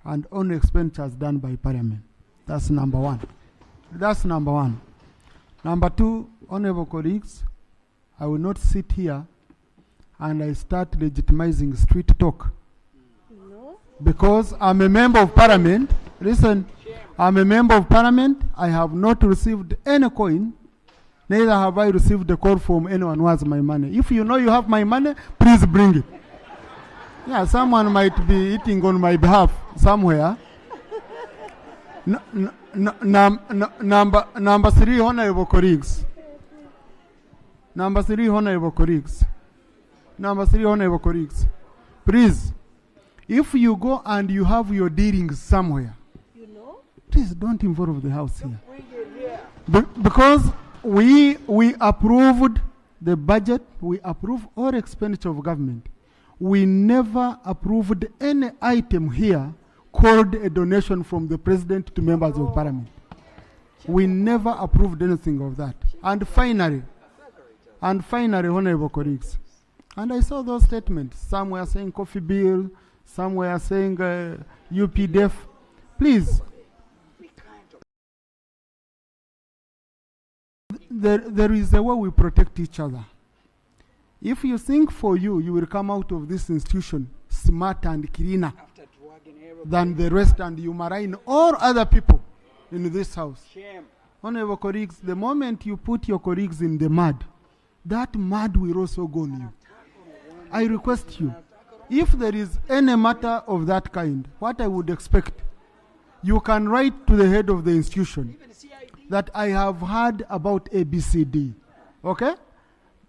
and only expenditures done by Parliament. That's number one. That's number one. Number two, honorable colleagues, I will not sit here and I start legitimizing street talk. No. Because I'm a member of Parliament. Listen, I'm a member of Parliament. I have not received any coin. Neither have I received a call from anyone who has my money. If you know you have my money, please bring it. Yeah, someone might be eating on my behalf somewhere. Number three, honorable colleagues. Number three, honorable colleagues. Number three, honorable colleagues. Please, if you go and you have your dealings somewhere, please don't involve the House here. Because we approved the budget, we approved all expenditure of government. We never approved any item here called a donation from the president to members of Parliament. We never approved anything of that. And finally, honorable colleagues, and I saw those statements. Some were saying coffee bill, some were saying UPDF. Please, there is a way we protect each other. If you think for you will come out of this institution smarter and cleaner than the rest, and you marine all other people in this house. Shame. Honorable colleagues, the moment you put your colleagues in the mud, that mud will also go on you. I request you, if there is any matter of that kind, what I would expect, you can write to the head of the institution that I have heard about ABCD. Okay?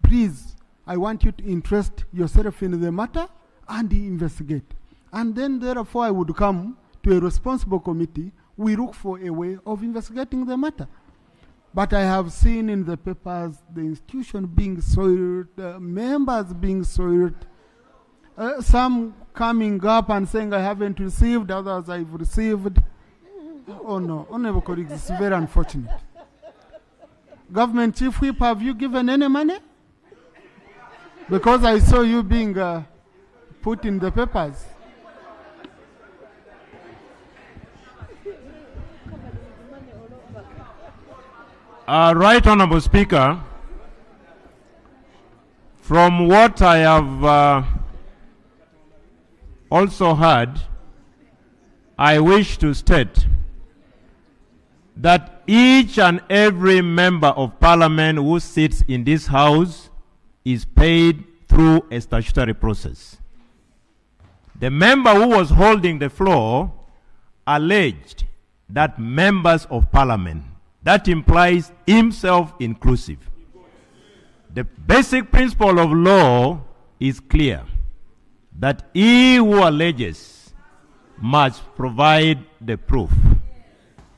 Please, I want you to interest yourself in the matter and investigate. And then therefore I would come to a responsible committee. We look for a way of investigating the matter. But I have seen in the papers the institution being soiled, members being soiled, some coming up and saying I haven't received, others I've received. Oh no, honorable colleagues, it's very unfortunate. Government Chief Whip, have you given any money? Because I saw you being put in the papers. Right Honorable Speaker, from what I have also heard, I wish to state that each and every member of Parliament who sits in this House is paid through a statutory process. The member who was holding the floor alleged that members of Parliament, that implies himself inclusive. The basic principle of law is clear, that he who alleges must provide the proof.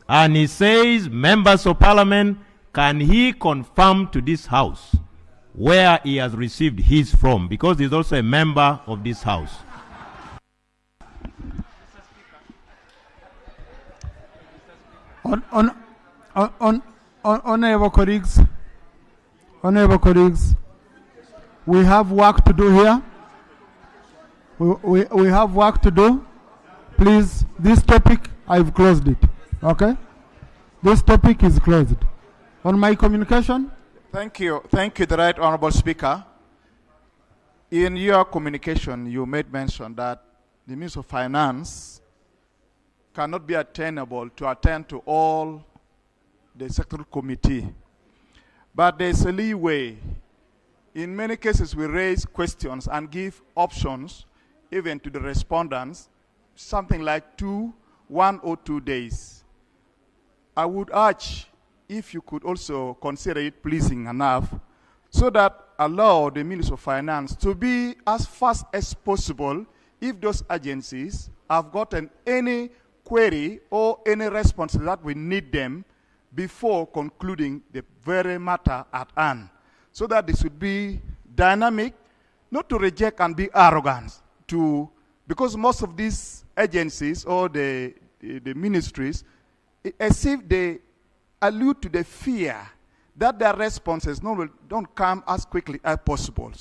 And he says, members of Parliament, can he confirm to this House where he has received his from, because he's also a member of this House. Honorable colleagues, we have work to do here. We have work to do. Please, this topic, I've closed it. Okay? This topic is closed. On my communication. Thank you, the Right Honorable Speaker. In your communication, you made mention that the Minister of Finance cannot be attainable to attend to all the sectoral committee. But there's a leeway. In many cases, we raise questions and give options even to the respondents, something like 1 or 2 days. I would urge if you could also consider it pleasing enough so that allow the Minister of Finance to be as fast as possible if those agencies have gotten any query or any response that we need them before concluding the very matter at hand, so that this would be dynamic, not to reject and be arrogant, because most of these agencies or the ministries, as if they allude to the fear that their responses don't come as quickly as possible.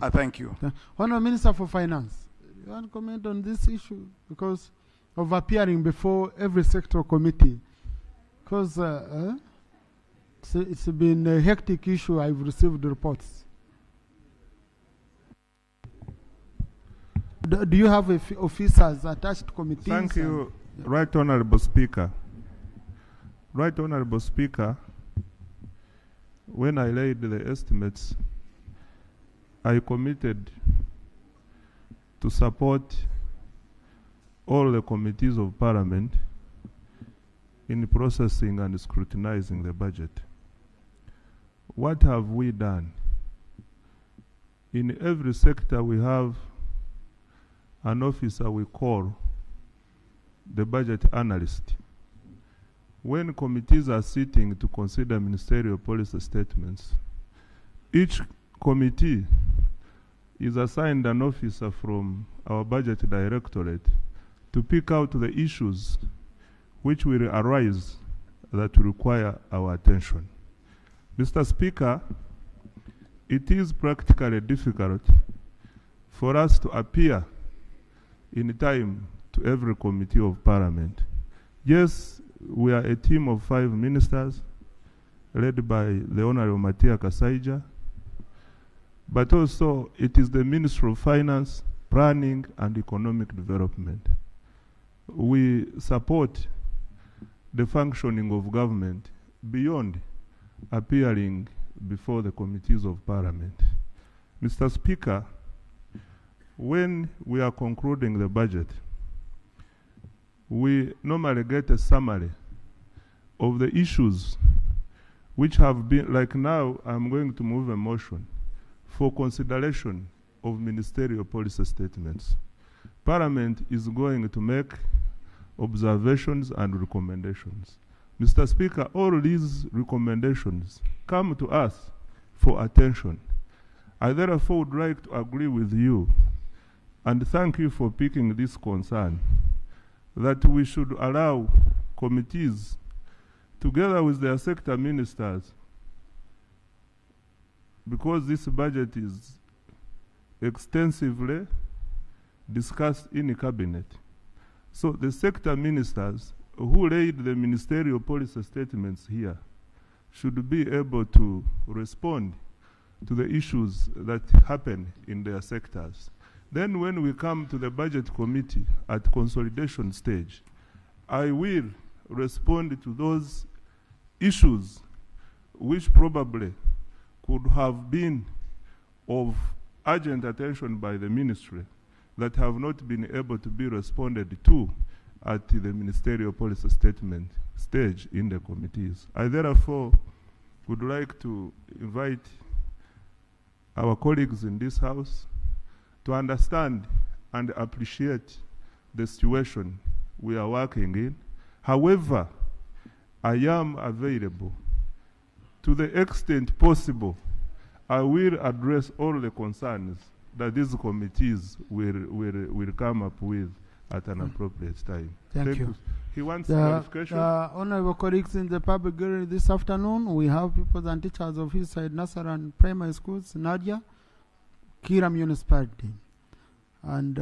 I thank you. Honourable Minister for Finance, you want to comment on this issue? Because of appearing before every sectoral committee, because it's been a hectic issue. I've received reports. Do you have officers attached committees? Thank you, Right Honorable Speaker. Right Honorable Speaker, when I laid the estimates, I committed to support all the committees of Parliament in processing and scrutinizing the budget. What have we done? In every sector we have an officer we call the budget analyst. When committees are sitting to consider ministerial policy statements, each committee is assigned an officer from our budget directorate to pick out the issues which will arise that require our attention. Mr. Speaker, it is practically difficult for us to appear in time to every committee of Parliament. Yes, we are a team of 5 ministers led by the Honorable Matia Kasaija, but also it is the Ministry of Finance, Planning and Economic Development. We support the functioning of government beyond appearing before the committees of Parliament. Mr. Speaker, when we are concluding the budget, we normally get a summary of the issues which have been, like now I'm going to move a motion for consideration of ministerial policy statements. Parliament is going to make observations and recommendations. Mr. Speaker, all these recommendations come to us for attention. I therefore would like to agree with you and thank you for picking this concern, that we should allow committees, together with their sector ministers, because this budget is extensively discussed in the cabinet. So the sector ministers who laid the ministerial policy statements here should be able to respond to the issues that happen in their sectors. Then when we come to the budget committee at consolidation stage, I will respond to those issues which probably could have been of urgent attention by the ministry that have not been able to be responded to at the ministerial policy statement stage in the committees. I therefore would like to invite our colleagues in this House to understand and appreciate the situation we are working in. However, I am available to the extent possible. I will address all the concerns that these committees will come up with at an appropriate time. Thank you. He wants clarification. Honorable colleagues in the public gallery this afternoon, we have pupils and teachers of Hillside Nursery and Primary Schools, Nadia, Kira Municipality. And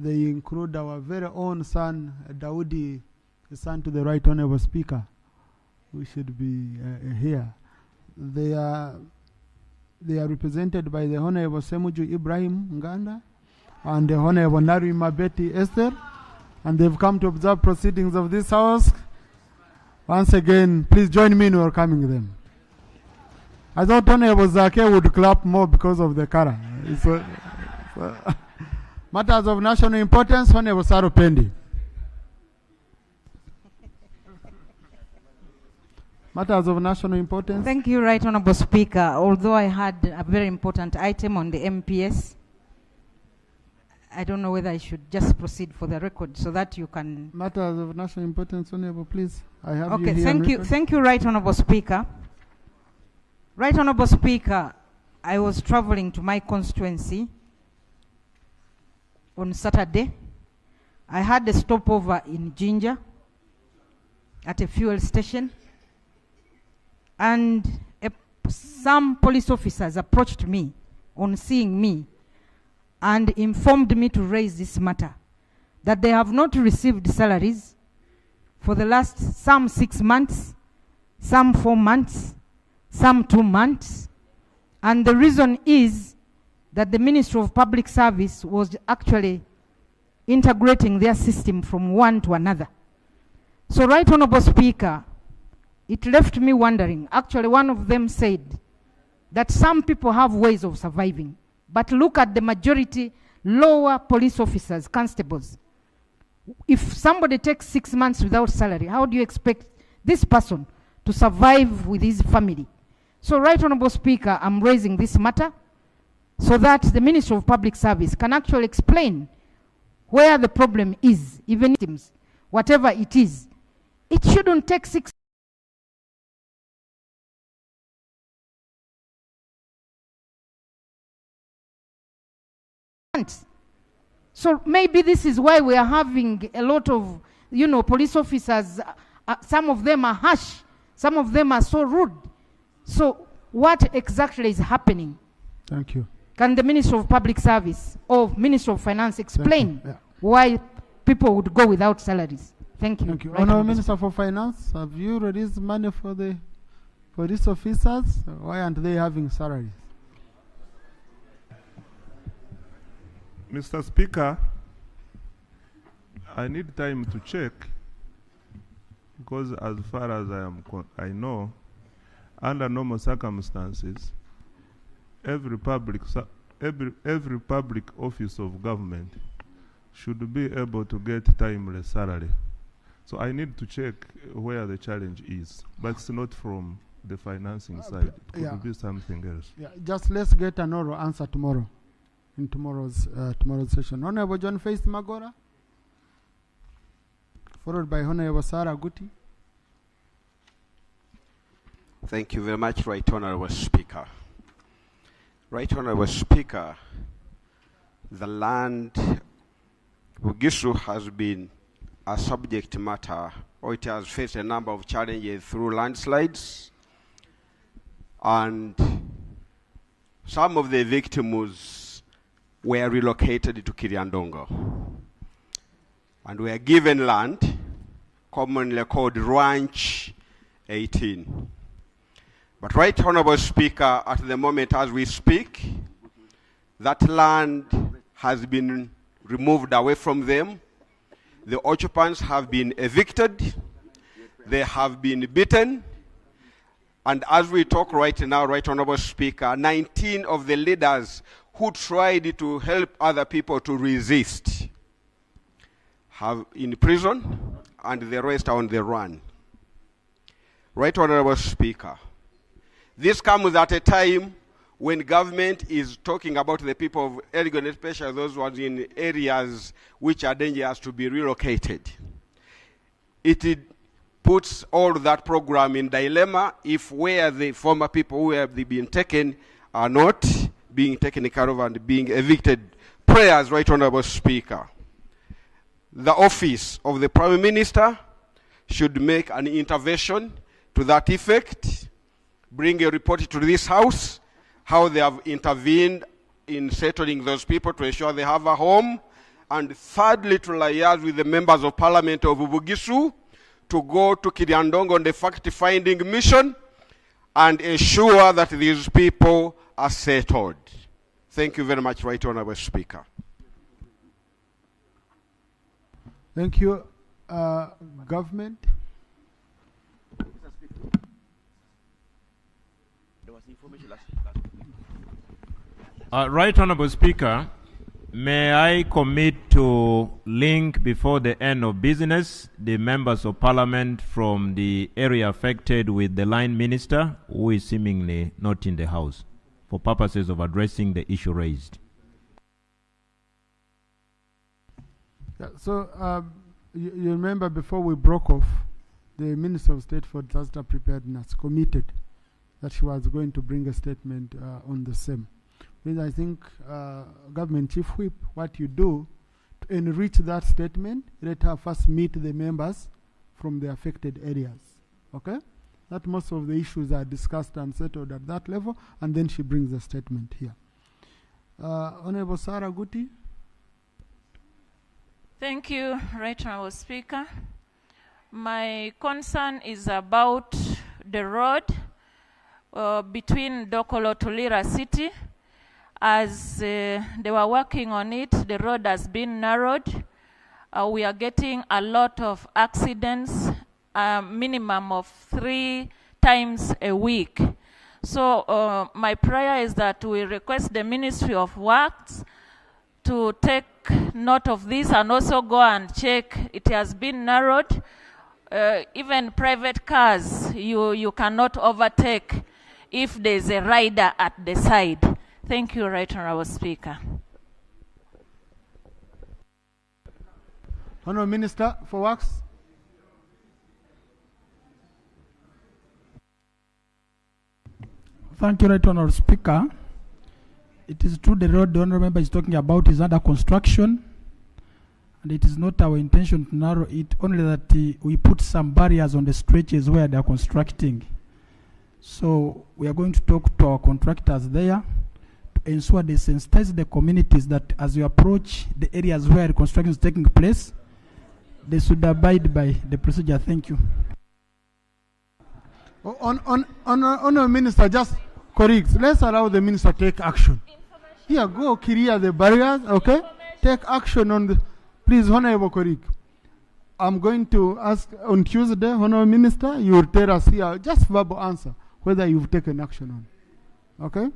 they include our very own son, Daudi, the son to the Right Honorable Speaker, who should be here. They are represented by the Honorable Semuju Ibrahim Nganda and the Honorable Narima Betty Esther, and they've come to observe proceedings of this House. Once again, please join me in welcoming them. I thought Honorable Zake would clap more because of the color. Matters of national importance, Honorable Saro Pendi. Matters of national importance. Thank you, Right Honorable Speaker. Although I had a very important item on the MPS, I don't know whether I should just proceed for the record so that you can... Matters of national importance, Honorable, please. I have okay, you here. Thank you. Thank you, Right Honorable Speaker. Right Honorable Speaker, I was traveling to my constituency on Saturday. I had a stopover in Jinja at a fuel station, and some police officers approached me on seeing me and informed me to raise this matter. that they have not received salaries for the last some 6 months, some 4 months, some 2 months. And the reason is that the Ministry of Public Service was actually integrating their system from one to another. So, Right Honorable Speaker, it left me wondering. Actually, one of them said that some people have ways of surviving, but look at the majority lower police officers, constables. If somebody takes 6 months without salary, how do you expect this person to survive with his family? So, Right Honorable Speaker, I'm raising this matter so that the Ministry of Public Service can actually explain where the problem is, even if whatever it is. It shouldn't take 6 months. So maybe this is why we are having a lot of, police officers. Some of them are harsh. Some of them are so rude. So what exactly is happening? Thank you. Can the Minister of Public Service or Minister of Finance explain why people would go without salaries? Thank you. Thank you. Right, Honourable Minister for Finance, have you released money for these officers? Why aren't they having salaries? Mr. Speaker, I need time to check because as far as I know, under normal circumstances, every public office of government should be able to get timely salary. So I need to check where the challenge is, but it's not from the financing side. It could be something else. Yeah, just let's get an oral answer tomorrow, in tomorrow's session. Honorable John Faith Magora, followed by Honorable Sarah Guti. Thank you very much, Right Honorable Speaker. Right Honorable Speaker, the land Bugisu has been a subject matter, or it has faced a number of challenges through landslides, and some of the victims were relocated to Kiriandongo and were given land, commonly called Ranch 18. But Right Honorable Speaker, at the moment as we speak, that land has been removed away from them. The occupants have been evicted, they have been beaten, and as we talk right now, Right Honorable Speaker, 19 of the leaders who tried to help other people to resist have in prison, and the rest are on the run. Right Honorable Speaker, this comes at a time when government is talking about the people of Elgon, especially those ones in areas which are dangerous to be relocated. It puts all that program in dilemma if where the former people who have been taken are not being taken care of and being evicted. Prayers, Right Honorable Speaker. The office of the Prime Minister should make an intervention to that effect, bring a report to this House, how they have intervened in settling those people to ensure they have a home, and thirdly, to liaise with the members of Parliament of Bugisu to go to Kiriandongo on the fact-finding mission and ensure that these people are settled. Thank you very much, Right Honorable Speaker. Thank you. Government. Right Honorable Speaker, may I commit to link before the end of business the members of Parliament from the area affected with the line minister who is seemingly not in the House for purposes of addressing the issue raised. Yeah, so you remember before we broke off, the Minister of State for Disaster Preparedness committed that she was going to bring a statement on the same. Because I think Government Chief Whip, what you do to enrich that statement, let her first meet the members from the affected areas. Okay? That most of the issues are discussed and settled at that level, and then she brings the statement here. Honorable Sarah Guti. Thank you, Right Honourable Speaker. My concern is about the road between Dokolo to Lira City. As they were working on it, the road has been narrowed. We are getting a lot of accidents, minimum of 3 times a week. So my prayer is that we request the Ministry of Works to take note of this and also go and check. It has been narrowed. Even private cars, you cannot overtake if there's a rider at the side. Thank you, Right Honourable Speaker. Honourable Minister for Works. Thank you, Right Honourable Speaker. It is true the road the Honourable Member is talking about is under construction, and it is not our intention to narrow it, only that we put some barriers on the stretches where they are constructing. So we are going to talk to our contractors there to ensure they sensitize the communities that as you approach the areas where construction is taking place, they should abide by the procedure. Thank you. Honourable Minister, just correct. Let's allow the Minister to take action. Here, go clear the barriers, okay? Take action on the... Please, Honourable Korik. I'm going to ask on Tuesday, Honourable Minister, you will tell us here, just verbal answer, whether you've taken action on. Okay?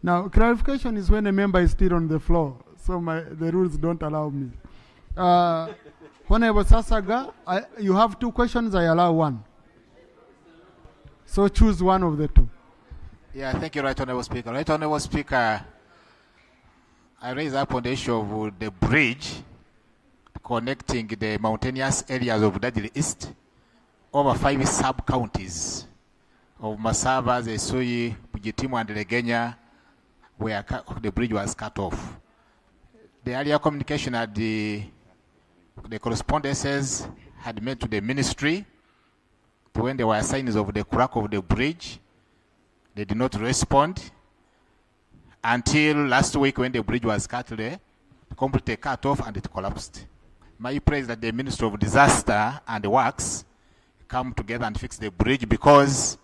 Now, clarification is when a member is still on the floor, so the rules don't allow me. Honourable Sasaga, you have 2 questions, I allow 1. So choose one of the 2. Yeah, thank you, Right Honourable Speaker. Right Honourable Speaker, I raise up on the issue of the bridge connecting the mountainous areas of Dadili East over 5 sub-counties of Masaba, Zesoyi, Bujitimu, and Legenya, where the bridge was cut off. The earlier communication at the correspondences had made to the ministry when there were signs of the crack of the bridge. They did not respond until last week when the bridge was completely cut off and it collapsed. My prayer is that the Ministry of Disaster and Works come together and fix the bridge, because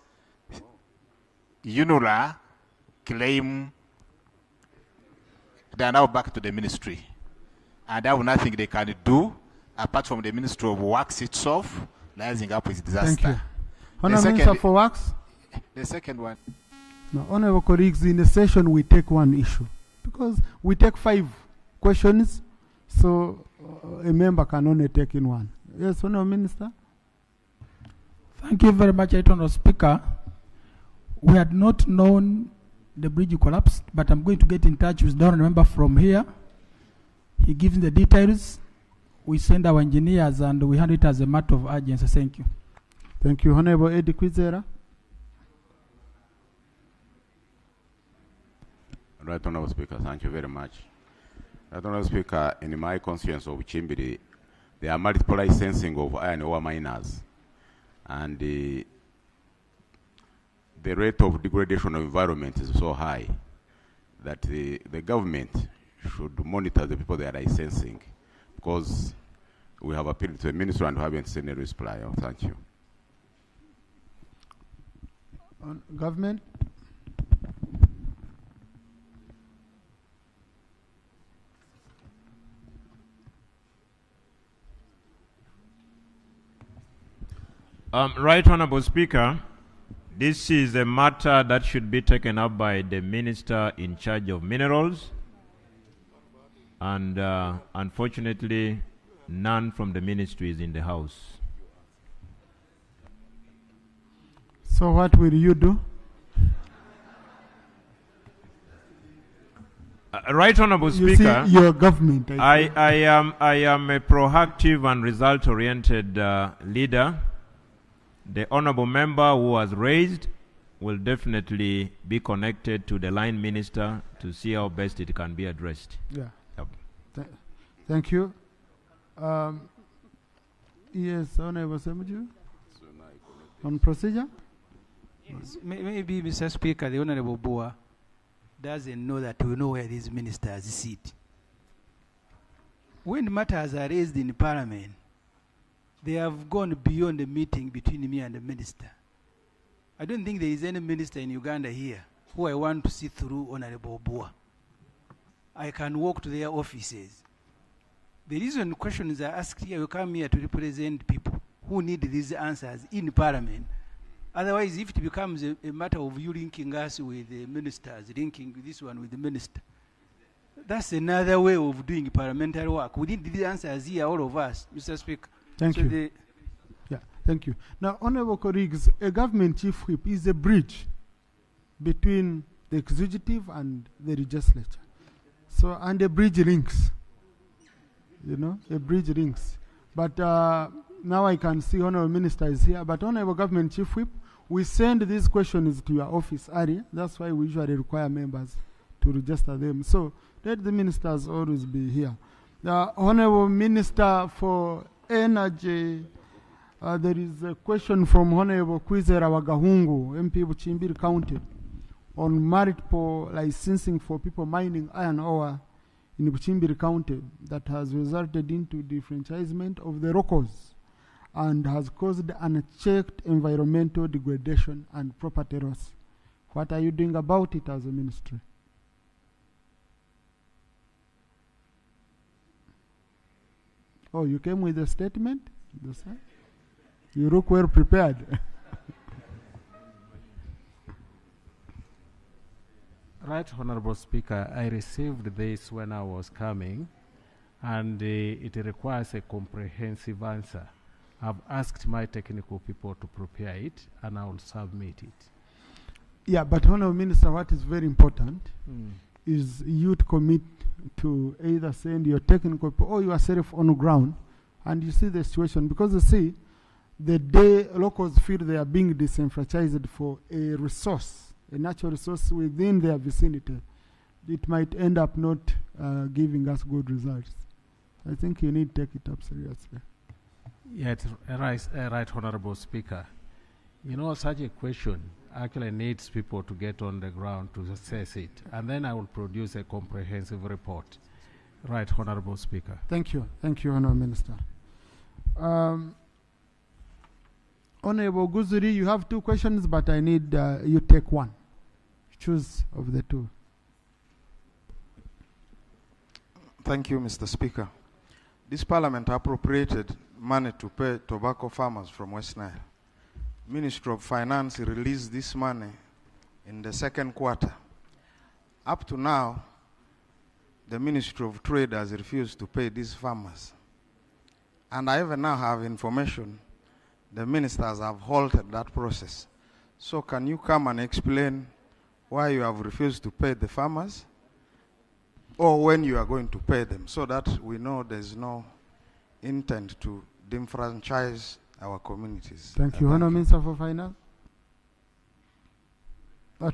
UNURA claim they are now back to the ministry and they have nothing they can do apart from the Ministry of Works itself rising up with disaster. Thank you. Honourable Minister for Works. The second one. No, Honourable colleagues, in a session we take 1 issue, because we take 5 questions, so a member can only take in 1. Yes, Honourable Minister. Thank you very much, Right Honourable Speaker. We had not known the bridge collapsed, but I'm going to get in touch with the Honourable Member from here. He gives the details. We send our engineers and we handle it as a matter of urgency. Thank you. Thank you. Honourable Eddie Kwizera. Right Honourable Speaker, thank you very much. Right Honourable Speaker, in my constituency of Chimbiri, there are multiple licensing of iron ore miners, and the rate of degradation of environment is so high that the government should monitor the people they are licensing, because we have appealed to the ministry and haven't seen a reply. Thank you. Government. Right Honourable Speaker, this is a matter that should be taken up by the Minister in charge of minerals, and unfortunately none from the ministry is in the House. So what will you do? Right Honourable You Speaker, see, your government. I am a proactive and result-oriented leader. The honourable member who was raised will definitely be connected to the line minister to see how best it can be addressed. Yeah. Yep. Thank you. Yes, Honourable Semuju. On procedure? Yes. Maybe, Mr. Speaker, the Honourable Boa doesn't know that we know where these ministers sit. when matters are raised in Parliament, they have gone beyond the meeting between me and the minister. I don't think there is any minister in Uganda here who I want to see through Honorable Bua. I can walk to their offices. The reason questions are asked here, you come here to represent people who need these answers in Parliament. Otherwise, if it becomes a matter of you linking us with the ministers, linking this one with the minister, that's another way of doing parliamentary work. We need these answers here, all of us, Mr. Speaker. Thank So you. Yeah, thank you. Now, honorable colleagues, a government chief whip is a bridge between the executive and the legislature. So, and a bridge links, you know, a bridge links. But now I can see honorable minister is here, but honorable government chief whip, we send these questions to your office earlier. That's why we usually require members to register them. So let the ministers always be here. The honorable minister for energy, there is a question from Honorable Kwizera Wagahungu, MP Buchimbiri County, on multiple licensing for people mining iron ore in Buchimbiri County that has resulted into defranchisement of the locals and has caused unchecked environmental degradation and property loss. What are you doing about it as a ministry? Oh, you came with a statement? Yes, sir? You look well prepared. Right, Honorable Speaker, I received this when I was coming, and it requires a comprehensive answer. I've asked my technical people to prepare it, and I will submit it. Yeah, but Honorable Minister, what is very important is you to commit to either send your technical people or yourself on the ground, and you see the situation. Because you see, the day locals feel they are being disenfranchised for a resource, a natural resource within their vicinity, it might end up not giving us good results. I think you need to take it up seriously. Yeah, right, Honorable Speaker. You know, such a question actually needs people to get on the ground to assess it, and then I will produce a comprehensive report. Right, Honorable Speaker. Thank you, Honorable Minister. Honorable Guzuri, you have two questions, but I need you take one. Choose of the two. Thank you, Mr. Speaker. This Parliament appropriated money to pay tobacco farmers from West Nile. Ministry of Finance released this money in the second quarter. Up to now, the Ministry of Trade has refused to pay these farmers. And I even now have information the ministers have halted that process. So can you come and explain why you have refused to pay the farmers, or when you are going to pay them, so that we know there's no intent to disenfranchise our communities? Thank you. Honourable Minister for Finance.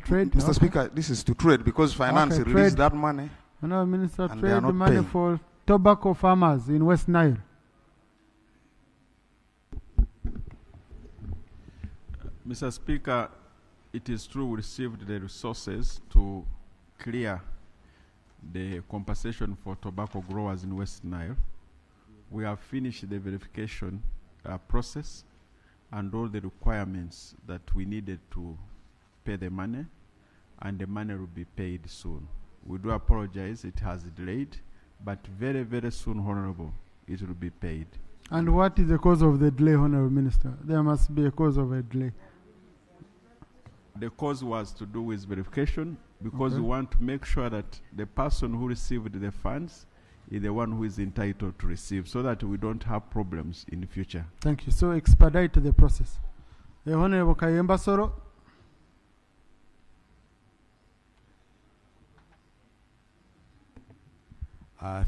Trade? Mr. Speaker, this is to trade because finance released that money. Honourable Minister, and trade the money for tobacco farmers in West Nile. Mr. Speaker, it is true we received the resources to clear the compensation for tobacco growers in West Nile. We have finished the verification process and all the requirements that we needed to pay the money, and the money will be paid soon. We do apologize, it has delayed, but very, very soon, Honorable, it will be paid. And what is the cause of the delay, Honorable Minister? There must be a cause of a delay. The cause was to do with verification, because we want to make sure that the person who received the funds is the one who is entitled to receive, so that we don't have problems in the future. Thank you. So expedite the process. The Honorable Kayemba Soro.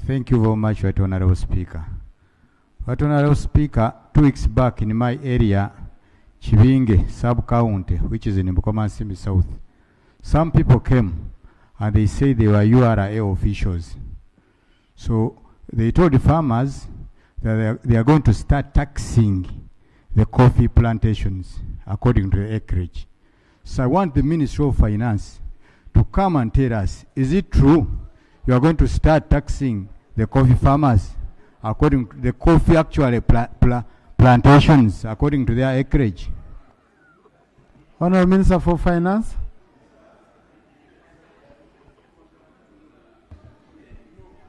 Thank you very much, Right Honorable Speaker. Right Honorable Speaker, 2 weeks back in my area, Chibinge sub-county, which is in Mbukomansimi South, some people came and they say they were URA officials. So they told the farmers that they are going to start taxing the coffee plantations according to the acreage. So I want the Ministry of Finance to come and tell us, is it true you are going to start taxing the coffee farmers according to the coffee actually plantations, according to their acreage. Honorable Minister for Finance.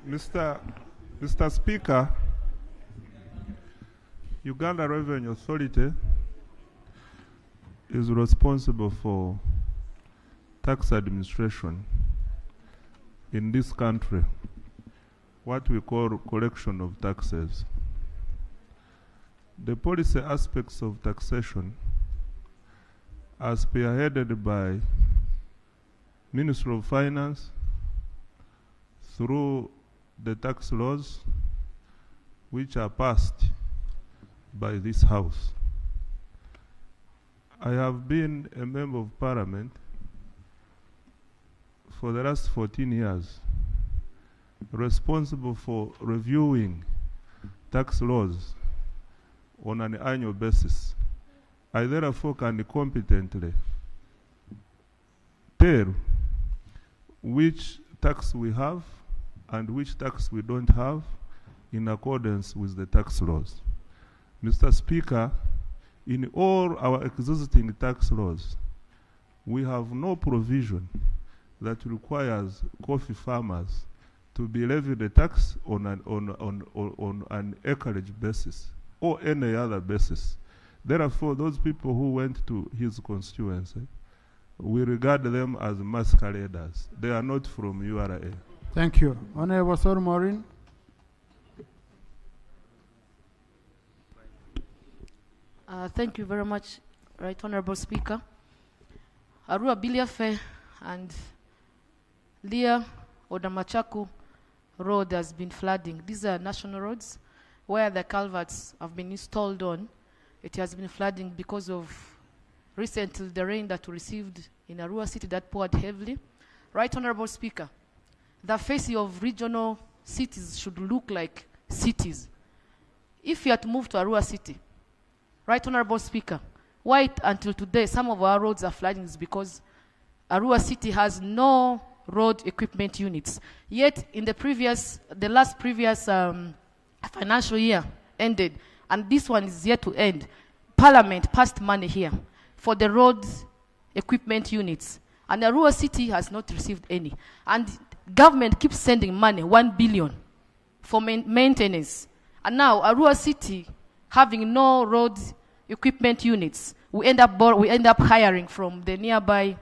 Mr. Speaker, Uganda Revenue Authority is responsible for tax administration in this country, what we call collection of taxes. The policy aspects of taxation are spearheaded by Ministry of Finance through the tax laws which are passed by this House. I have been a member of Parliament for the last 14 years, responsible for reviewing tax laws on an annual basis. I therefore can competently tell which tax we have and which tax we don't have in accordance with the tax laws. Mr. Speaker, in all our existing tax laws, we have no provision that requires coffee farmers to be levied a tax on an acreage basis or any other basis. Therefore, those people who went to his constituency, we regard them as masqueraders. They are not from URA. Thank you. Honorable Sir Maureen. Thank you very much, Right Honorable Speaker. Arua Biliafe and Leah Odamachaku Road has been flooding. These are national roads where the culverts have been installed on. It has been flooding because of recently the rain that we received in Arua City that poured heavily. Right Honorable Speaker, the face of regional cities should look like cities. If you had to move to Arua City, Right Honorable Speaker, why until today some of our roads are flooding is because Arua City has no road equipment units. Yet in the last previous financial year ended, and this one is yet to end, Parliament passed money here for the road equipment units. And Arua City has not received any. And government keeps sending money, 1 billion, for maintenance. And now Arua City having no road equipment units, we end up hiring from the nearby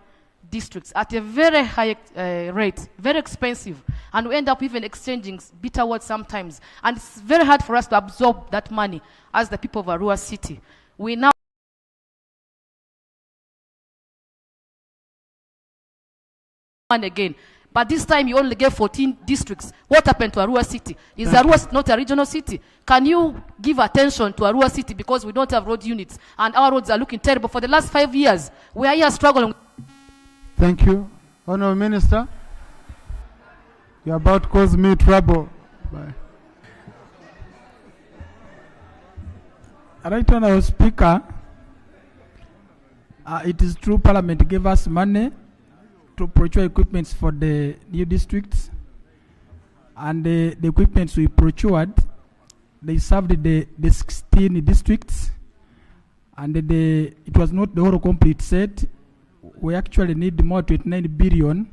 districts at a very high rate, very expensive, and we end up even exchanging bitter words sometimes. And it's very hard for us to absorb that money as the people of Arua City. We now one again. But this time you only gave 14 districts. What happened to Arua City? Is Arua City not a regional city? Can you give attention to Arua City because we don't have road units and our roads are looking terrible? For the last 5 years, we are here struggling. Thank you. Honorable Minister, you're about to cause me trouble. Bye. Right Honorable Speaker, it is true Parliament gave us money to procure equipments for the new districts, and the equipments we procured, they served the 16 districts, and it was not the whole complete set. We actually need more 29 billion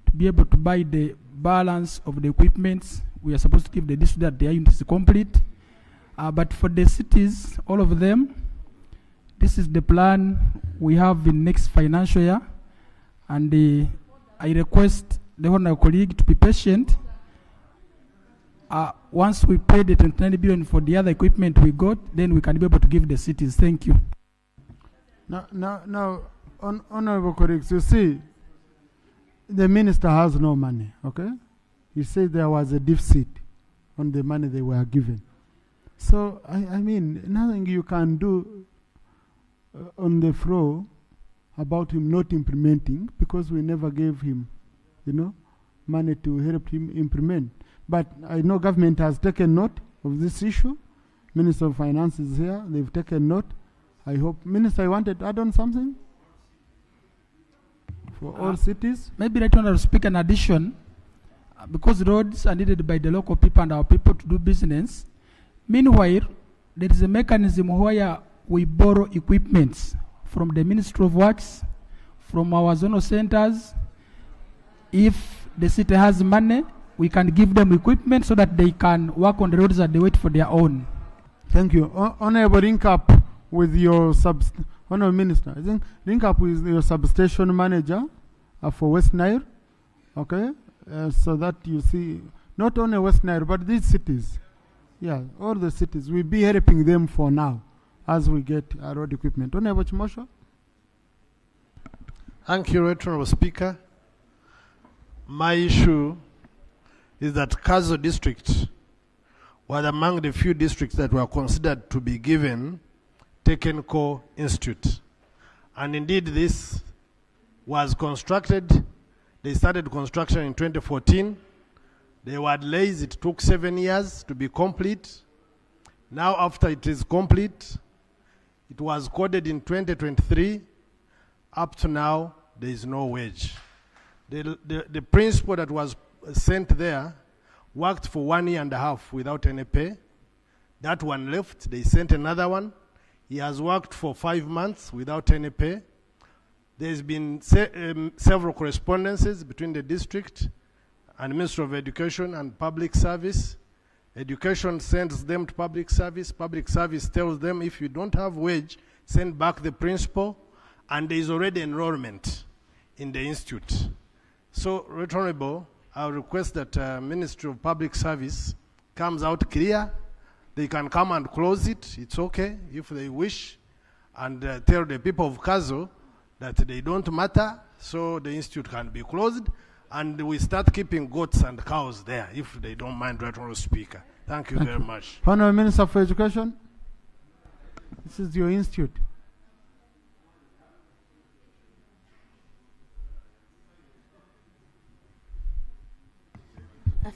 to be able to buy the balance of the equipments we are supposed to give the district that their unit is complete. But for the cities, all of them, this is the plan we have in next financial year. And I request the honorable colleague to be patient. Once we pay the 29 billion for the other equipment we got, then we can be able to give the cities. Thank you. Now, honorable colleagues, you see, the minister has no money, okay? He said there was a deficit on the money they were given. So, I mean, nothing you can do on the floor about him not implementing, because we never gave him, money to help him implement. But I know government has taken note of this issue. Minister of Finance is here. They've taken note. I hope. Minister, I wanted to add on something for all cities. Maybe Right Honorable Speaker, in addition, because roads are needed by the local people and our people to do business. Meanwhile, there is a mechanism where we borrow equipment from the Ministry of Works, from our zonal centers. If the city has money, we can give them equipment so that they can work on the roads and they wait for their own. Thank you. Honorable, link up with your Honorable Minister. I think link up with your substation manager for West Nile, okay? So that you see, not only West Nile, but these cities. Yeah, all the cities. We'll be helping them for now as we get road equipment. Honorable Chimosho. Thank you, Right Honorable Speaker. My issue is that Kazo district was among the few districts that were considered to be given technical institute. And indeed this was constructed, they started construction in 2014. There were delays, it took 7 years to be complete. Now after it is complete, it was coded in 2023. Up to now, there is no wage. The principal that was sent there worked for 1.5 years without any pay. That one left, they sent another one. He has worked for 5 months without any pay. There's been several correspondences between the district and Ministry of Education and Public Service. Education sends them to Public Service. Public Service tells them if you don't have wage, send back the principal, and there is already enrollment in the institute. So, Right Honorable, I request that Ministry of Public Service comes out clear. They can come and close it. It's okay if they wish, and tell the people of Kazo that they don't matter, so the institute can be closed, and we start keeping goats and cows there if they don't mind, Right Honorable Speaker. Thank you very much. Honorable Minister for Education, this is your institute.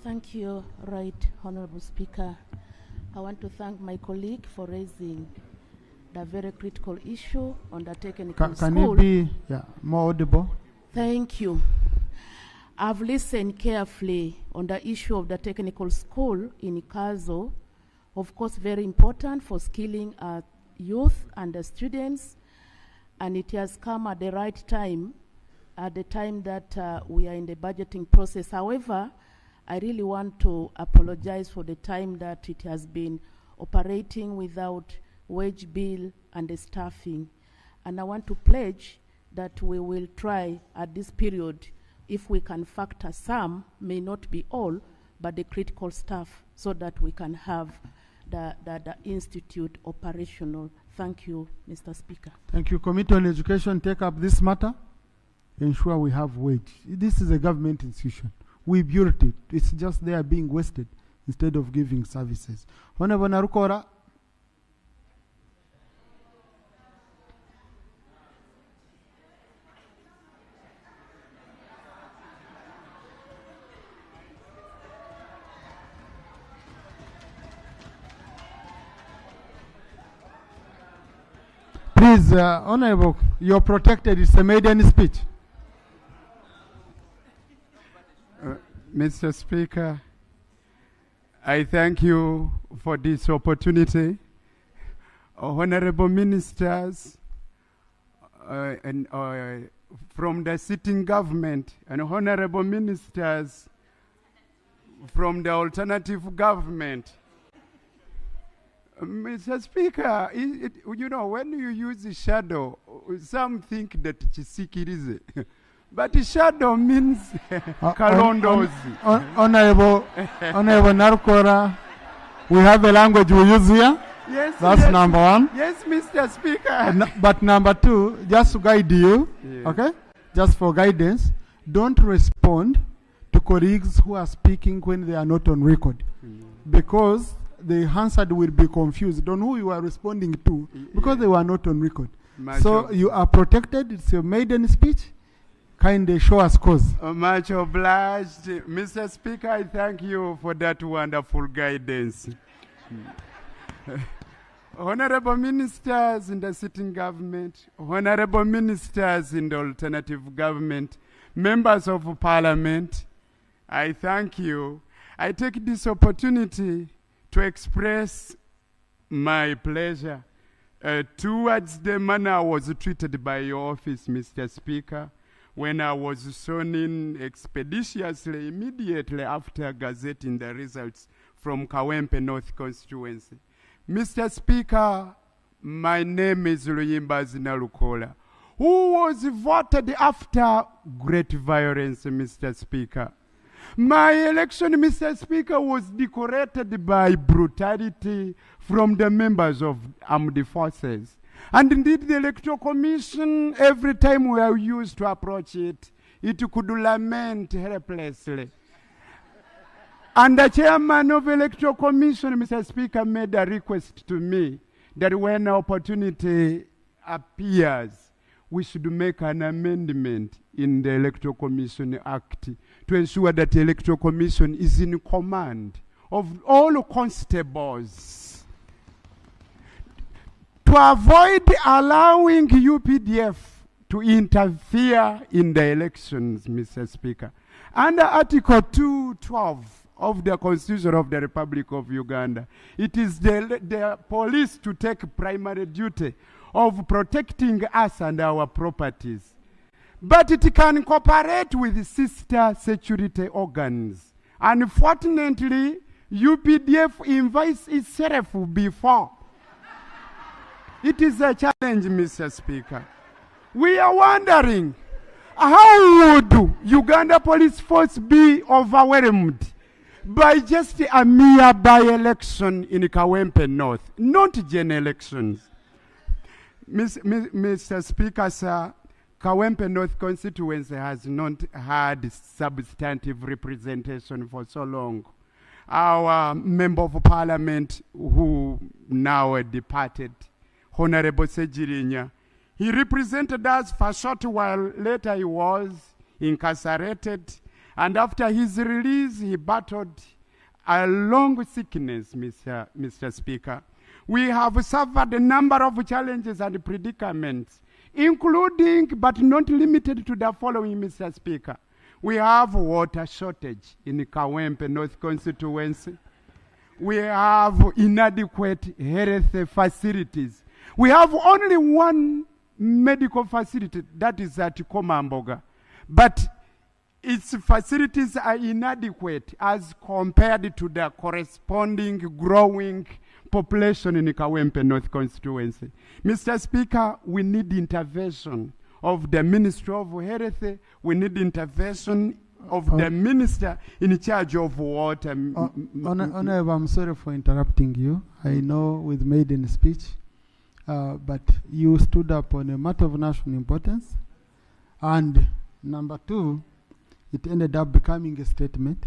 Thank you, Right Honorable Speaker. I want to thank my colleague for raising the very critical issue on the technical school. Can you be more audible? Thank you. I've listened carefully on the issue of the technical school in Kazo. Of course, very important for skilling our youth and the students, and it has come at the right time, at the time that we are in the budgeting process. However, I really want to apologize for the time that it has been operating without wage bill and the staffing. And I want to pledge that we will try at this period, if we can factor some, may not be all, but the critical staff, so that we can have the institute operational. Thank you, Mr. Speaker. Thank you. Committee on Education, take up this matter. Ensure we have wage. This is a government institution. We built it. It's just there being wasted instead of giving services. Honorable Narukora. Please, Honorable, you're protected. It's a maiden speech. Mr. Speaker, I thank you for this opportunity. Honorable ministers and from the sitting government and honorable ministers from the alternative government. Mr. Speaker, you know, when you use the shadow, some think that chisikirize. But the shadow means kalondozi. Honorable Narukora, we have a language we use here. Yes, that's yes. number one. Yes, Mr. Speaker. But number two, just to guide you, okay? Just for guidance, don't respond to colleagues who are speaking when they are not on record. Because the answer will be confused on who you are responding to because they were not on record. So you are protected. It's your maiden speech. Kindly show us cause. Much obliged. Mr. Speaker, I thank you for that wonderful guidance. Honorable ministers in the sitting government, honorable ministers in the alternative government, members of parliament, I thank you. I take this opportunity to express my pleasure towards the manner I was treated by your office, Mr. Speaker, when I was sworn in expeditiously immediately after gazetting the results from Kawempe North constituency. Mr. Speaker, my name is Luyimba Zinalukola, who was voted after great violence, Mr. Speaker. My election, Mr. Speaker, was decorated by brutality from the members of armed forces. And indeed, the Electoral Commission, every time we are used to approach it, it could lament helplessly. And the chairman of the Electoral Commission, Mr. Speaker, made a request to me that when opportunity appears, we should make an amendment in the Electoral Commission Act to ensure that the Electoral Commission is in command of all constables to avoid allowing UPDF to interfere in the elections, Mr. Speaker. Under Article 212 of the Constitution of the Republic of Uganda, it is the police to take primary duty of protecting us and our properties. But it can cooperate with sister security organs. Unfortunately, UPDF invites itself before. It is a challenge, Mr. Speaker. We are wondering, how would Uganda Police Force be overwhelmed by just a mere by-election in Kawempe North, not general elections? Mr. Speaker, sir, Kawempe North constituency has not had substantive representation for so long. Our Member of Parliament, who now departed, Honorable Sejirinya, he represented us for a short while. Later he was incarcerated, and after his release, he battled a long sickness, Mr. Speaker. We have suffered a number of challenges and predicaments, including but not limited to the following, Mr. Speaker. We have water shortage in Kawempe North constituency. We have inadequate health facilities. We have only one medical facility, that is at Komamboga. But its facilities are inadequate as compared to the corresponding growing population in Kawempe North constituency. Mr. Speaker, we need intervention of the Ministry of Health. We need intervention of the Minister in charge of water. Honorable, I'm sorry for interrupting you. I know with maiden speech, but you stood up on a matter of national importance. And number two, it ended up becoming a statement.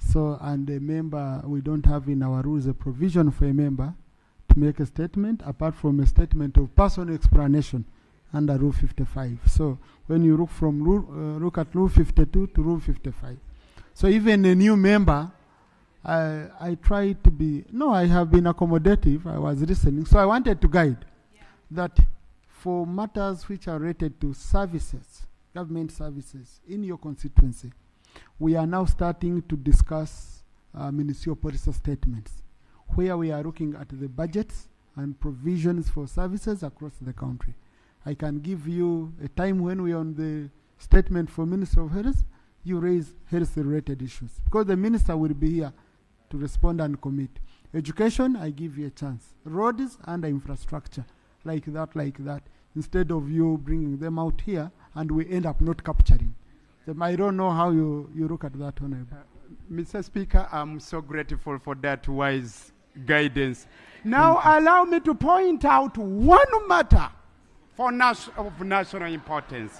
So, and a member, we don't have in our rules a provision for a member to make a statement apart from a statement of personal explanation under Rule 55. So, when you look from look at Rule 52 to Rule 55. So, even a new member, I try to be, no, I have been accommodative. I was listening. So, I wanted to guide that for matters which are related to services, government services in your constituency, we are now starting to discuss ministerial policy statements, where we are looking at the budgets and provisions for services across the country. I can give you a time when we are on the statement for Minister of Health, you raise health-related issues, because the minister will be here to respond and commit. Education, I give you a chance. Roads and infrastructure, like that, instead of you bringing them out here and we end up not capturing. I don't know how you look at that, Honorable. Mr. Speaker, I'm so grateful for that wise guidance. Now allow me to point out one matter of national importance.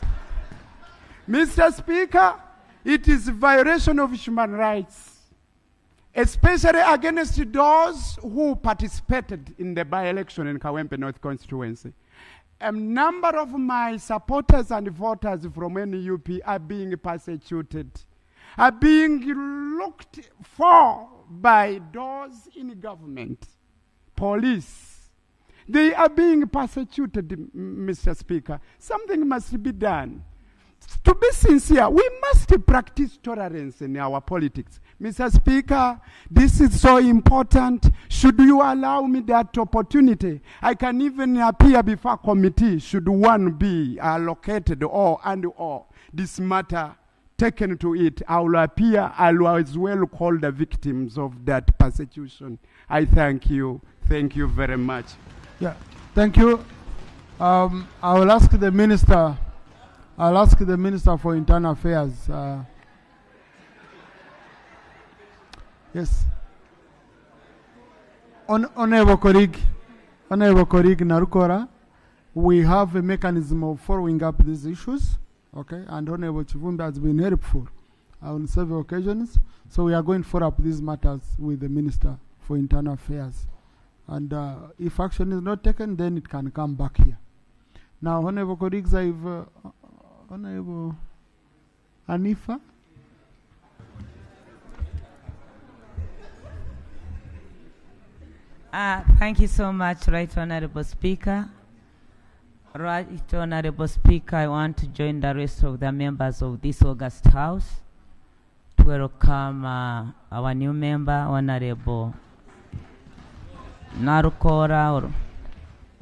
Mr. Speaker, it is a violation of human rights, especially against those who participated in the by-election in Kawempe North constituency. A number of my supporters and voters from NUP are being persecuted, are being looked for by those in government, police. They are being persecuted, Mr. Speaker. Something must be done. To be sincere, we must practice tolerance in our politics. Mr. Speaker, this is so important. Should you allow me that opportunity, I can even appear before committee should one be allocated or this matter taken to it. I will appear, I will as well call the victims of that persecution. I thank you. Thank you very much. Yeah, thank you. I will ask the minister. I'll ask the Minister for Internal Affairs. Yes. Honorable colleague Narukora, we have a mechanism of following up these issues, okay? And Honorable Chivumbi has been helpful on several occasions. So we are going to follow up these matters with the Minister for Internal Affairs. And if action is not taken, then it can come back here. Now, Honorable colleagues, Honorable Anifa. Thank you so much, Right Honorable Speaker. Right Honorable Speaker, I want to join the rest of the members of this August House to welcome our new member, Honorable Narukora. Or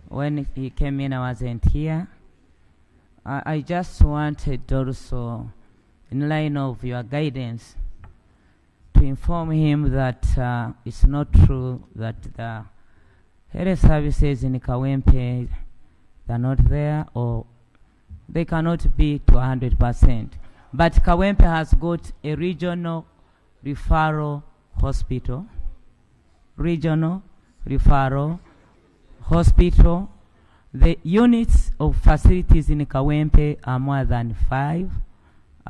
when he came in, I wasn't here. I just wanted also, in line of your guidance, to inform him that it's not true that the health services in Kawempe are not there, or they cannot be to 100%. But Kawempe has got a regional referral hospital. The units of facilities in Kawempe are more than 5,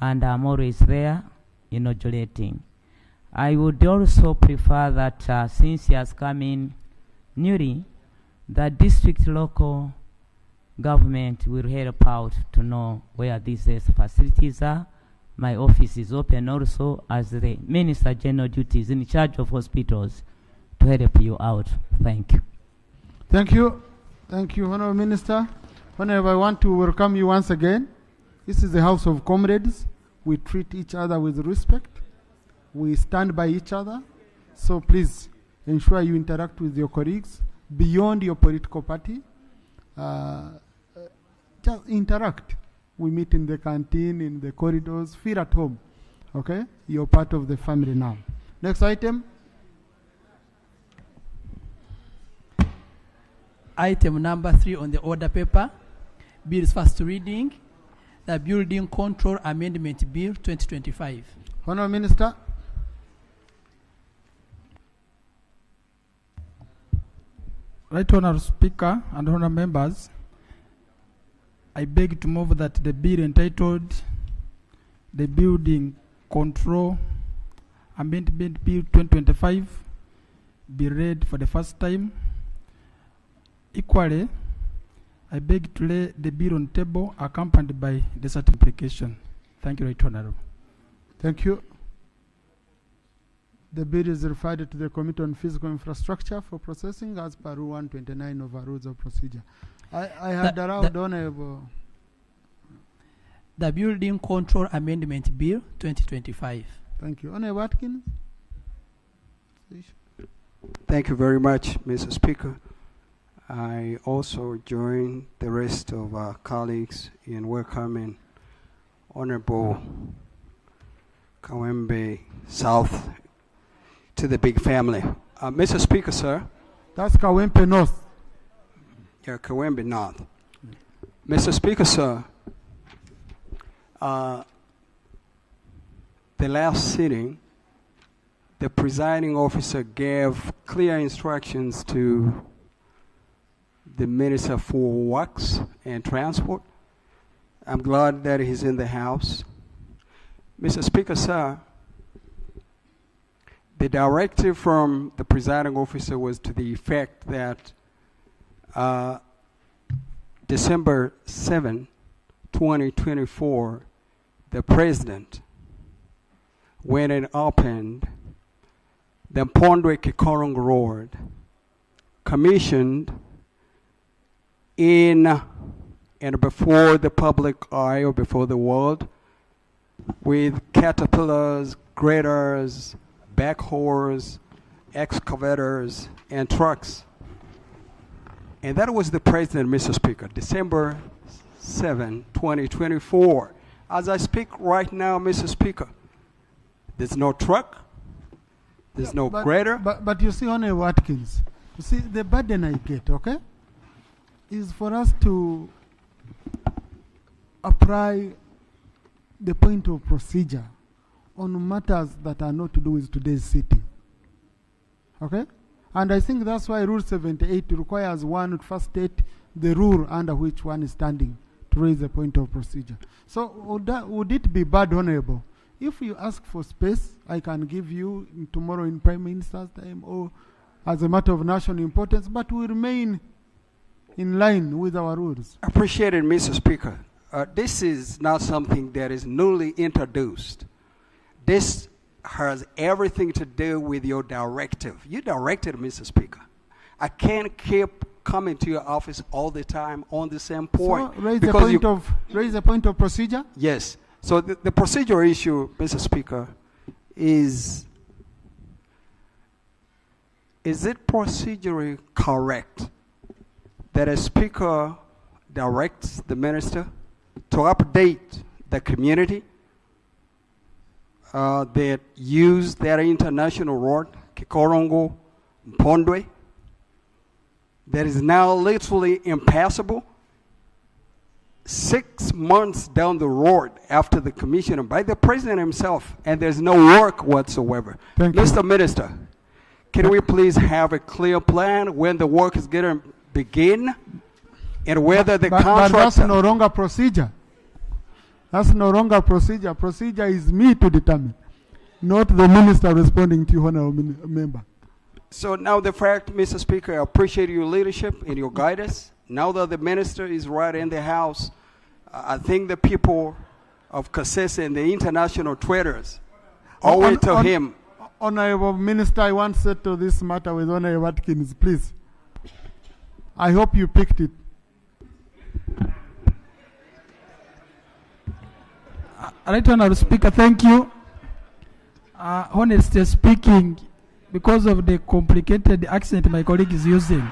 and I'm always there inaugurating. I would also prefer that since he has come in newly, the district local government will help out to know where these facilities are. My office is open also as the Minister General duties in charge of hospitals to help you out. Thank you. Thank you. Thank you, Honorable Minister. Honorable, I want to welcome you once again. This is the House of Comrades. We treat each other with respect. We stand by each other. So please ensure you interact with your colleagues beyond your political party. Just interact. We meet in the canteen, in the corridors. Feel at home. Okay? You're part of the family now. Next item. Item number 3 on the order paper, Bill's first reading, the Building Control Amendment Bill 2025. Honourable Minister. Right Honourable Speaker and Honourable Members, I beg to move that the bill entitled the Building Control Amendment Bill 2025 be read for the first time. Equally, I beg to lay the bill on table accompanied by the certification. Thank you, Right Honourable. Thank you. The bill is referred to the Committee on Physical Infrastructure for processing as per Rule 129 of our Rules of Procedure. I had allowed Honourable. The Building Control Amendment Bill 2025. Thank you. Honourable Watkins. Thank you very much, Mr. Speaker. I also join the rest of our colleagues in welcoming Honorable Kawempe South to the big family. Mr. Speaker, sir. That's Kawempe North. Yeah, Kawempe North. Mr. Speaker, sir. The last sitting, the presiding officer gave clear instructions to the Minister for Works and Transport. I'm glad that he's in the House. Mr. Speaker, sir, the directive from the presiding officer was to the effect that December 7, 2024, the President went and opened the Pondwe-Kikorong Road, commissioned in and before the public eye or before the world with caterpillars, graders, backhoes, excavators, and trucks. And that was the president, Mr. Speaker, December 7, 2024. As I speak right now, Mr. Speaker, there's no truck, there's no grader. But you see, Honorable Watkins, you see, the burden I get, okay, is for us to apply the point of procedure on matters that are not to do with today's sitting. Okay? And I think that's why Rule 78 requires one to first state the rule under which one is standing to raise the point of procedure. So would it be bad, Honorable, if you ask for space, I can give you tomorrow in Prime Minister's time or as a matter of national importance, but we remain in line with our rules. Appreciate it, Mr. Speaker. This is not something that is newly introduced. This has everything to do with your directive. You directed, Mr. Speaker. I can't keep coming to your office all the time on the same point. So raise the point of procedure? Yes. So the procedural issue, Mr. Speaker, is it procedurally correct that a speaker directs the minister to update the community that use that international road, Kikorongo, Mpondwe, that is now literally impassable 6 months down the road after the commissioner by the president himself, and there's no work whatsoever. Mr. Minister, can we please have a clear plan when the work is going to begin and whether the contractor... But that's no longer procedure. That's no longer procedure. Procedure is me to determine, not the minister responding to you, honorable member. So now the fact, Mr. Speaker, I appreciate your leadership and your guidance. Now that the minister is right in the house, I think the people of Kasese and the international traders owe it to him. Honorable Minister, I want to settle this matter with Honorable Watkins, please. I hope you picked it. Right Honorable Speaker, thank you. Honestly speaking, because of the complicated accent my colleague is using,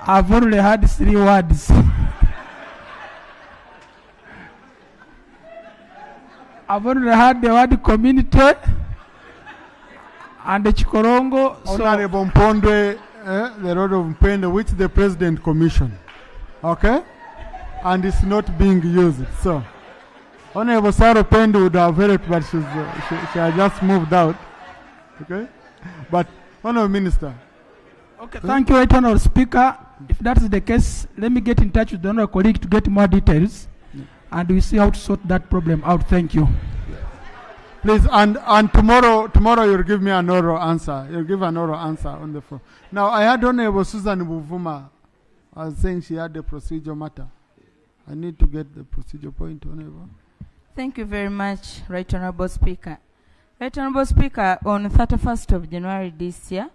I've only heard 3 words. I've only heard the word community and the Chikorongo. Honorable Mpondwe, the road of Mpondwe, which the president commissioned. Okay? And it's not being used. So, Honorable Sarah Pendo would have heard it, but she has just moved out. Okay? But, Honorable Minister. Okay, thank you, Right Honorable Speaker. If that's the case, let me get in touch with the honorable colleague to get more details, and we see how to sort that problem out. Thank you. Please, and tomorrow you'll give me an oral answer. You'll give an oral answer on the phone. Now, I had Honorable Susan Buvuma. I was saying she had the procedure matter. I need to get the procedure point, Honorable. Thank you very much, Right Honorable Speaker. Right Honorable Speaker, on 31st of January this year,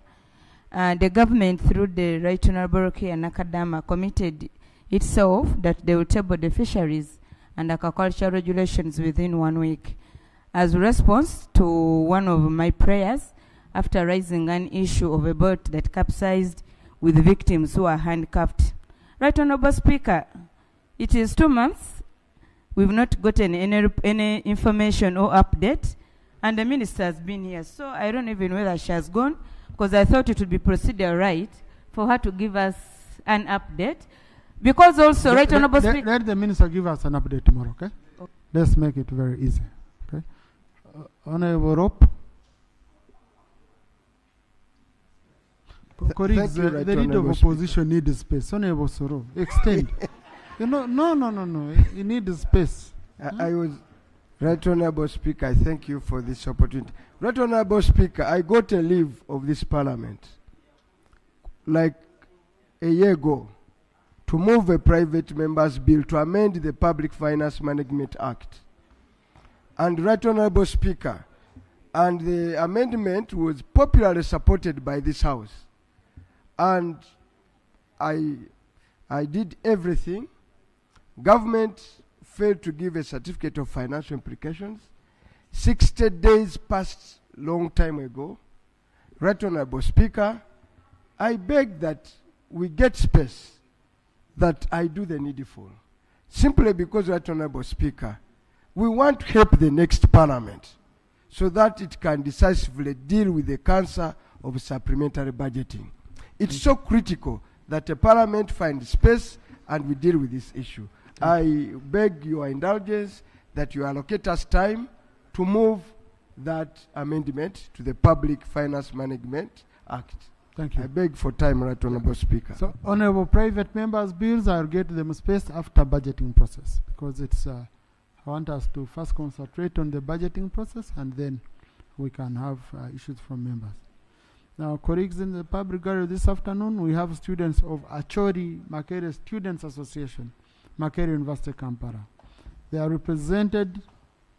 the government, through the Right Honorable K. Nakadama, committed itself that they will table the fisheries and aquaculture regulations within 1 week. As a response to one of my prayers, after raising an issue of a boat that capsized with victims who are handcuffed. Right Honorable Speaker, it is 2 months. We've not gotten any information or update, and the minister has been here. So I don't even know whether she has gone, because I thought it would be procedure right for her to give us an update. Because also, Right Honorable Speaker... Let the minister give us an update tomorrow, okay? Let's make it very easy, okay? Honorable Rope. Colleagues, the leader of opposition needs space. Honorable Soro, extend. No. You need space. I was... Right Honorable Speaker, I thank you for this opportunity. Right Honorable Speaker, I got a leave of this parliament like a year ago to move a private member's bill to amend the Public Finance Management Act. And Right Honorable Speaker, and the amendment was popularly supported by this House. And I did everything. Government failed to give a certificate of financial implications. 60 days passed long time ago. Right Honorable Speaker, I beg that we get space, that I do the needful. Simply because, Right Honorable Speaker, we want to help the next parliament so that it can decisively deal with the cancer of supplementary budgeting. It's so critical that the parliament find space and we deal with this issue. I beg your indulgence that you allocate us time to move that amendment to the Public Finance Management Act. Thank you. I beg for time, Right Honorable Speaker. So, honorable private members' bills, I'll get them space after budgeting process, because it's, I want us to first concentrate on the budgeting process and then we can have issues from members. Now, colleagues in the public gallery this afternoon, we have students of Achori Makere Students Association, Makere University, Kampala. They are represented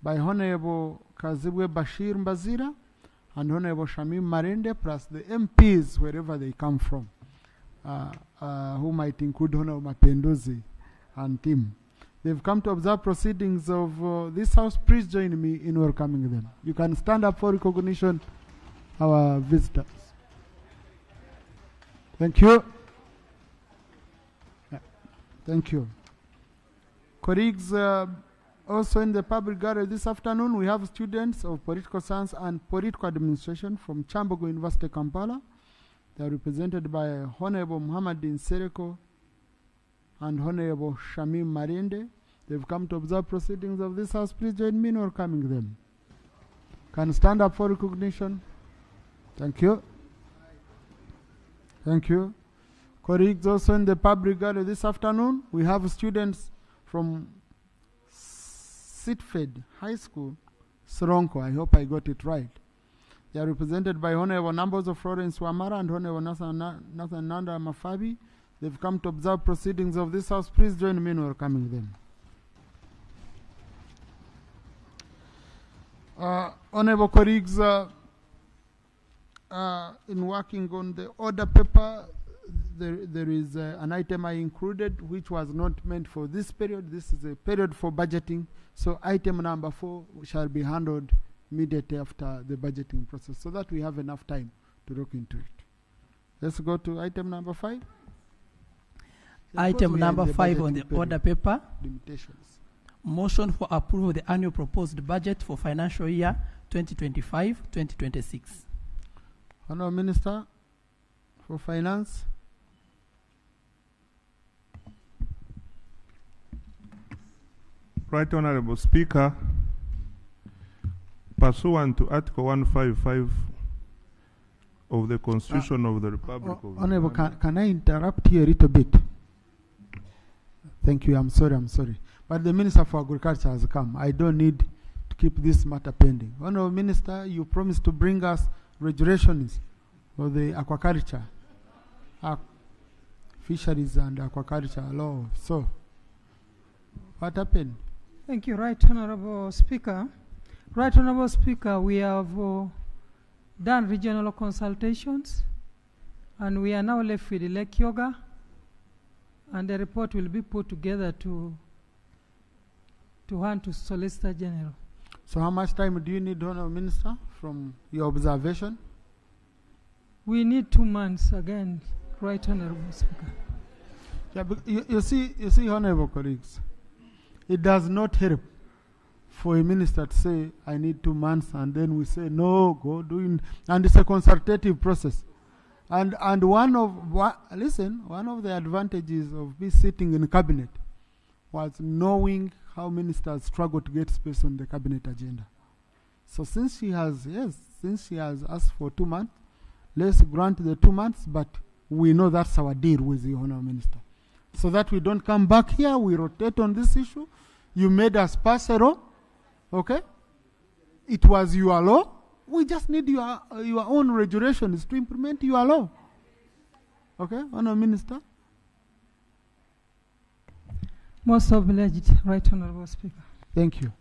by Honorable Kazibwe Bashir Mbazira and Honorable Shamim Marende, plus the MPs, wherever they come from, who might include Honorable Mapendozi and team. They've come to observe proceedings of this house. Please join me in welcoming them. You can stand up for recognition, our visitors. Thank you. Thank you. Colleagues, also in the public gallery this afternoon, we have students of political science and political administration from Chambogo University, Kampala. They are represented by Honorable Muhammadin Sereko and Honorable Shamim Marinde. They've come to observe proceedings of this house. Please join me in welcoming them. Can stand up for recognition. Thank you. Thank you. Colleagues, also in the public gallery this afternoon, we have students from Sitfed High School, Soronko. I hope I got it right. They are represented by Honorable Numbers of Florence Wamara and Honorable Nathan Nanda Mafabi. They've come to observe proceedings of this house. Please join me in welcoming them. Honorable colleagues, in working on the order paper, there is an item I included which was not meant for this period. This is a period for budgeting. So item number 4 shall be handled immediately after the budgeting process so that we have enough time to look into it. Let's go to item number 5. Item number 5 on the order paper. Limitations. Motion for approval of the annual proposed budget for financial year 2025-2026. Honourable Minister for Finance. Right Honorable Speaker, pursuant to Article 155 of the Constitution of the Republic of Honorable, Uganda. can I interrupt you a little bit? Thank you. I'm sorry. But the Minister for Agriculture has come. I don't need to keep this matter pending. Honorable Minister, you promised to bring us regulations for the aquaculture, fisheries and aquaculture law. So, what happened? Thank you, Right Honorable Speaker. Right Honorable Speaker, we have done regional consultations and we are now left with Lake Yoga, and the report will be put together to hand to Solicitor General. So how much time do you need, Honorable Minister, from your observation? We need 2 months again, Right Honorable Speaker. Yeah, but you see, Honorable colleagues, it does not help for a minister to say, I need 2 months, and then we say, no, go doing, and it's a consultative process. And one of the advantages of me sitting in cabinet was knowing how ministers struggle to get space on the cabinet agenda. So since she has asked for 2 months, let's grant the 2 months, but we know that's our deal with the Honourable Minister. So that we don't come back here, we rotate on this issue. You made us pass a law, okay? It was your law. We just need your own regulations to implement your law. Okay, Honourable Minister? Most obliged, Right Honorable Speaker. Thank you.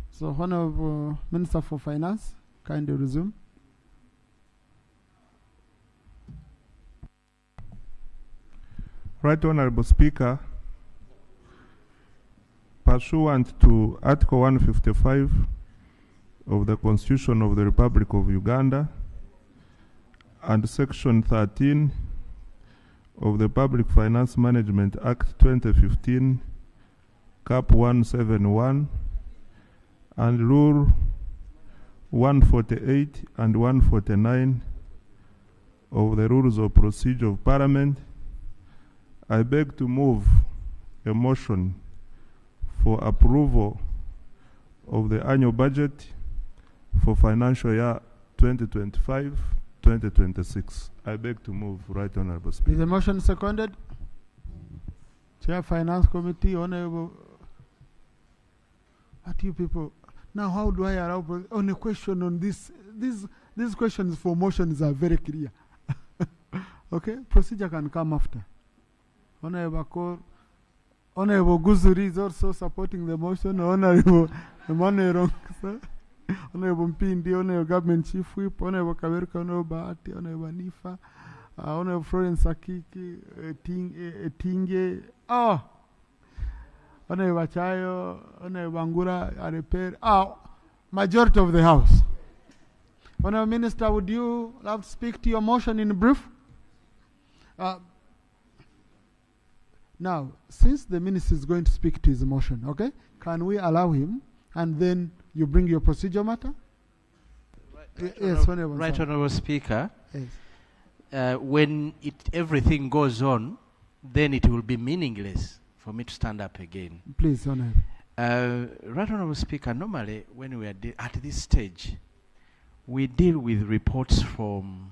So, Honourable Minister for Finance, kindly resume. Right Honorable Speaker, pursuant to Article 155 of the Constitution of the Republic of Uganda and Section 13 of the Public Finance Management Act 2015, Cap 171, and Rule 148 and 149 of the Rules of Procedure of Parliament, I beg to move a motion for approval of the annual budget for financial year 2025-2026. I beg to move, Right Honorable Speaker. Is the motion seconded? Chair Finance Committee, Honorable. What you people? Now, how do I allow on a question on this? These questions for motions are very clear. Okay, procedure can come after. Honorable Kor, Honorable Guzuri is also supporting the motion. Honorable Emmanuel, Honorable Mpindi, Honorable Government Chief Whip, Honorable Kaberuka, Honorable Bahati, Honorable Nifa, Honorable Florence Akiki, Tinge, Honorable Chayo, Honorable Bangura, Areper, majority of the House. Honorable Minister, would you love to speak to your motion in brief? Now, since the minister is going to speak to his motion, okay, can we allow him and then you bring your procedure matter? Yes, Right Honorable Speaker. Yes. When everything goes on, then it will be meaningless for me to stand up again. Please, Honorable. Right Honorable Speaker, normally when we are at this stage, we deal with reports from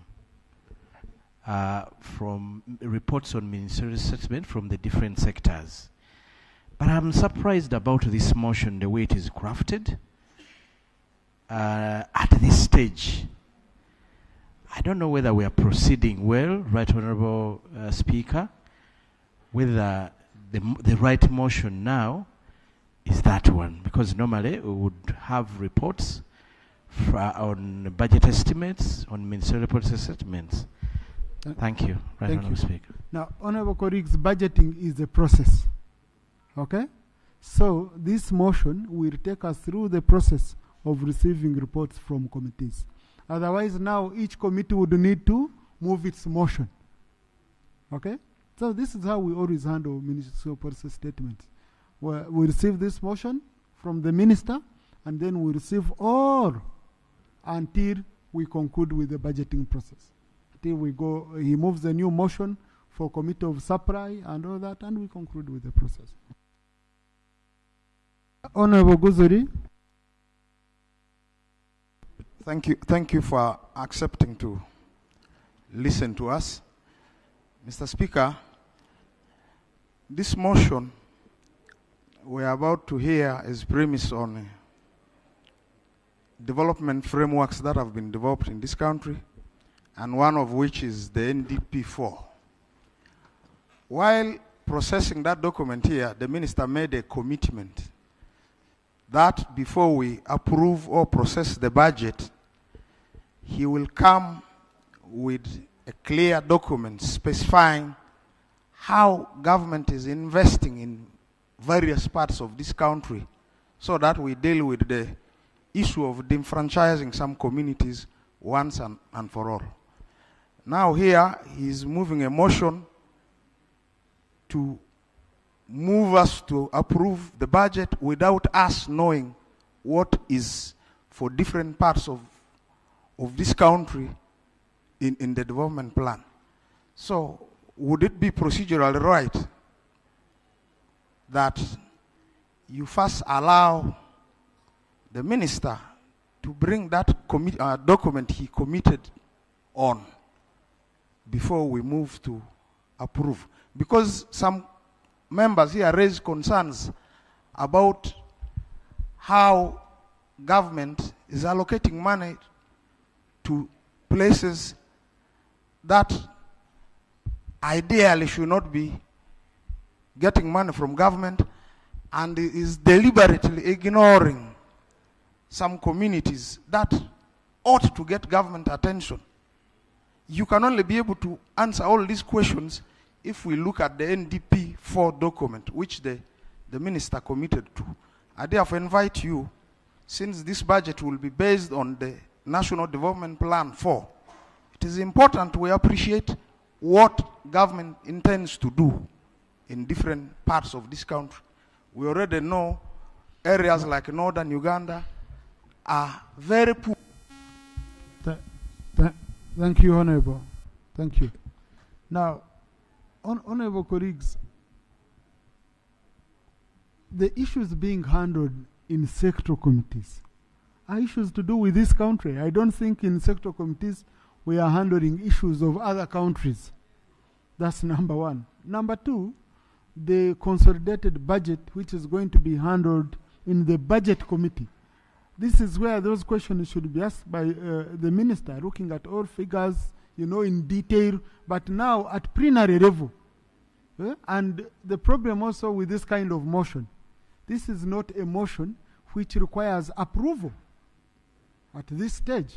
reports on ministerial settlement from the different sectors. But I'm surprised about this motion, the way it is crafted. At this stage, I don't know whether we are proceeding well, Right Honorable Speaker, whether the right motion now is that one, because normally we would have reports on budget estimates, on ministerial policy settlements. Thank you, Right Honorable Speaker. Now, Honorable colleagues, budgeting is a process. Okay? So, this motion will take us through the process of receiving reports from committees. Otherwise, now each committee would need to move its motion. Okay? So, this is how we always handle ministerial policy statements. We receive this motion from the minister, and then we receive all until we conclude with the budgeting process. Until we go, he moves a new motion for committee of supply and all that, and we conclude with the process. Honorable Guzuri. Thank you for accepting to listen to us. Mr. Speaker, this motion we are about to hear is premised on development frameworks that have been developed in this country, and one of which is the NDP4. While processing that document here, the minister made a commitment that before we approve or process the budget, he will come with a clear document specifying how government is investing in various parts of this country, so that we deal with the issue of defranchising some communities once and for all. Now here, he is moving a motion to move us to approve the budget without us knowing what is for different parts of this country in the development plan. So, would it be procedurally right that you first allow the minister to bring that document he committed on before we move to approve? Because some members here raise concerns about how government is allocating money to places that ideally should not be getting money from government, and is deliberately ignoring some communities that ought to get government attention. You can only be able to answer all these questions if we look at the NDP4 document, which the the minister committed to. I therefore invite you, since this budget will be based on the National Development Plan 4, it is important we appreciate what government intends to do in different parts of this country. We already know areas like northern Uganda are very poor. Thank you, Honorable. Thank you. Now, Honorable colleagues, the issues being handled in sector committees are issues to do with this country. I don't think in sector committees we are handling issues of other countries. That's number one. Number two, the consolidated budget, which is going to be handled in the budget committee. This is where those questions should be asked by the minister, looking at all figures, in detail, but now at plenary level. And the problem also with this kind of motion, this is not a motion which requires approval at this stage.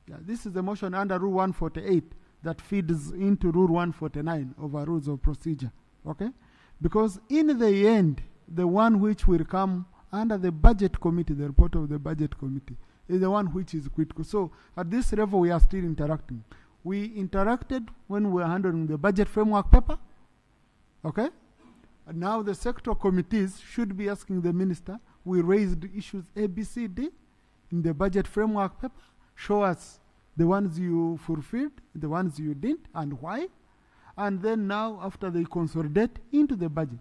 Yeah, this is a motion under Rule 148 that feeds into Rule 149 of our rules of procedure. Okay? Because in the end, the one which will come under the budget committee, the report of the budget committee, is the one which is critical. So at this level, we are still interacting. We interacted when we were handling the budget framework paper. Okay? And now the sector committees should be asking the minister, we raised issues A, B, C, D in the budget framework paper. Show us the ones you fulfilled, the ones you didn't, and why. And then now, after they consolidate into the budget.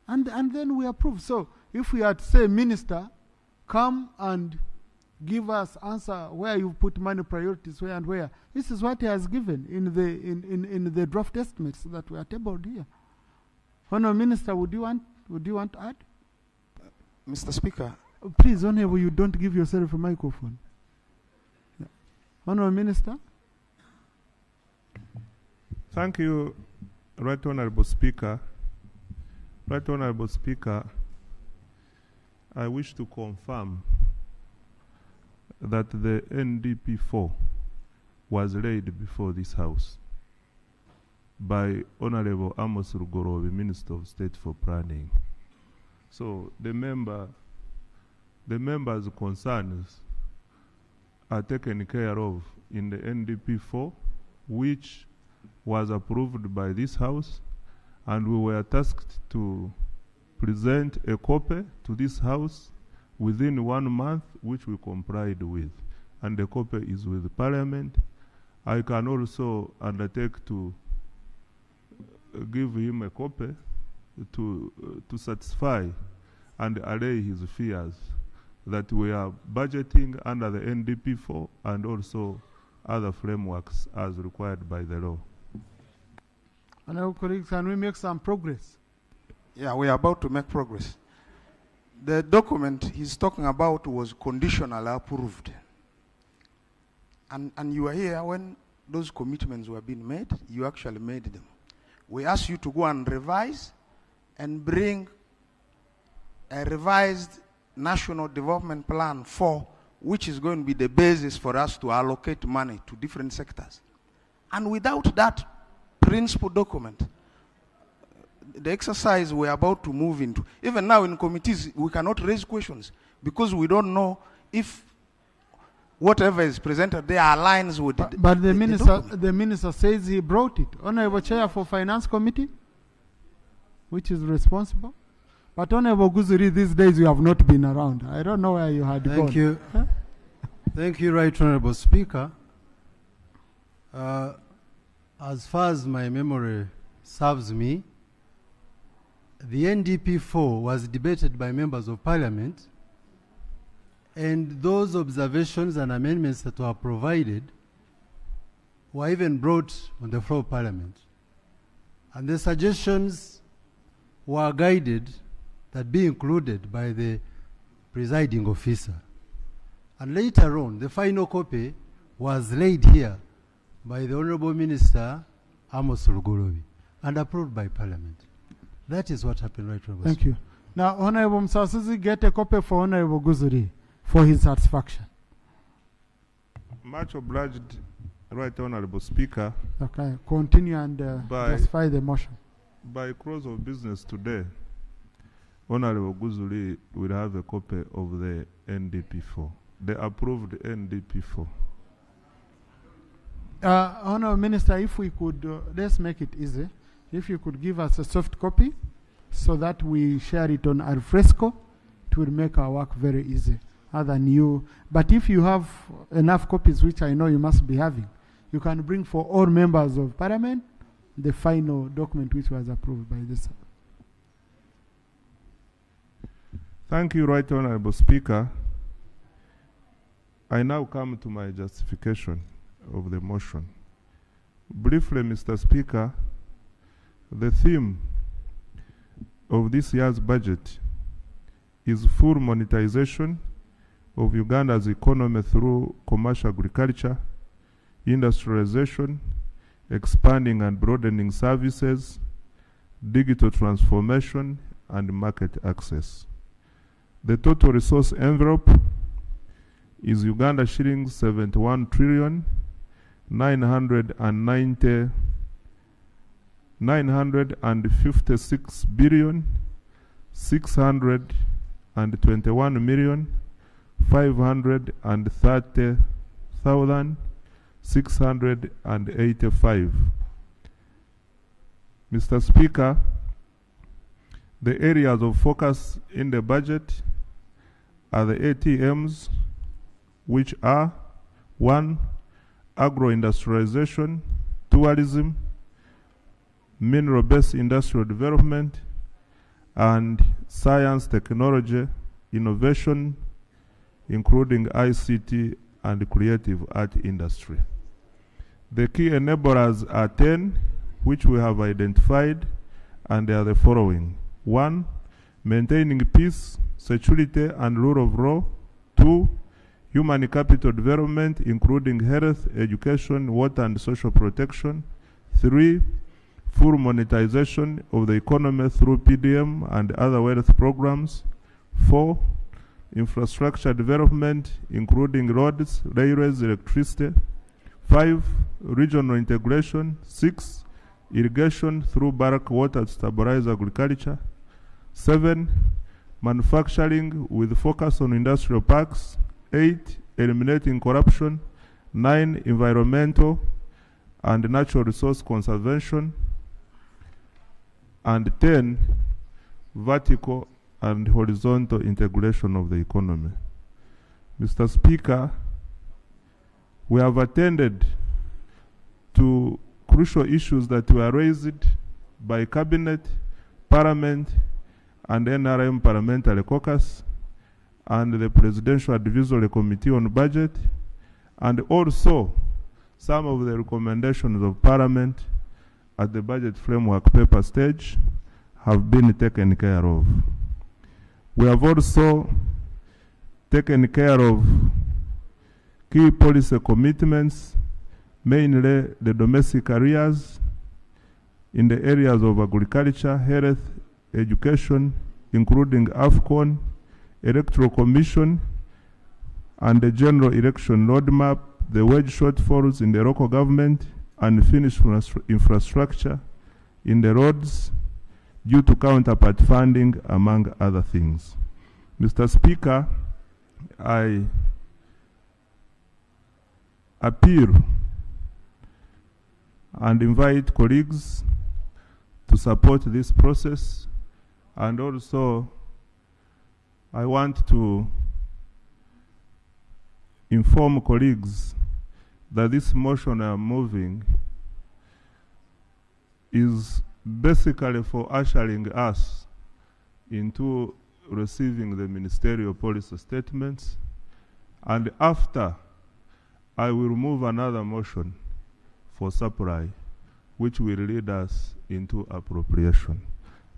And then we approve. So if we had to say, minister, come and give us answer where you put money priorities, where and where. This is what he has given in the draft estimates that were tabled here. Honourable Minister, would you want to add? Mr. Speaker. Please, Honourable, you don't give yourself a microphone. Yeah. Honourable Minister. Thank you, Right Honourable Speaker. Right Honourable Speaker, I wish to confirm that the NDP4 was laid before this House by Honourable Amos Rugorobi, Minister of State for Planning. So the members' concerns are taken care of in the NDP4, which was approved by this House, and we were tasked to present a copy to this House within 1 month, which we complied with, and the copy is with Parliament. I can also undertake to give him a copy to satisfy and allay his fears that we are budgeting under the NDP4 and also other frameworks as required by the law. Honourable colleagues, can we make some progress? Yeah, we are about to make progress. The document he's talking about was conditionally approved. And you were here when those commitments were being made. You actually made them. We asked you to go and revise and bring a revised National Development Plan 4, which is going to be the basis for us to allocate money to different sectors. And without that principal document, the exercise we're about to move into, even now in committees, we cannot raise questions because we don't know if whatever is presented there aligns with but the minister says he brought it. Honourable Chair for Finance Committee, which is responsible. But Honourable Guzuri, these days you have not been around. I don't know where you had gone. Thank you. Huh? Thank you, Right Honourable Speaker. As far as my memory serves me, the NDP4 was debated by members of Parliament, and those observations and amendments that were provided were even brought on the floor of Parliament. And the suggestions were guided that be included by the presiding officer. And later on, the final copy was laid here by the Honourable Minister Amos Rugorobi and approved by Parliament. That is what happened, Right Honourable. Thank you. Now, Honourable Msasizi, get a copy for Honourable Guzuri for his satisfaction. Much obliged, Right Honourable Speaker. Okay, continue and justify the motion. By close of business today, Honorable Guzuli will have a copy of the NDP4, the approved NDP4. Honorable Minister, if we could, let's make it easy. If you could give us a soft copy so that we share it on al fresco, it will make our work very easy. Other than you, but if you have enough copies, which I know you must be having, you can bring for all members of Parliament the final document which was approved by this. Thank you, Right Honorable Speaker. I now come to my justification of the motion. Briefly, Mr. Speaker, the theme of this year's budget is full monetization of Uganda's economy through commercial agriculture, industrialization, expanding and broadening services, digital transformation, and market access. The total resource envelope is Uganda shillings 71 trillion 956 billion 621 million 530,685. Mr. Speaker, the areas of focus in the budget are the ATMs, which are 1. Agro-industrialization, tourism, mineral-based industrial development, and science, technology, innovation, including ICT and creative art industry. The key enablers are 10, which we have identified, and they are the following. 1. Maintaining peace, security, and rule of law. 2. Human capital development, including health, education, water, and social protection. 3. Full monetization of the economy through PDM and other wealth programs. 4. Infrastructure development, including roads, railways, electricity. 5. Regional integration. 6. Irrigation through bulk water to stabilize agriculture. 7. Manufacturing with focus on industrial parks. 8. Eliminating corruption. 9. Environmental and natural resource conservation. And 10. Vertical and horizontal integration of the economy. Mr. Speaker, we have attended to crucial issues that were raised by Cabinet, Parliament, and NRM Parliamentary Caucus, and the Presidential Advisory Committee on Budget, and also some of the recommendations of Parliament at the budget framework paper stage have been taken care of. We have also taken care of key policy commitments, mainly the domestic areas in the areas of agriculture, health, education, including AFCON, Electoral Commission, and the General Election Roadmap, the wage shortfalls in the local government, unfinished infrastructure in the roads due to counterpart funding, among other things. Mr. Speaker, I appeal and invite colleagues to support this process, and also I want to inform colleagues that this motion I am moving is basically for ushering us into receiving the ministerial policy statements, and after I will move another motion for supply, which will lead us into appropriation.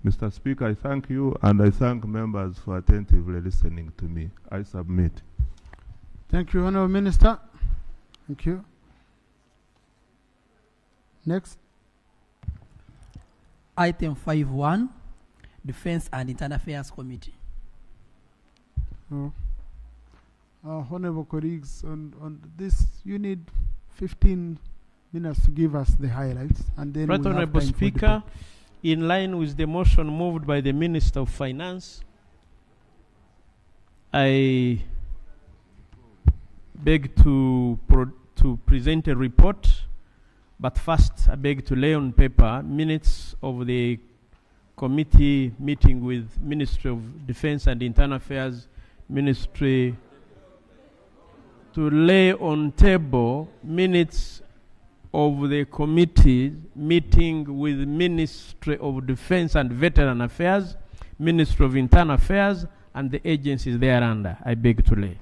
Mr. Speaker, I thank you, and I thank members for attentively listening to me. I submit. Thank you, Honourable Minister. Thank you. Next. Item 5.1, Defense and Internal Affairs Committee. Honourable colleagues, on this, you need 15 minutes to give us the highlights, and then Right we'll have Honourable time for Speaker, in line with the motion moved by the Minister of Finance, I beg to present a report, but first I beg to lay on paper minutes of the committee meeting with Ministry of Defense and Internal Affairs Ministry, to lay on table minutes of the committee meeting with Ministry of Defense and Veteran Affairs, Ministry of Internal Affairs, and the agencies thereunder. I beg to lay.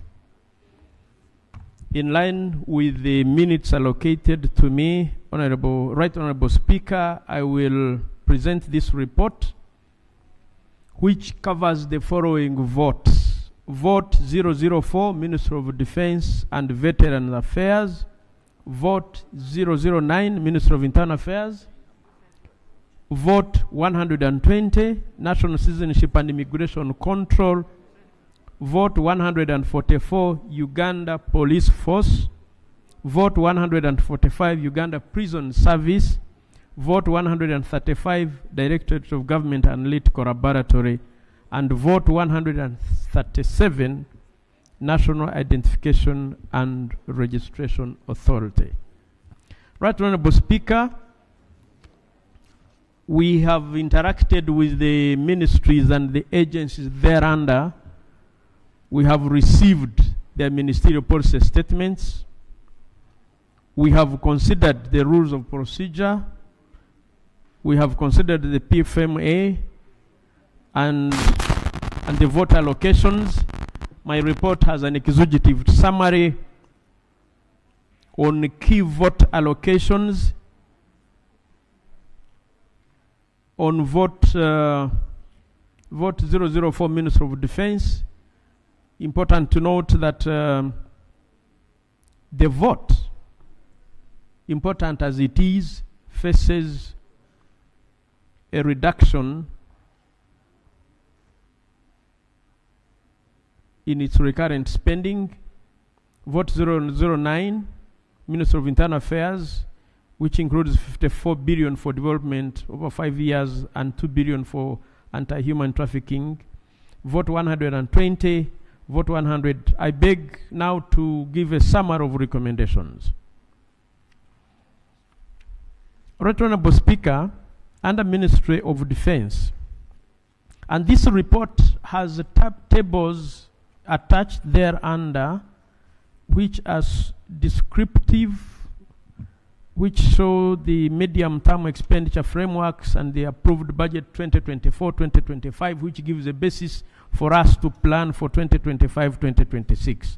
In line with the minutes allocated to me, Right Honorable Speaker, I will present this report, which covers the following votes. Vote 004, Ministry of Defense and Veteran Affairs. Vote 009, Ministry of Internal Affairs. Vote 120, National Citizenship and Immigration Control. Vote 144, Uganda Police Force. Vote 145, Uganda Prison Service. Vote 135, Directorate of Government Analytical Laboratory. And vote 137, National Identification and Registration Authority. Right Honorable Speaker, we have interacted with the ministries and the agencies thereunder. We have received their ministerial policy statements. We have considered the rules of procedure. We have considered the PFMA and the vote allocations. My report has an executive summary on key vote allocations. On vote 004, Minister of Defense, important to note that the vote, important as it is, faces a reduction in its recurrent spending. Vote 009, Minister of Internal Affairs, which includes 54 billion for development over 5 years and 2 billion for anti-human trafficking. Vote 120, vote 100. I beg now to give a summary of recommendations. Right Honorable Speaker, under Ministry of Defense, and this report has tables attached thereunder, which are descriptive, which show the medium-term expenditure frameworks and the approved budget 2024-2025, which gives a basis for us to plan for 2025-2026.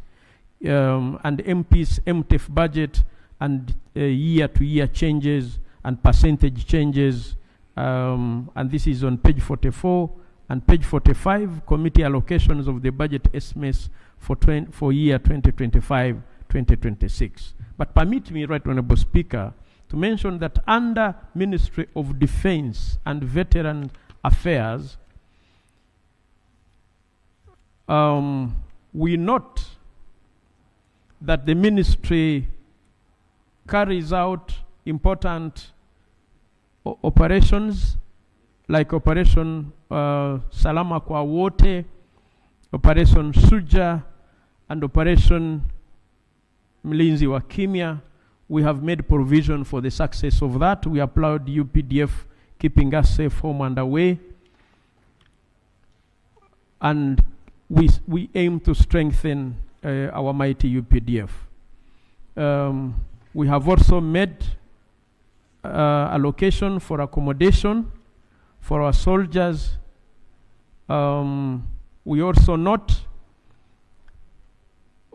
And MP's MTEF budget and year-to-year changes and percentage changes. And this is on page 44. And page 45, committee allocations of the budget estimates for year 2025-2026. But permit me, Right Honorable Speaker, to mention that under Ministry of Defense and Veteran Affairs, we note that the ministry carries out important operations like Operation Salama Kwa Wote, Operation Suja, and Operation Mlinzi wa Kimya. We have made provision for the success of that. We applaud UPDF keeping us safe home and away. And we aim to strengthen our mighty UPDF. We have also made allocation for accommodation for our soldiers. We also note,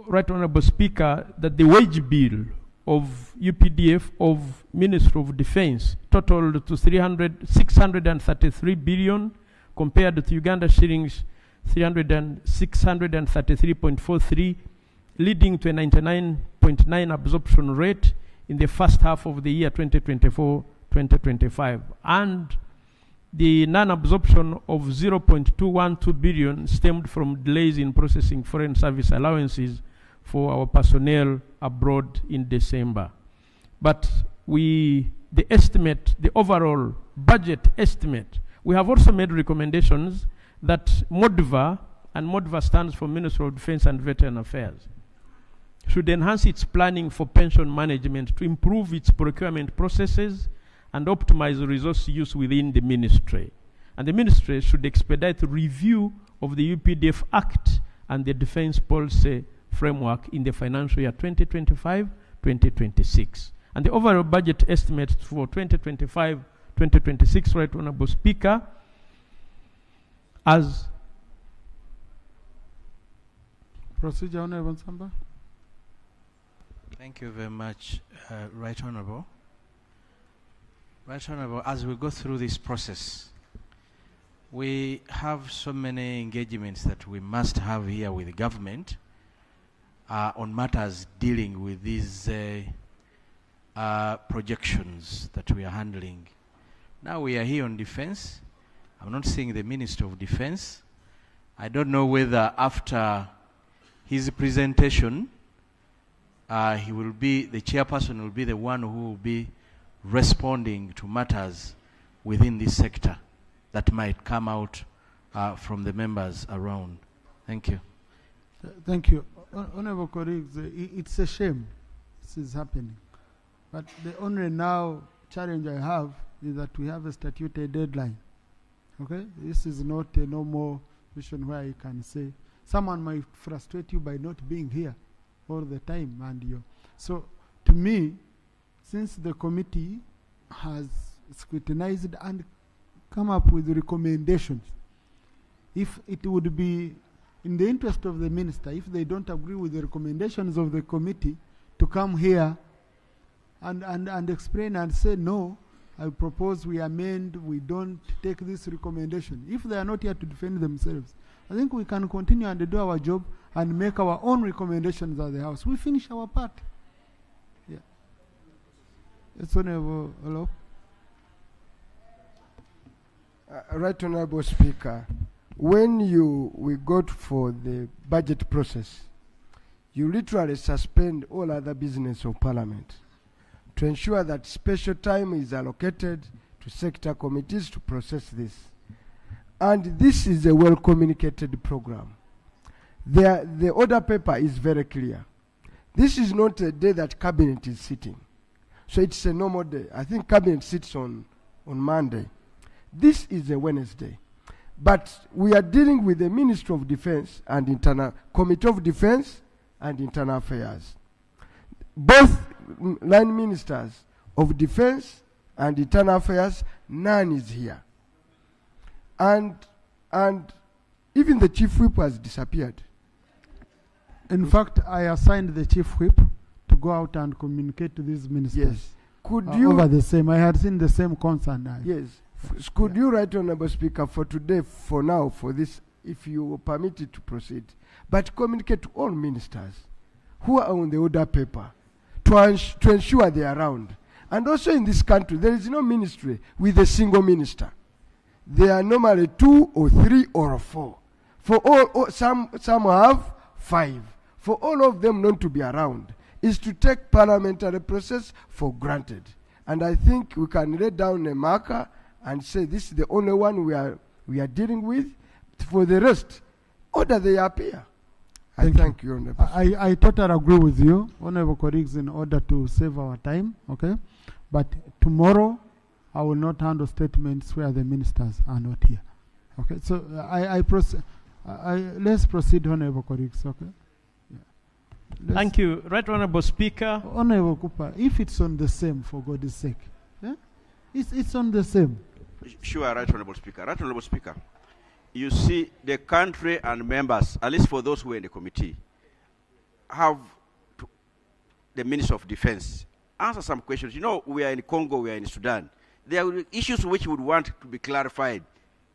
Right Honorable Speaker, that the wage bill of UPDF of Ministry of Defense totaled to 633 billion compared to Uganda shillings 633.43, leading to a 99.9 absorption rate in the first half of the year 2024-2025. And the non-absorption of 0.212 billion stemmed from delays in processing foreign service allowances for our personnel abroad in December. But we the estimate, the overall budget estimate. We have also made recommendations that MODVA, and MODVA stands for Ministry of Defense and Veteran Affairs, should enhance its planning for pension management to improve its procurement processes and optimize resource use within the ministry. And the ministry should expedite review of the UPDF Act and the Defense Policy Framework in the financial year 2025-2026. And the overall budget estimate for 2025-2026, Right Honorable Speaker, as Procedure, Honorable Samba. Thank you very much, Right Honorable. Right Honorable, as we go through this process, we have so many engagements that we must have here with the government on matters dealing with these projections that we are handling. Now we are here on defense. I'm not seeing the Minister of Defense. I don't know whether after his presentation, he will be, the chairperson will be the one who will be responding to matters within this sector that might come out from the members around. Thank you. Thank you. Honorable colleagues, it's a shame this is happening. But the only now challenge I have is that we have a statutory deadline. Okay? This is not a normal mission where you can say, someone might frustrate you by not being here all the time. So to me, since the committee has scrutinized and come up with recommendations, if it would be in the interest of the minister, if they don't agree with the recommendations of the committee, to come here and explain and say, no, I propose we amend, we don't take this recommendation. If they are not here to defend themselves, I think we can continue and do our job and make our own recommendations at the House. We finish our part. Yeah. It's Honorable Olo. Right Honorable Speaker, when we got for the budget process, you literally suspend all other business of Parliament to ensure that special time is allocated to sector committees to process this. And this is a well-communicated program. The order paper is very clear. This is not a day that Cabinet is sitting. So it's a normal day. I think Cabinet sits on Monday. This is a Wednesday. But we are dealing with the Ministry of Defense and Committee of Defense and Internal Affairs. Both line ministers of Defense and Internal Affairs, none is here. And even the Chief Whip has disappeared. In fact, I assigned the Chief Whip to go out and communicate to these ministers. Yes. Could you over the same? I had seen the same concern. Yes. Could you write, Honorable Speaker, for today, for now, for this, if you permit it to proceed, but communicate to all ministers who are on the order paper to ensure they are around. And also in this country, there is no ministry with a single minister. There are normally 2 or 3 or 4. For all some have 5. For all of them not to be around is to take parliamentary process for granted. And I think we can lay down a marker and say this is the only one we are dealing with. For the rest, order they appear. Thank you, Honorable. I totally agree with you, Honorable colleagues, in order to save our time, okay? But tomorrow, I will not handle statements where the ministers are not here. Okay, so let's proceed, Honorable colleagues, okay? Yeah. Thank you. Right Honorable Speaker. Honorable Cooper, if it's on the same, for God's sake, yeah? It's on the same. Sure, Right Honorable Speaker. Right Honorable Speaker, you see, the country and members, at least for those who are in the committee, have the Minister of Defense answer some questions. You know, we are in Congo, we are in Sudan. There are issues which we would want to be clarified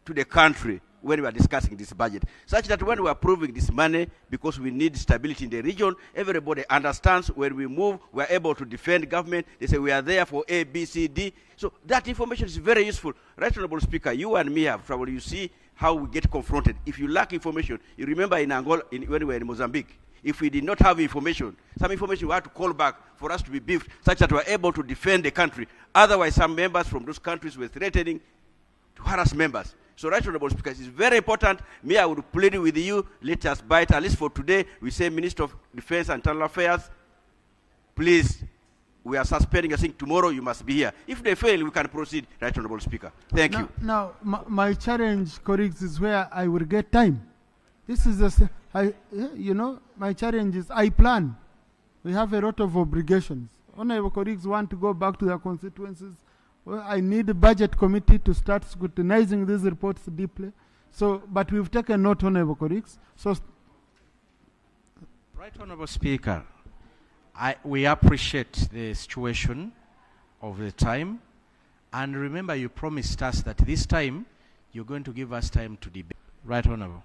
to the country when we are discussing this budget, such that when we are approving this money, because we need stability in the region, everybody understands when we move, we are able to defend government. They say we are there for A, B, C, D. So that information is very useful. Right Honorable Speaker, you and me have trouble. You see how we get confronted. If you lack information, you remember in Angola, when we were in Mozambique, If we did not have information, some information we had to call back for us to be briefed, such that we are able to defend the country. Otherwise, some members from those countries were threatening to harass members. So, Right Honorable Speaker, it's very important. Me, I would plead with you, let us bite, at least for today. We say, Minister of Defense and Internal Affairs, please, we are suspending. I think tomorrow you must be here. If they fail, we can proceed, Right Honorable Speaker. Thank you. Now, my challenge, colleagues, is where I will get time. This is my challenge is I plan. We have a lot of obligations. Honorable colleagues want to go back to their constituencies. Well, I need the budget committee to start scrutinizing these reports deeply. So, but we've taken note, honorable colleagues. So, Right Honorable Speaker, we appreciate the situation of the time. And remember, you promised us that this time you're going to give us time to debate. Right Honorable.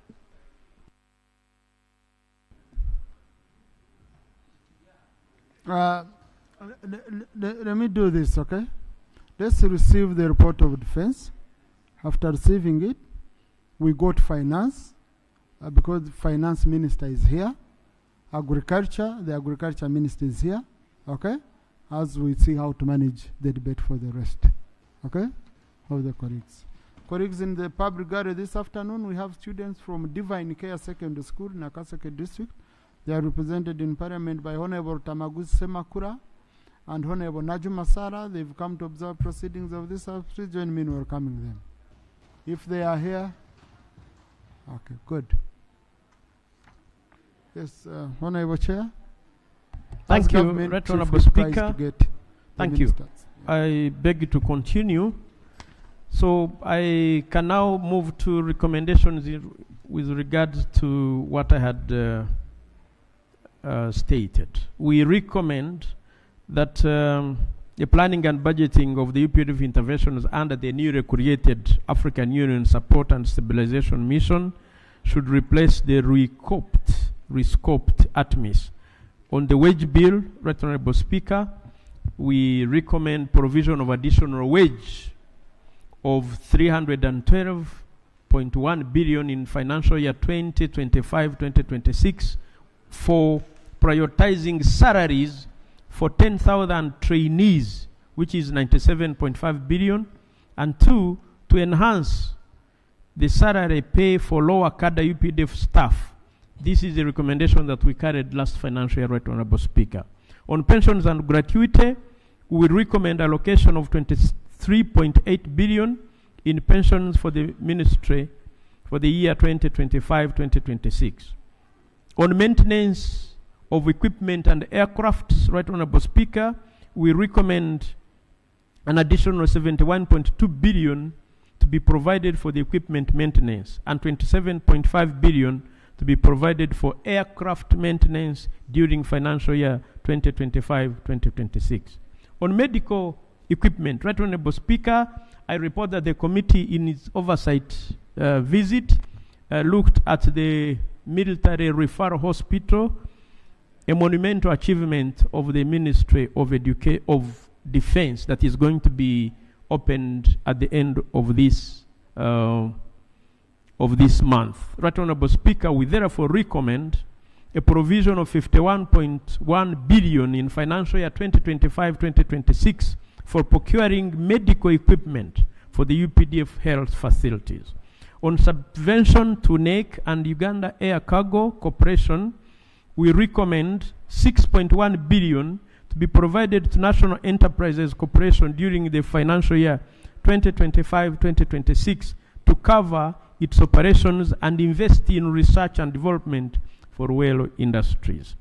Let me do this, okay? Let's receive the report of defense. After receiving it, we go to finance, because the finance minister is here. Agriculture, the agriculture minister is here, okay? As we see how to manage the debate for the rest, okay? Of the colleagues. Colleagues, in the public gallery this afternoon, we have students from Divine Care Secondary School in Nakaseke District. They are represented in Parliament by Honorable Tamaguzi Semakura and Honorable Najuma Sara. They've come to observe proceedings of this House. Please join me in welcoming them. If they are here, okay, good. Yes, Honorable Chair. Thank you, Right Honorable Speaker. Thank you. I beg to continue. So I can now move to recommendations with regard to what I had stated. We recommend that the planning and budgeting of the UPDF interventions under the newly created African Union Support and Stabilization Mission should replace the rescoped ATMIS. On the wage bill, Right Honorable Speaker, we recommend provision of additional wage of 312.1 billion in financial year 2025-2026 for prioritizing salaries for 10,000 trainees, which is 97.5 billion, and two, to enhance the salary pay for lower cadre UPDF staff. This is the recommendation that we carried last financial year, Right Honorable Speaker. On pensions and gratuity, we recommend allocation of 23.8 billion in pensions for the ministry for the year 2025-2026. On maintenance of equipment and aircrafts, Right Honorable Speaker, we recommend an additional 71.2 billion to be provided for the equipment maintenance and 27.5 billion to be provided for aircraft maintenance during financial year 2025-2026. On medical equipment, Right Honorable Speaker, I report that the committee in its oversight visit looked at the military referral hospital, a monumental achievement of the Ministry of Defense that is going to be opened at the end of this month. Right Honorable Speaker, we therefore recommend a provision of 51.1 billion in financial year 2025-2026 for procuring medical equipment for the UPDF health facilities. On subvention to NEC and Uganda Air Cargo Corporation, we recommend 6.1 billion to be provided to National Enterprises Corporation during the financial year 2025-2026 to cover its operations and invest in research and development for rail industries.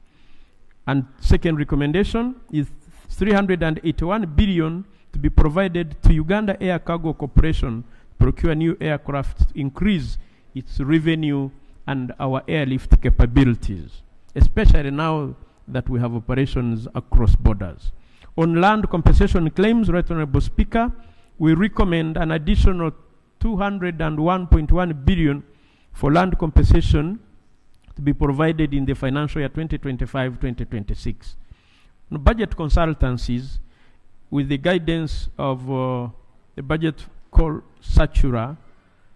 And second recommendation is 381 billion to be provided to Uganda Air Cargo Corporation to procure new aircraft to increase its revenue and our airlift capabilities, especially now that we have operations across borders. On land compensation claims, Right Honorable Speaker, we recommend an additional 201.1 billion for land compensation to be provided in the financial year 2025-2026. On budget consultancies, with the guidance of the budget called Satura,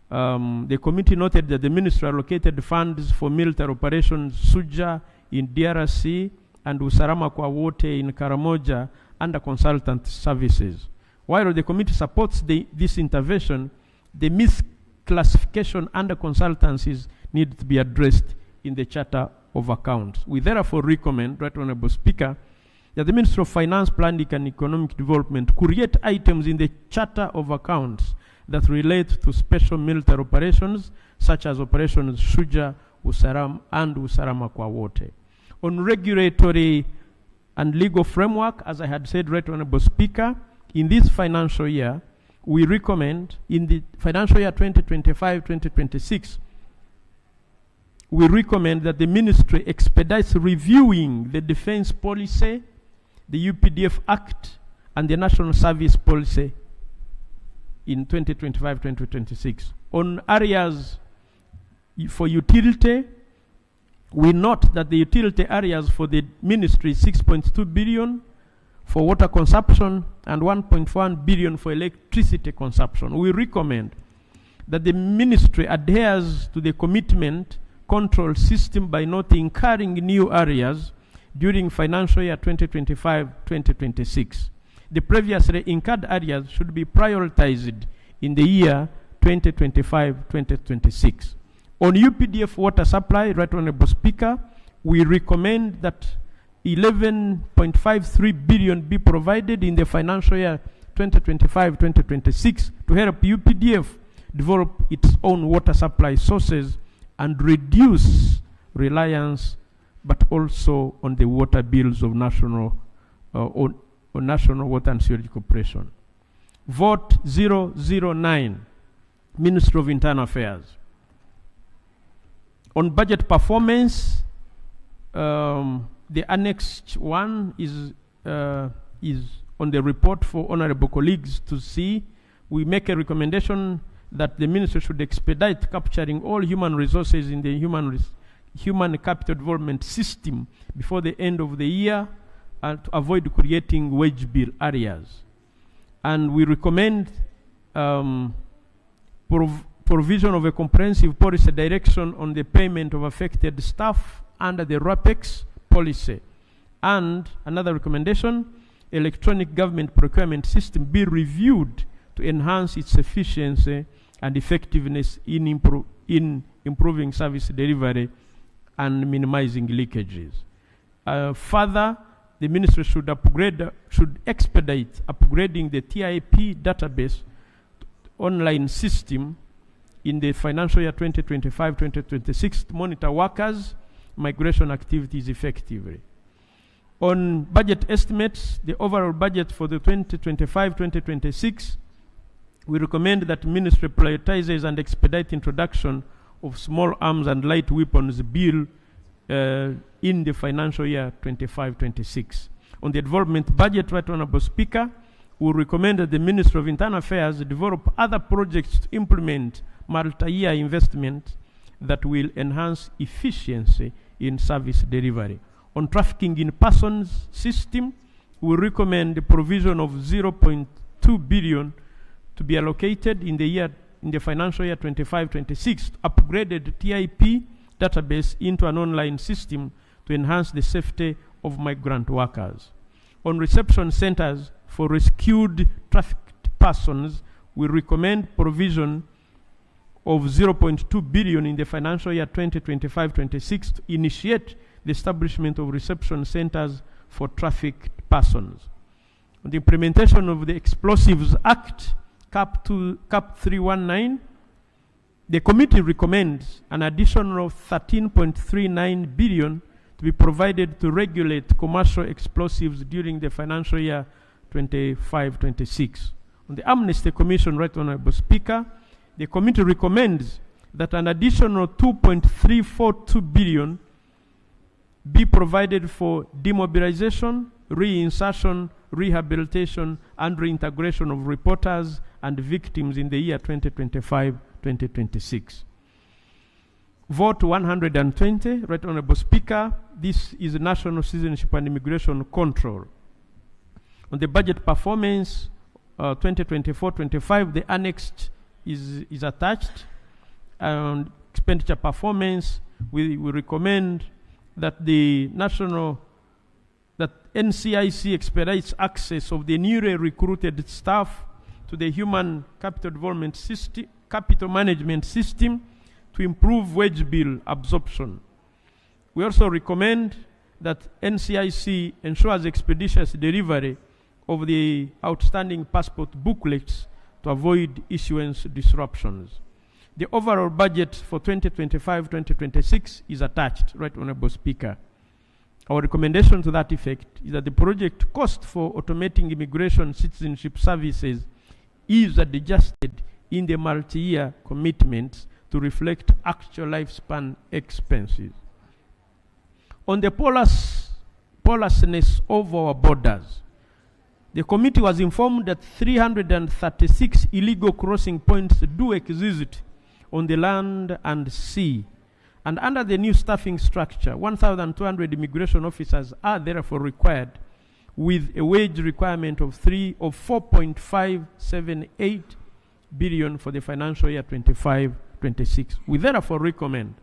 the committee noted that the ministry allocated funds for military operations Suja in DRC and Usalama kwa Wote in Karamoja under consultant services. While the committee supports this intervention, the misclassification under consultancies need to be addressed in the Charter of Accounts. We therefore recommend, Right Honorable Speaker, that the Ministry of Finance, Planning and Economic Development create items in the Charter of Accounts that relate to special military operations, such as Operations Shuja, Usaram, and Usalama kwa Wote. On regulatory and legal framework, as I had said, Right Honorable Speaker, in this financial year, we recommend, in the financial year 2025-2026, we recommend that the ministry expedites reviewing the defense policy, the UPDF Act, and the National Service Policy in 2025-2026. On areas for utility, we note that the utility areas for the ministry is 6.2 billion for water consumption and 1.1 billion for electricity consumption. We recommend that the ministry adheres to the commitment control system by not incurring new areas during financial year 2025-2026. The previously incurred areas should be prioritized in the year 2025-2026. On UPDF water supply, Right Honorable Speaker, we recommend that 11.53 billion be provided in the financial year 2025-2026 to help UPDF develop its own water supply sources and reduce reliance, but also on the water bills of National Water and Sewage Corporation. Vote 009, Ministry of Internal Affairs. On budget performance, the annexed one is on the report for honorable colleagues to see. We make a recommendation that the ministry should expedite capturing all human resources in the human capital development system before the end of the year and to avoid creating wage bill areas. And we recommend provision of a comprehensive policy direction on the payment of affected staff under the RAPEX policy. And another recommendation, electronic government procurement system be reviewed to enhance its efficiency and effectiveness in improving service delivery and minimizing leakages. Further, the ministry should expedite upgrading the TIP database online system in the financial year 2025-2026 to monitor workers' migration activities effectively. On budget estimates, the overall budget for the 2025-2026, we recommend that ministry prioritizes and expedite introduction of small arms and light weapons bill in the financial year 25-26. On the development budget, Right Honorable Speaker, we recommend that the Ministry of Internal Affairs develop other projects to implement multi-year investment that will enhance efficiency in service delivery. On trafficking in persons system, we recommend the provision of 0.2 billion to be allocated in the financial year 25-26 to upgraded TIP database into an online system to enhance the safety of migrant workers. On reception centers for rescued trafficked persons, we recommend provision of 0.2 billion in the financial year 2025-26 to initiate the establishment of reception centers for trafficked persons. On the implementation of the Explosives Act, CAP 319, the committee recommends an additional 13.39 billion to be provided to regulate commercial explosives during the financial year 25-26. On the Amnesty Commission, Right Honorable Speaker, the committee recommends that an additional 2.342 billion be provided for demobilization, reinsertion, rehabilitation, and reintegration of reporters and victims in the year 2025-2026. Vote 120, Right Honorable Speaker, this is National Citizenship and Immigration Control. On the budget performance, 2024-25, the annexed is attached. And expenditure performance, we recommend that NCIC expedites access of the newly recruited staff to the human capital development system, capital management system to improve wage bill absorption. We also recommend that NCIC ensures expeditious delivery of the outstanding passport booklets to avoid issuance disruptions. The overall budget for 2025-2026 is attached, Right Honorable Speaker. Our recommendation to that effect is that the project cost for automating immigration citizenship services is adjusted in the multi-year commitments to reflect actual lifespan expenses. On the porousness of our borders, the committee was informed that 336 illegal crossing points do exist on the land and sea. And under the new staffing structure, 1,200 immigration officers are therefore required, with a wage requirement of 4.578 billion for the financial year 25-26. We therefore recommend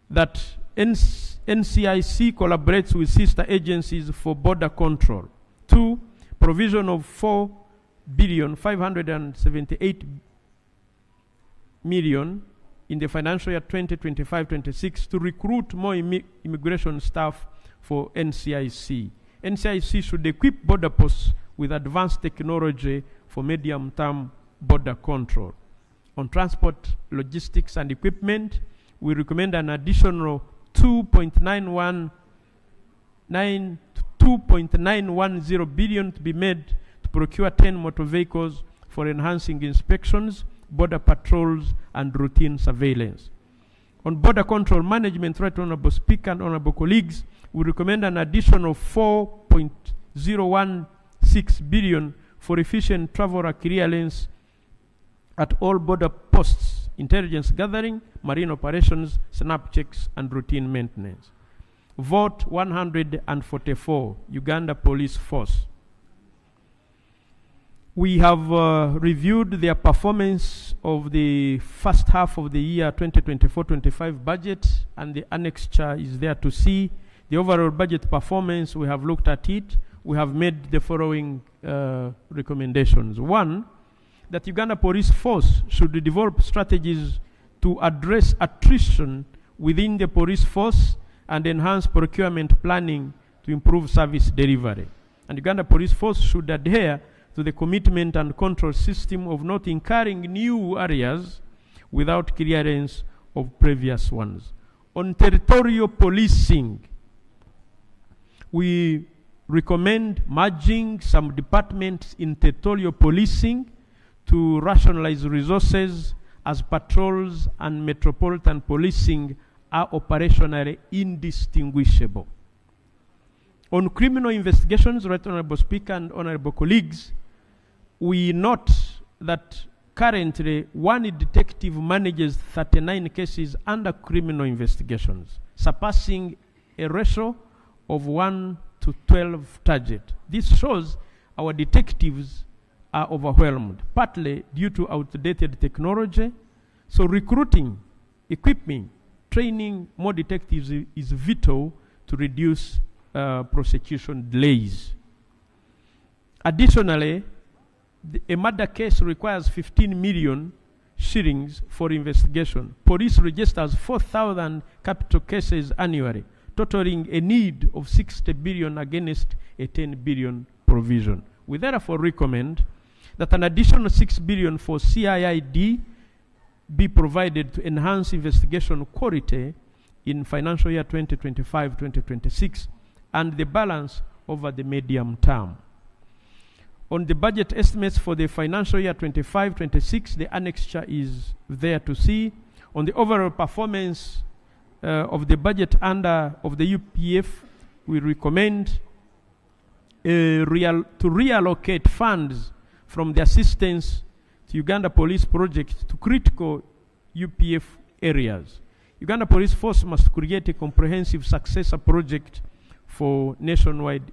that NCIC collaborates with sister agencies for border control. 2, provision of 4,578 million in the financial year 2025-26 to recruit more immigration staff for NCIC. NCIC should equip border posts with advanced technology for medium-term border control. On transport, logistics, and equipment, we recommend an additional 2.910 billion to be made to procure 10 motor vehicles for enhancing inspections, border patrols, and routine surveillance. On border control management, Right Honorable Speaker and Honorable colleagues, we recommend an additional 4.016 billion for efficient traveler clearance at all border posts, intelligence gathering, marine operations, snap checks, and routine maintenance. Vote 144, Uganda Police Force. We have reviewed their performance of the first half of the year 2024-25 budget, and the annexure is there to see the overall budget performance. We have looked at it. We have made the following recommendations. 1, that Uganda Police Force should develop strategies to address attrition within the police force and enhance procurement planning to improve service delivery. And Uganda Police Force should adhere to the commitment and control system of not incurring new areas without clearance of previous ones. On territorial policing, we recommend merging some departments in territorial policing to rationalize resources, as patrols and metropolitan policing are operationally indistinguishable. On criminal investigations, Right Honorable Speaker and Honorable colleagues, we note that currently one detective manages 39 cases under criminal investigations, surpassing a ratio of 1 to 12 target. This shows our detectives are overwhelmed, partly due to outdated technology. So recruiting, equipping, training more detectives is vital to reduce prosecution delays. Additionally, a murder case requires 15 million shillings for investigation. Police registers 4,000 capital cases annually, totaling a need of 60 billion against a 10 billion provision. We therefore recommend that an additional 6 billion for CIID be provided to enhance investigation quality in financial year 2025-2026 and the balance over the medium term. On the budget estimates for the financial year 25-26, the annexure is there to see. On the overall performance of the budget of the UPF, we recommend to reallocate funds from the assistance to Uganda Police Project to critical UPF areas. Uganda Police Force must create a comprehensive successor project for nationwide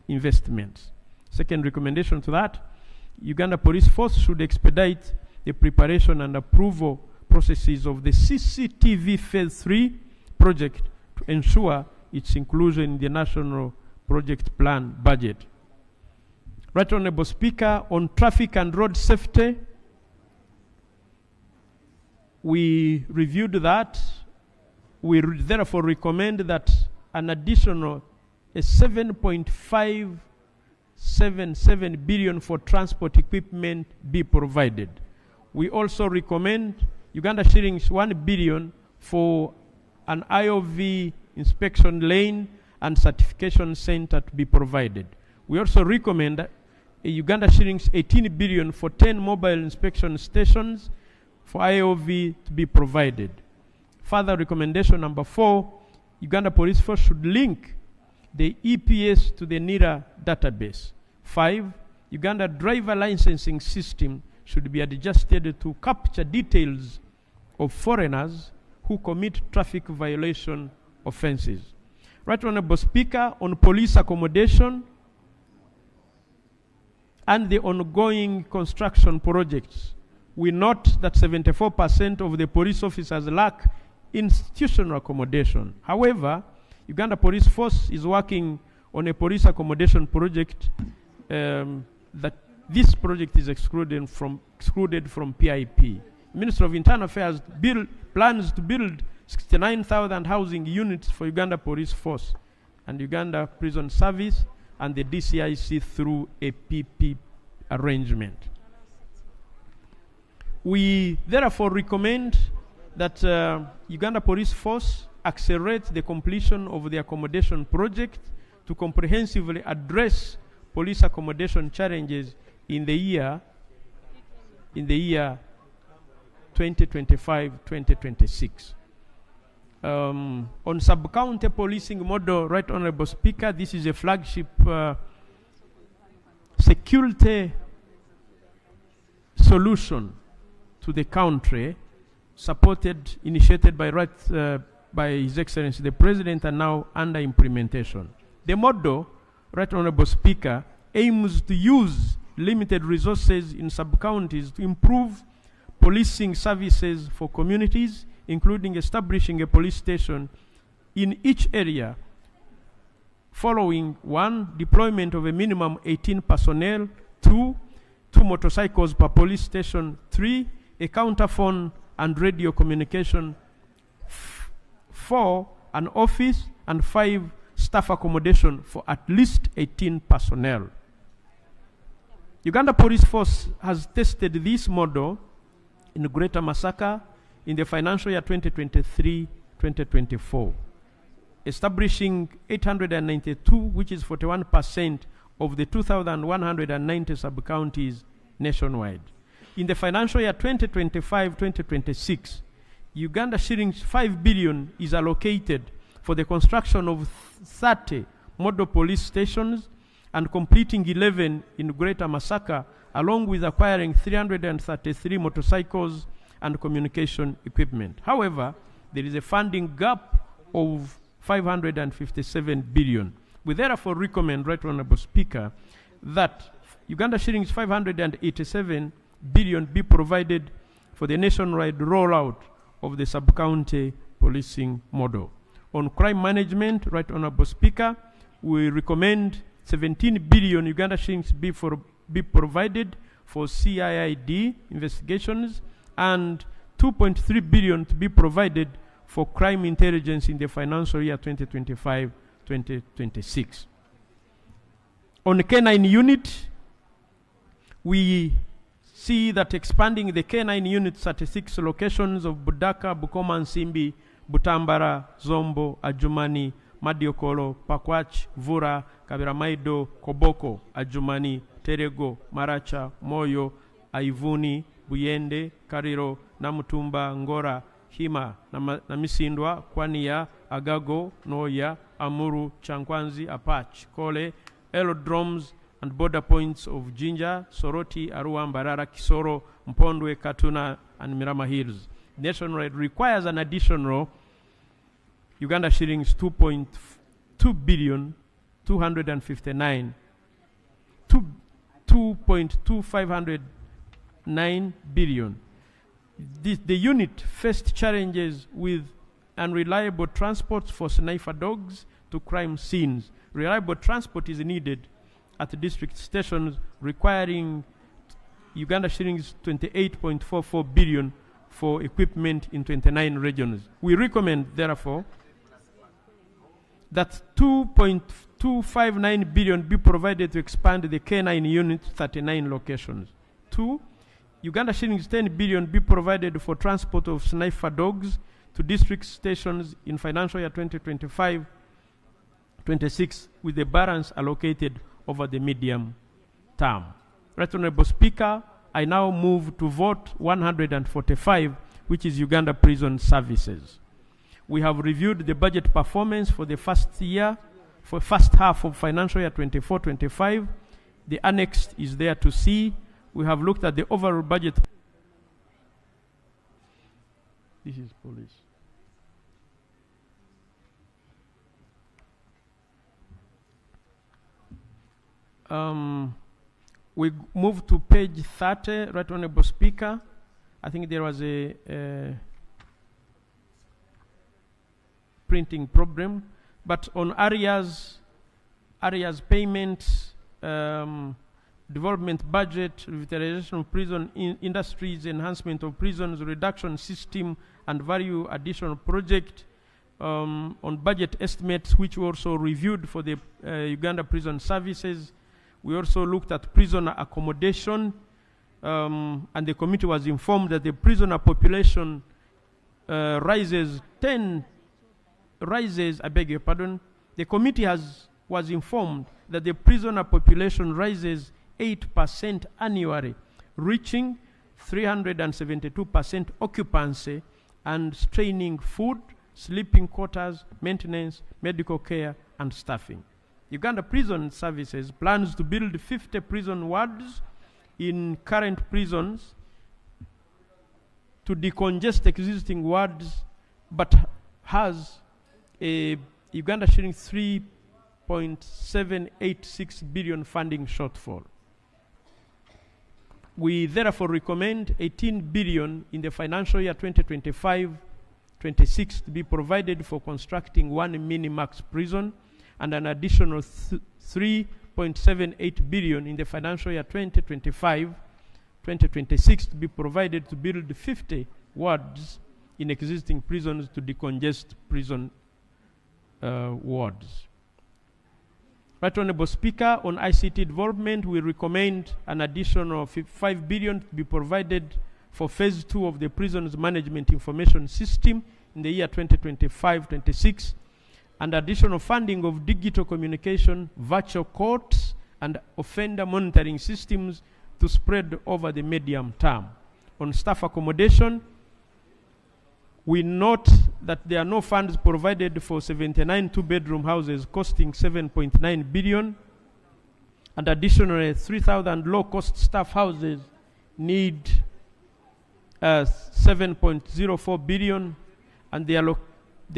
investments. Second recommendation to that, Uganda Police Force should expedite the preparation and approval processes of the CCTV Phase 3 project to ensure its inclusion in the national project plan budget. Right Honorable Speaker, on traffic and road safety, we reviewed that. We therefore recommend that an additional 7.577 billion for transport equipment be provided. We also recommend Uganda shillings 1 billion for an IOV inspection lane and certification center to be provided. We also recommend a Uganda shillings 18 billion for 10 mobile inspection stations for IOV to be provided. Further recommendation number 4, Uganda Police Force should link the EPS to the NIRA database. 5, Uganda driver licensing system should be adjusted to capture details of foreigners who commit traffic violation offenses. Right Honorable Speaker, on police accommodation and the ongoing construction projects, we note that 74% of the police officers lack institutional accommodation. However, Uganda Police Force is working on a police accommodation project that this project is excluded from PIP. Minister of Internal Affairs plans to build 69,000 housing units for Uganda Police Force and Uganda Prison Service and the DCIC through a PP arrangement. We therefore recommend that Uganda Police Force accelerate the completion of the accommodation project to comprehensively address police accommodation challenges in the year 2025-2026. On sub-county policing model, Right Honorable Speaker, this is a flagship security solution to the country, initiated by His Excellency the President, and now under implementation. The model, Right Honorable Speaker, aims to use limited resources in sub-counties to improve policing services for communities, including establishing a police station in each area, following 1, deployment of a minimum 18 personnel, 2 motorcycles per police station, 3, a counterphone and radio communication, 4, an office, and 5, staff accommodation for at least 18 personnel. Uganda Police Force has tested this model in Greater Masaka in the financial year 2023-2024, establishing 892, which is 41% of the 2,190 sub-counties nationwide. In the financial year 2025-2026, Uganda shillings 5 billion is allocated for the construction of 30 model police stations and completing 11 in Greater Masaka, along with acquiring 333 motorcycles and communication equipment. However, there is a funding gap of 557 billion. We therefore recommend, Right Honorable Speaker, that Uganda shillings 587 billion be provided for the nationwide rollout of the sub-county policing model. On crime management, Right Honorable Speaker, we recommend 17 billion Uganda shillings be provided for CIID investigations and 2.3 billion to be provided for crime intelligence in the financial year 2025-2026. On the K9 unit, we see that expanding the K9 unit 36 locations of Budaka, Bukoma, Nsimbi, Butambara, Zombo, Ajumani, Madiokolo, Pakwach, Vura, Kabiramaido, Koboko, Ajumani, Terego, Maracha, Moyo, Aivuni, Buyende, Kariro, Namutumba, Ngora, Hima, Namisindwa, Kwania, Agago, Noya, Amuru, Chankwanzi, Apach, Kole, aerodromes and border points of Jinja, Soroti, Arua, Mbarara, Kisoro, Mpondwe, Katuna, and Mirama Hills. Nationwide requires an additional Uganda shillings 2.2 billion 259 2.2509 billion. The unit faced challenges with and reliable transports for sniffer dogs to crime scenes. Reliable transport is needed at the district stations, requiring Uganda shillings 28.44 billion for equipment in 29 regions. We recommend, therefore, that 2.259 billion be provided to expand the K9 unit to 39 locations. 2, Uganda shillings 10 billion be provided for transport of sniffer dogs to district stations in financial year 2025-26, with the balance allocated over the medium term. Right Honorable Speaker, I now move to vote 145, which is Uganda Prison Services. We have reviewed the budget performance for the first half of financial year 24-25. The annex is there to see. We have looked at the overall budget. This is police. We move to page 30, Right Honorable Speaker. I think there was a printing problem, but on areas payments, development budget, revitalization of prison industries, enhancement of prisons, reduction system, and value additional project, on budget estimates, which we also reviewed for the Uganda Prison Services. We also looked at prisoner accommodation, and the committee was informed that the prisoner population rises. I beg your pardon. The committee was informed that the prisoner population rises 8% annually, reaching 372% occupancy and straining food, sleeping quarters, maintenance, medical care, and staffing. Uganda Prison Services plans to build 50 prison wards in current prisons to decongest existing wards, but has a Uganda shilling 3.786 billion funding shortfall. We therefore recommend 18 billion in the financial year 2025-26 to be provided for constructing one mini-max prison, and an additional 3.78 billion in the financial year 2025-2026 to be provided to build 50 wards in existing prisons to decongest prison wards. Right Honorable Speaker, on ICT development, we recommend an additional 5 billion to be provided for phase 2 of the prisons management information system in the year 2025-26, and additional funding of digital communication, virtual courts, and offender monitoring systems to spread over the medium term. On staff accommodation, we note that there are no funds provided for 79 two-bedroom houses costing 7.9 billion, and additionally 3,000 low-cost staff houses need 7.04 billion, and the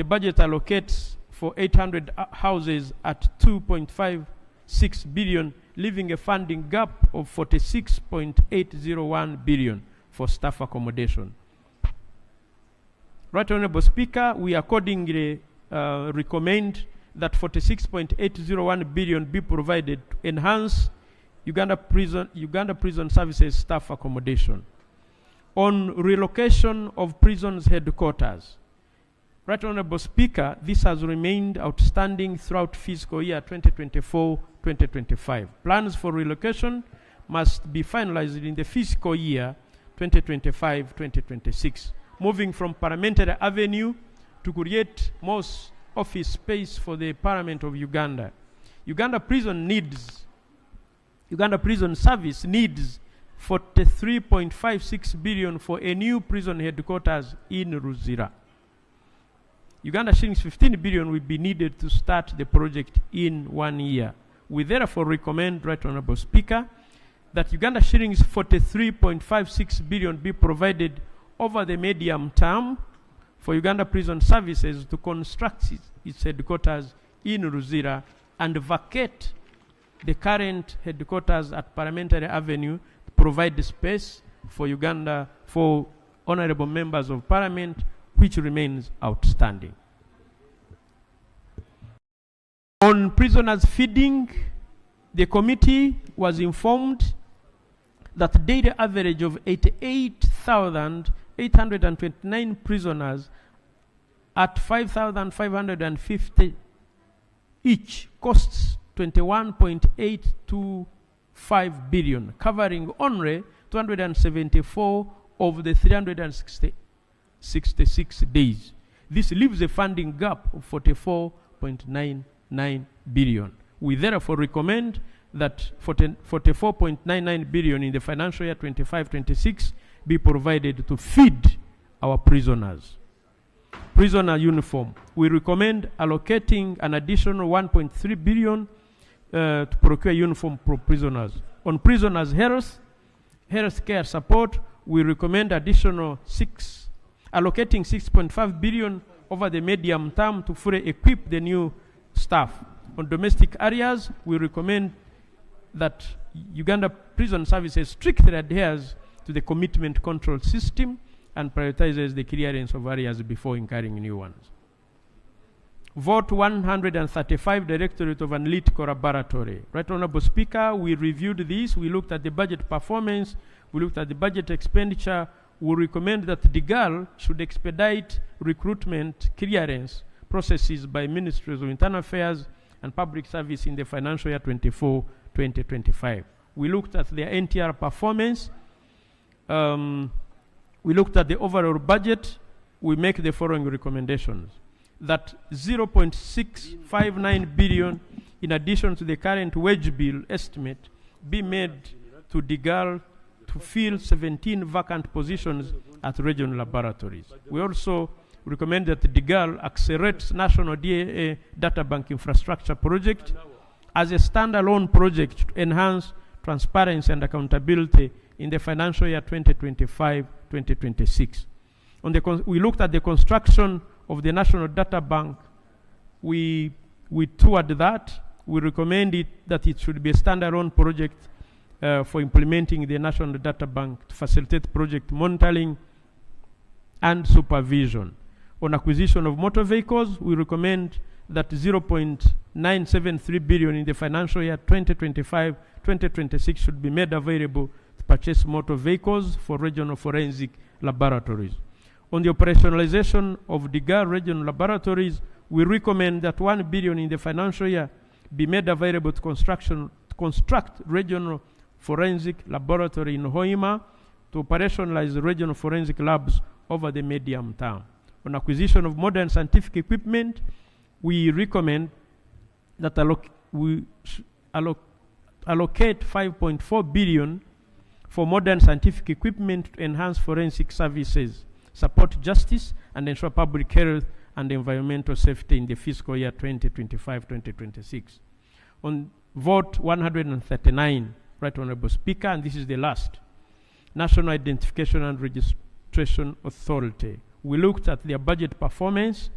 budget allocates for 800 houses at 2.56 billion, leaving a funding gap of 46.801 billion for staff accommodation. Right Honorable Speaker, we accordingly recommend that 46.801 billion be provided to enhance Uganda Prison Services staff accommodation. On relocation of prisons headquarters, Right Honorable Speaker, this has remained outstanding throughout fiscal year 2024-2025. Plans for relocation must be finalized in the fiscal year 2025-2026. Moving from Parliamentary Avenue to create more office space for the Parliament of Uganda. Uganda Prison Service needs 43.56 billion for a new prison headquarters in Ruzira. Uganda shillings 15 billion will be needed to start the project in 1 year. We therefore recommend, Right Honorable Speaker, that Uganda shillings 43.56 billion be provided over the medium term for Uganda Prison Services to construct its headquarters in Ruzira and vacate the current headquarters at Parliamentary Avenue to provide the space for Uganda, for honorable members of Parliament which remains outstanding. On prisoners feeding, the committee was informed that the daily average of 88,829 prisoners at 5,550 each costs 21.825 billion, covering only 274 of the 366 days. This leaves a funding gap of 44.99 billion. We therefore recommend that 44.99 billion in the financial year 25-26 be provided to feed our prisoners. Prisoner uniform. We recommend allocating an additional 1.3 billion to procure uniform for prisoners. On prisoners' health care support, we recommend allocating 6.5 billion over the medium term to fully equip the new staff. On domestic areas, we recommend that Uganda Prison Services strictly adheres to the commitment control system and prioritizes the clearance of areas before incurring new ones. Vote 135, Directorate of Analytical Laboratory. Right Honorable Speaker, we reviewed this. We looked at the budget performance. We looked at the budget expenditure. We recommend that DIGAL should expedite recruitment clearance processes by Ministries of Internal Affairs and Public Service in the financial year 24-2025. We looked at their NTR performance. We looked at the overall budget. We make the following recommendations. That 0.659 billion in addition to the current wage bill estimate be made to DIGAL to fill 17 vacant positions at regional laboratories. We also recommend that DIGAL accelerates National DAA Data Bank Infrastructure Project as a standalone project to enhance transparency and accountability in the financial year 2025-2026. We looked at the construction of the National Data Bank. We toured that. We recommend that it should be a standalone project for implementing the National Data Bank to facilitate project monitoring and supervision. On acquisition of motor vehicles, we recommend that 0.973 billion in the financial year 2025-2026 should be made available to purchase motor vehicles for regional forensic laboratories. On the operationalization of DIGAL regional laboratories, we recommend that 1 billion in the financial year be made available to construct regional forensic laboratory in Hoima to operationalize the regional forensic labs over the medium term. On acquisition of modern scientific equipment, we recommend that we allocate 5.4 billion for modern scientific equipment to enhance forensic services, support justice, and ensure public health and environmental safety in the fiscal year 2025-2026. On vote 139, Right Honorable Speaker, and this is the last, National Identification and Registration Authority. We looked at their budget performance,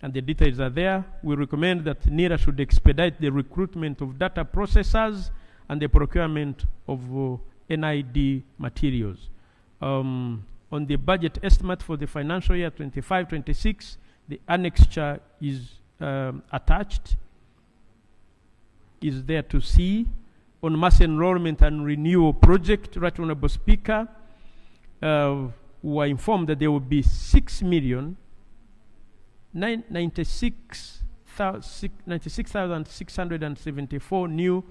and the details are there. We recommend that NIRA should expedite the recruitment of data processors and the procurement of NID materials. On the budget estimate for the financial year 25-26, the annexure is attached, is there to see. On mass enrollment and renewal project, Right Honorable Speaker, we were informed that there will be 96,674 new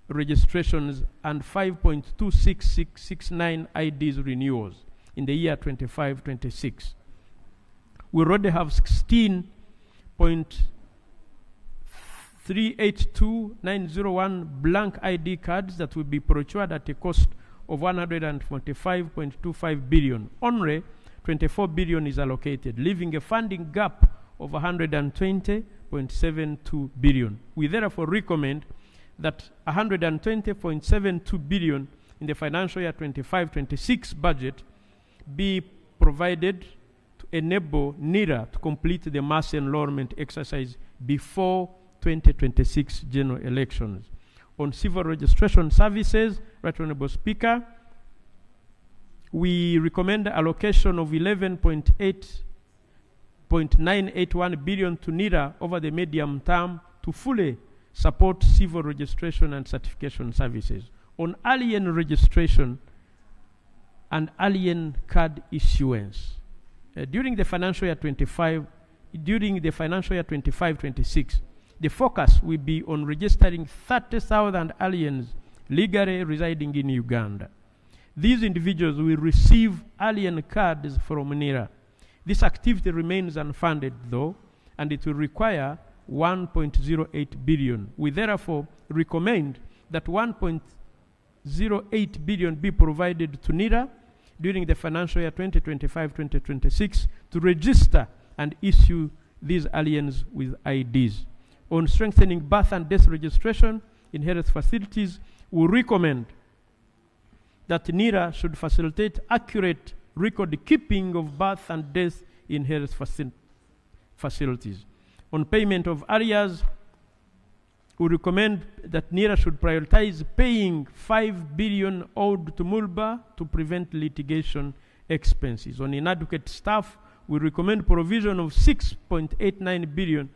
registrations and 5.26669 IDs renewals in the year 25-26. We already have 16.382901 blank ID cards that will be procured at a cost of 145.25 billion. Only 24 billion is allocated, leaving a funding gap of 120.72 billion. We therefore recommend that 120.72 billion in the financial year 25-26 budget be provided to enable NIRA to complete the mass enrollment exercise before 2026 general elections. On civil registration services, Right Honorable Speaker, we recommend allocation of 11.981 billion to NIRA over the medium term to fully support civil registration and certification services. On alien registration and alien card issuance, during the financial year 25-26, the focus will be on registering 30,000 aliens legally residing in Uganda. These individuals will receive alien cards from NIRA. This activity remains unfunded, though, and it will require 1.08 billion. We therefore recommend that 1.08 billion be provided to NIRA during the financial year 2025-2026 to register and issue these aliens with IDs. On strengthening birth and death registration in health facilities, we recommend that NIRA should facilitate accurate record keeping of birth and death in health facilities. On payment of arrears, we recommend that NIRA should prioritize paying 5 billion owed to MULBA to prevent litigation expenses. On inadequate staff, we recommend provision of 6.89 billion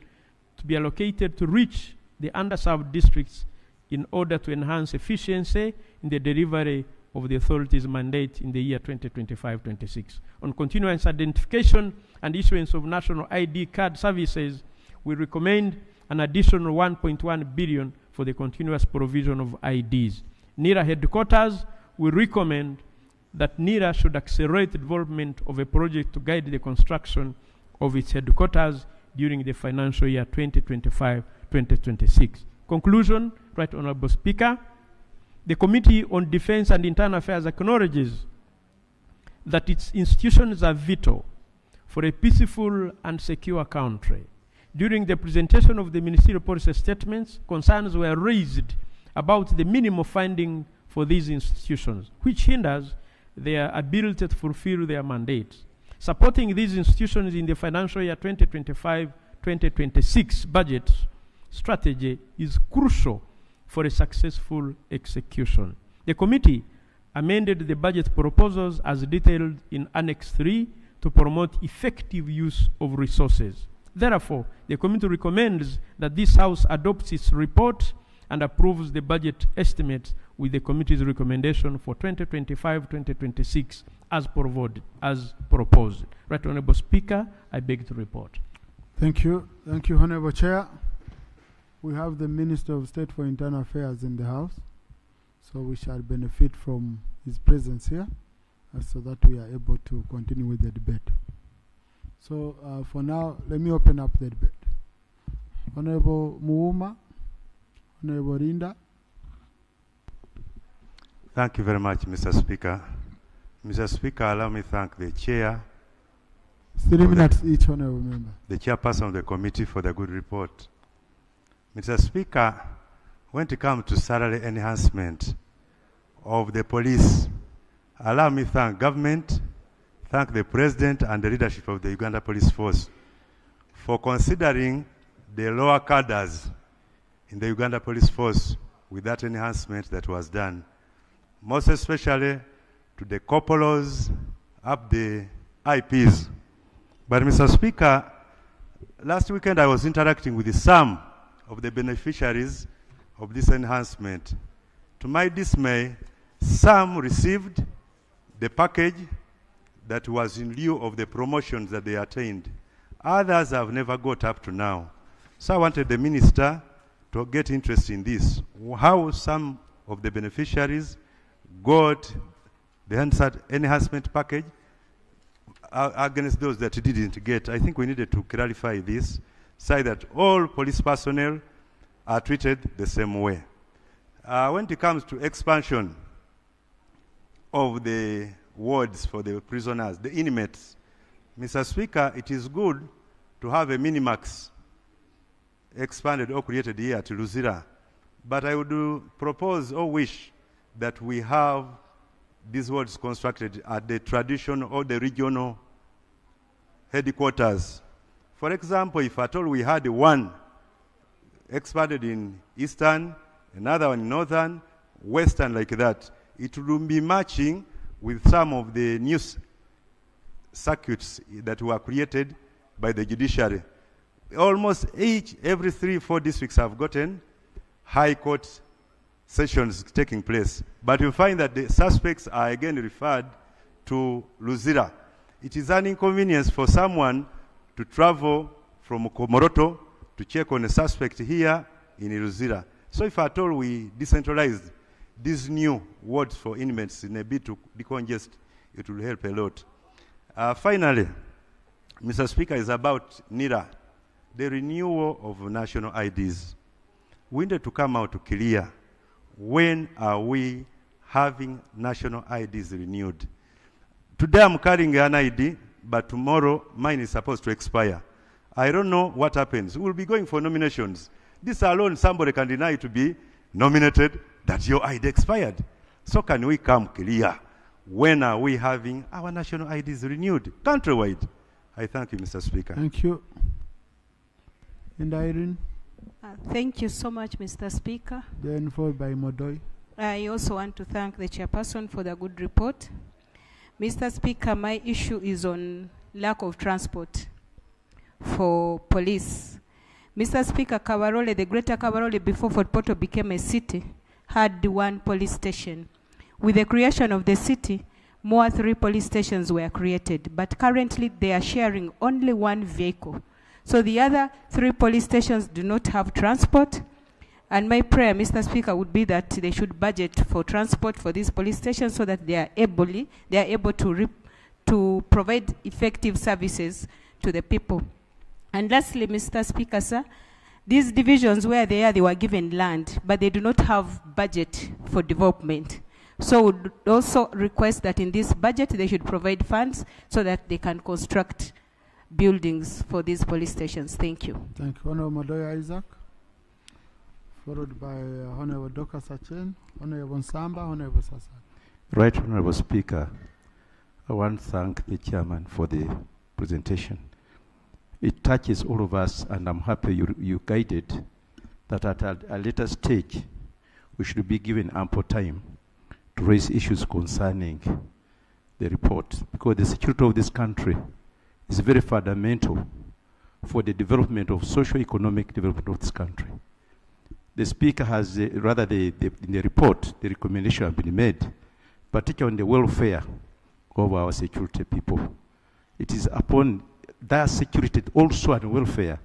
to be allocated to reach the underserved districts in order to enhance efficiency in the delivery of the authority's mandate in the year 2025-26. On continuous identification and issuance of national ID card services, we recommend an additional 1.1 billion for the continuous provision of IDs. NIRA headquarters, we recommend that NIRA should accelerate the development of a project to guide the construction of its headquarters during the financial year 2025-2026. Conclusion, Right Honorable Speaker, the Committee on Defense and Internal Affairs acknowledges that its institutions are vital for a peaceful and secure country. During the presentation of the ministerial policy statements, concerns were raised about the minimum funding for these institutions, which hinders their ability to fulfill their mandates. Supporting these institutions in the financial year 2025-2026 budget strategy is crucial for a successful execution. The committee amended the budget proposals as detailed in Annex 3 to promote effective use of resources. Therefore, the committee recommends that this House adopts its report and approves the budget estimates with the committee's recommendation for 2025-2026 as proposed. Right Honourable Speaker, I beg to report. Thank you. Thank you, Honourable Chair. We have the Minister of State for Internal Affairs in the House, so we shall benefit from his presence here so that we are able to continue with the debate. So for now, let me open up the debate. Honourable Muuma, Honourable Rinda. Thank you very much, Mr. Speaker. Mr. Speaker, allow me to thank the Chair. 3 minutes each, Honourable Member. The Chairperson of the committee for the good report. Mr. Speaker, when it comes to salary enhancement of the police, allow me to thank government, thank the President and the leadership of the Uganda Police Force for considering the lower cadres in the Uganda Police Force with that enhancement that was done, most especially to the corporals, up the IPs. But Mr. Speaker, last weekend I was interacting with some of the beneficiaries of this enhancement. To my dismay, some received the package that was in lieu of the promotions that they attained. Others have never got up to now. So I wanted the minister to get interest in this. How some of the beneficiaries got the enhancement package against those that didn't get. I think we needed to clarify this, say that all police personnel are treated the same way. When it comes to expansion of the wards for the prisoners, the inmates, Mr. Speaker, it is good to have a minimax expanded or created here at Luzira. But I would propose or wish that we have these wards constructed at the traditional or the regional headquarters. For example, if at all we had one expanded in Eastern, another one in Northern, Western, like that, it will be matching with some of the new circuits that were created by the judiciary. Almost every 3-4 districts have gotten high court sessions taking place. But you find that the suspects are again referred to Luzira. It is an inconvenience for someone to travel from Komoroto to check on a suspect here in Luzira. So if at all we decentralize these new wards for inmates in a bit to decongest, it will help a lot. Finally, Mr. Speaker, is about NIRA, the renewal of national IDs. We need to come out to clear, when are we having national IDs renewed? Today I'm carrying an ID, but tomorrow mine is supposed to expire. I don't know what happens. We'll be going for nominations. This alone, somebody can deny to be nominated that your ID expired. So can we come clear? When are we having our national IDs renewed countrywide? I thank you, Mr. Speaker. Thank you. And Irene? Thank you so much, Mr. Speaker. Then followed by Modoi. I also want to thank the chairperson for the good report. Mr. Speaker, my issue is on lack of transport for police. Mr. Speaker, Kabarole, the greater Kabarole, before Fort Portal became a city, had one police station. With the creation of the city, more 3 police stations were created, but currently they are sharing only 1 vehicle. So the other 3 police stations do not have transport. And my prayer, Mr. Speaker, would be that they should budget for transport for these police stations so that they are able to provide effective services to the people. And lastly, Mr. Speaker, sir, these divisions where they were given land, but they do not have budget for development. So would also request that in this budget they should provide funds so that they can construct buildings for these police stations. Thank you. Thank you. Honorable Madoya Isaac, followed by Honorable Doka Sachen, Honorable Nsamba, Honorable Sasa. Right, Honorable Speaker, I want to thank the chairman for the presentation. It touches all of us, and I'm happy you guided that at a later stage we should be given ample time to raise issues concerning the report, because the security of this country is very fundamental for the development of socio-economic development of this country. The Speaker has, in the report, the recommendation has been made, particularly on the welfare of our security people. It is upon their security also and welfare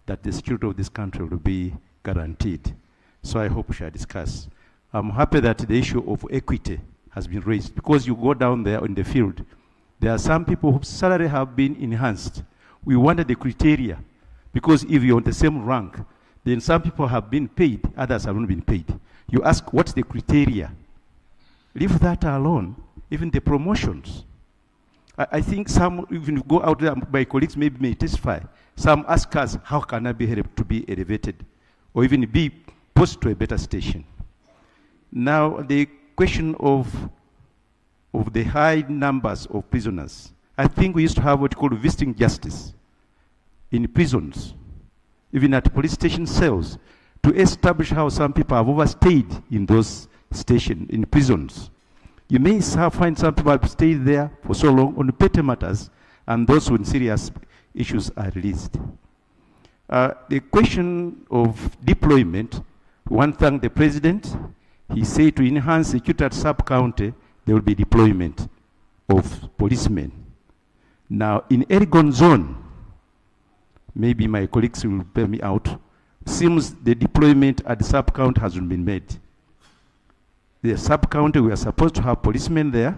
that the security of this country will be guaranteed. So I hope we shall discuss. I'm happy that the issue of equity has been raised, because you go down there in the field, there are some people whose salary have been enhanced. We wanted the criteria, because if you're on the same rank, then some people have been paid, others have not been paid. You ask, what's the criteria? Leave that alone, even the promotions. I think some, even go out there, my colleagues maybe may testify, some ask us, how can I be helped to be elevated, or even be posted to a better station? Now, the question of the high numbers of prisoners, I think we used to have what we call visiting justice in prisons, even at police station cells, to establish how some people have overstayed in those stations, in prisons. You may find some people have stayed there for so long on petty matters, and those with serious issues are released. The question of deployment, one thank the President. He said to enhance security at sub-county, there will be deployment of policemen. Now, in Erigon zone, maybe my colleagues will bear me out, seems the deployment at the sub-county hasn't been made. The sub-county, we are supposed to have policemen there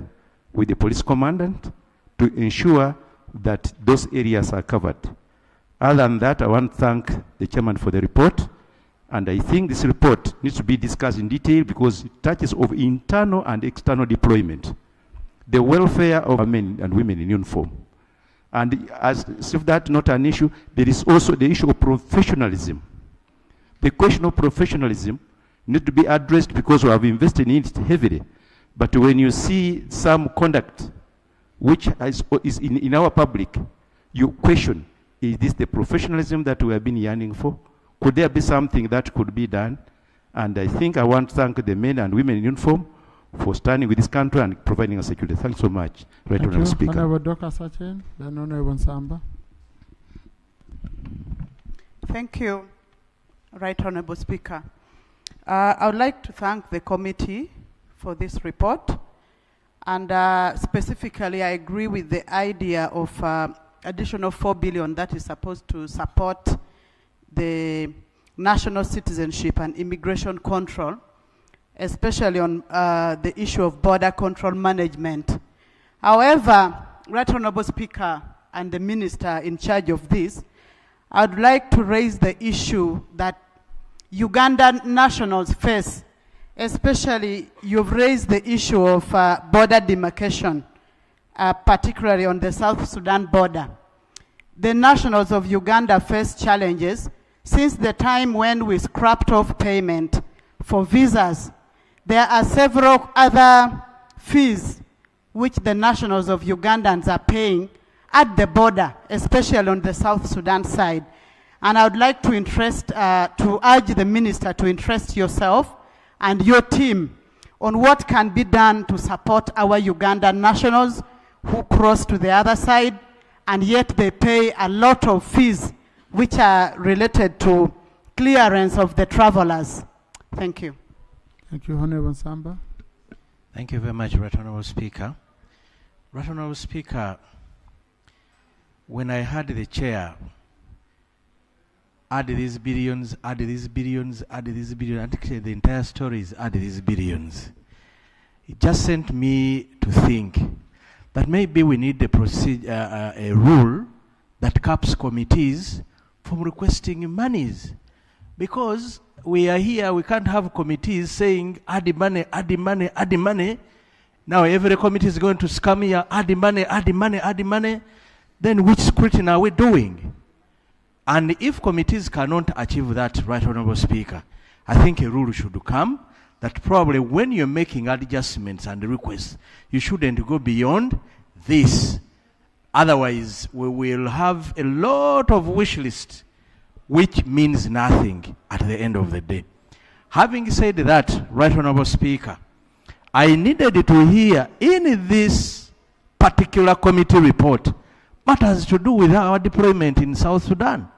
with the police commandant to ensure that those areas are covered. Other than that, I want to thank the chairman for the report. And I think this report needs to be discussed in detail, because it touches of internal and external deployment, the welfare of men and women in uniform. And as if that's not an issue, there is also the issue of professionalism. The question of professionalism needs to be addressed, because we have invested in it heavily. But when you see some conduct which is in our public, you question, is this the professionalism that we have been yearning for? Could there be something that could be done? And I think I want to thank the men and women in uniform for standing with this country and providing us security. Thanks so much, Right Thank Honourable you. Speaker. Honourable Dr. Sachen, then Honourable Samba. Thank you, Right Honourable Speaker. I would like to thank the committee for this report. And specifically, I agree with the idea of additional 4 billion that is supposed to support the national citizenship and immigration control, especially on the issue of border control management. However, Right Honourable Speaker and the Minister in charge of this, I'd like to raise the issue that Ugandan nationals face, especially you've raised the issue of border demarcation, particularly on the South Sudan border. The nationals of Uganda face challenges since the time when we scrapped off payment for visas. There are several other fees which the nationals of Ugandans are paying at the border, especially on the South Sudan side. And I would like to urge the Minister to interest yourself and your team on what can be done to support our Ugandan nationals who cross to the other side, and yet they pay a lot of fees which are related to clearance of the travelers. Thank you. Thank you, Honourable Samba. Thank you very much, Right Honourable Speaker. Right Honourable Speaker, when I heard the chair add these billions, add these billions, add these billions, actually the entire story is add these billions, it just sent me to think that maybe we need a rule that caps committees from requesting monies. Because we are here, we can't have committees saying, add the money, add the money, add the money. Now every committee is going to scam here, add the money, add the money, add the money. Then which scrutiny are we doing? And if committees cannot achieve that, Right Honourable Speaker, I think a rule should come that probably when you're making adjustments and requests, you shouldn't go beyond this. Otherwise, we will have a lot of wish lists, which means nothing at the end of the day. Having said that, Right Honourable Speaker, I needed to hear in this particular committee report what has to do with our deployment in South Sudan.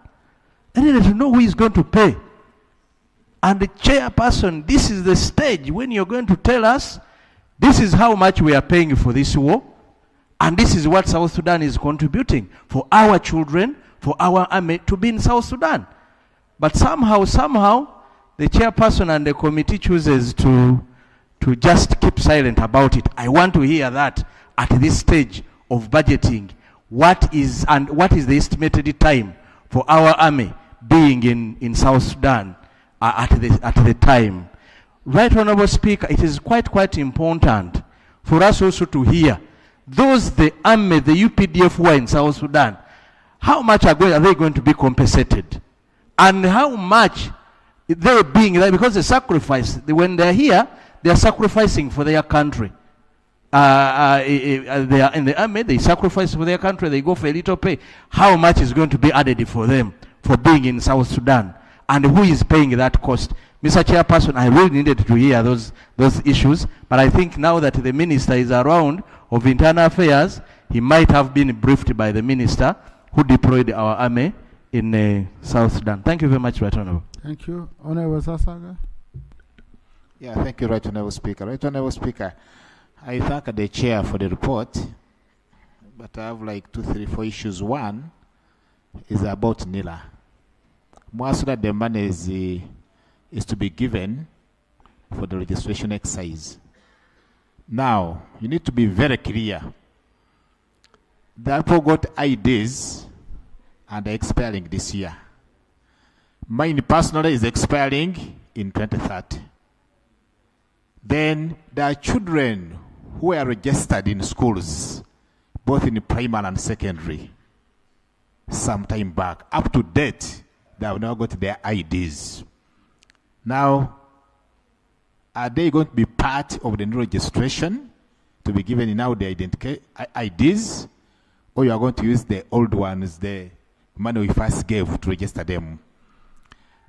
I needed to know who is going to pay. And the chairperson, this is the stage when you're going to tell us, this is how much we are paying for this war, and this is what South Sudan is contributing for our children, for our army to be in South Sudan. But somehow, the chairperson and the committee chooses to just keep silent about it. I want to hear that at this stage of budgeting. What is the estimated time for our army being in South Sudan at the time? Right Honourable Speaker, it is quite important for us also to hear the army, the UPDF who are in South Sudan, how much are they going to be compensated? And how much they're being there, because they sacrifice, when they're here, they are sacrificing for their country. They are in the army, they sacrifice for their country, they go for a little pay. How much is going to be added for them for being in South Sudan? And who is paying that cost? Mr. Chairperson, I really needed to hear those issues, but I think now that the Minister is around of Internal Affairs, he might have been briefed by the Minister who deployed our army in South Sudan. Thank you very much, Right Honourable. Thank you. Honourable Sasaga. Yeah, thank you, Right Honourable Speaker. Right Honourable Speaker, I thank the chair for the report, but I have like 2, 3, 4 issues. One is about NILA. Most of the money is to be given for the registration exercise. Now, you need to be very clear. The people got IDs and are expiring this year. Mine personally is expiring in 2030. Then there are children who are registered in schools, both in primary and secondary, some time back. Up to date, they have now got their IDs. Now, are they going to be part of the new registration to be given now the IDs, or you are going to use the old ones, the money we first gave to register them?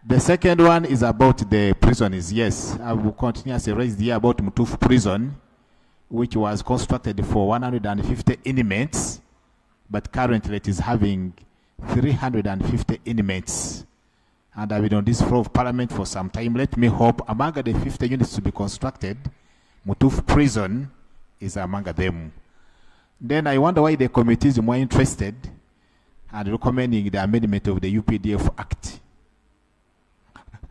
The second one is about the prisons. Yes, I will continuously raise here about Mutuf prison, which was constructed for 150 inmates, but currently it is having 350 inmates. And I've been on this floor of parliament for some time. Let me hope among the 50 units to be constructed, Mutuf prison is among them. Then I wonder why the committee is more interested and recommending the amendment of the UPDF Act.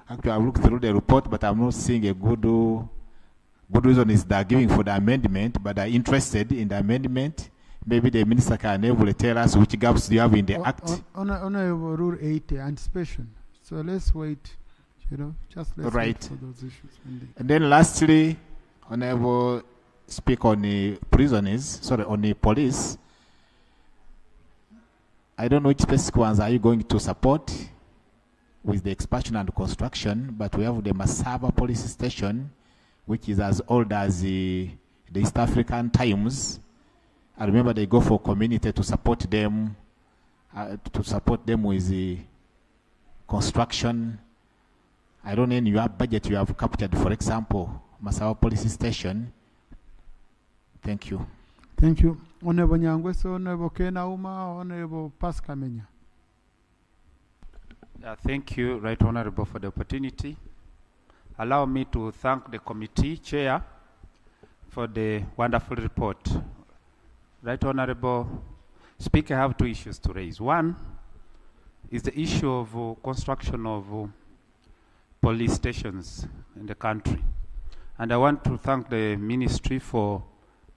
Actually, I've looked through the report, but I'm not seeing a good reason is they're giving for the amendment, but they're interested in the amendment. Maybe the minister can able tell us which gaps do you have in the Act. Honorable Rule 80, anticipation. So let's wait, just let's wait for those issues. And then lastly, Honorable speak on the on the police. I don't know which specific ones are you going to support with the expansion and construction, but we have the Masaba police station, which is as old as the East African times. I remember they go for community to support them with the construction. I don't know in your budget you have captured, for example, Masaba police station. Thank you. Thank you. Honorable Nyangweso, Honorable Kenauma, Honorable Pascal Menya. Thank you, Right Honorable, for the opportunity. Allow me to thank the committee chair for the wonderful report. Right Honorable Speaker, I have two issues to raise. One is the issue of construction of police stations in the country. And I want to thank the ministry for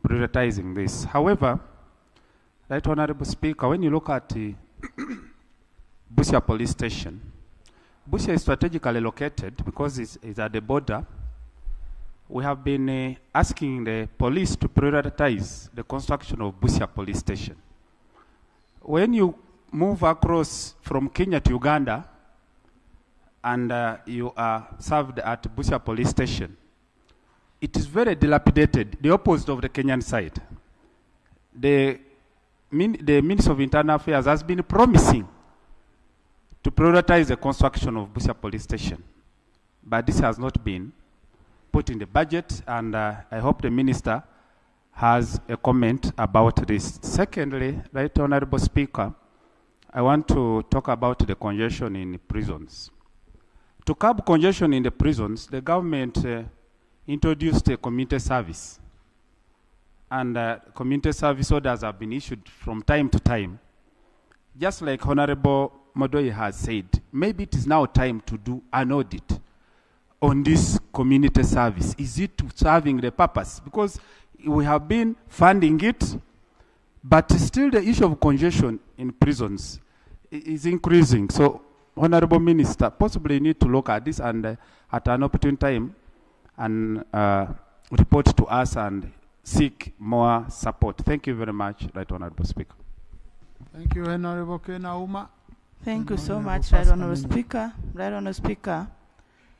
prioritizing this. However, Right Honorable Speaker, when you look at Busia police station, Busia is strategically located because it's at the border. We have been asking the police to prioritize the construction of Busia police station. When you move across from Kenya to Uganda and you are served at Busia police station, it is very dilapidated, the opposite of the Kenyan side. The Minister of Internal Affairs has been promising to prioritize the construction of Busia police station, but this has not been put in the budget, and I hope the minister has a comment about this. Secondly, Right Honorable Speaker, I want to talk about the congestion in prisons. To curb congestion in the prisons, the government introduced a community service, and community service orders have been issued from time to time. Just like Honorable Modoi has said, maybe it is now time to do an audit on this community service. Is it serving the purpose? Because we have been funding it, but still the issue of congestion in prisons is increasing. So, Honorable Minister, possibly you need to look at this and at an opportune time and report to us and seek more support. Thank you very much, Right Honorable Speaker. Thank you, Honorable Kenauma. Thank you so much, Right Honorable Speaker. Right Honorable Speaker,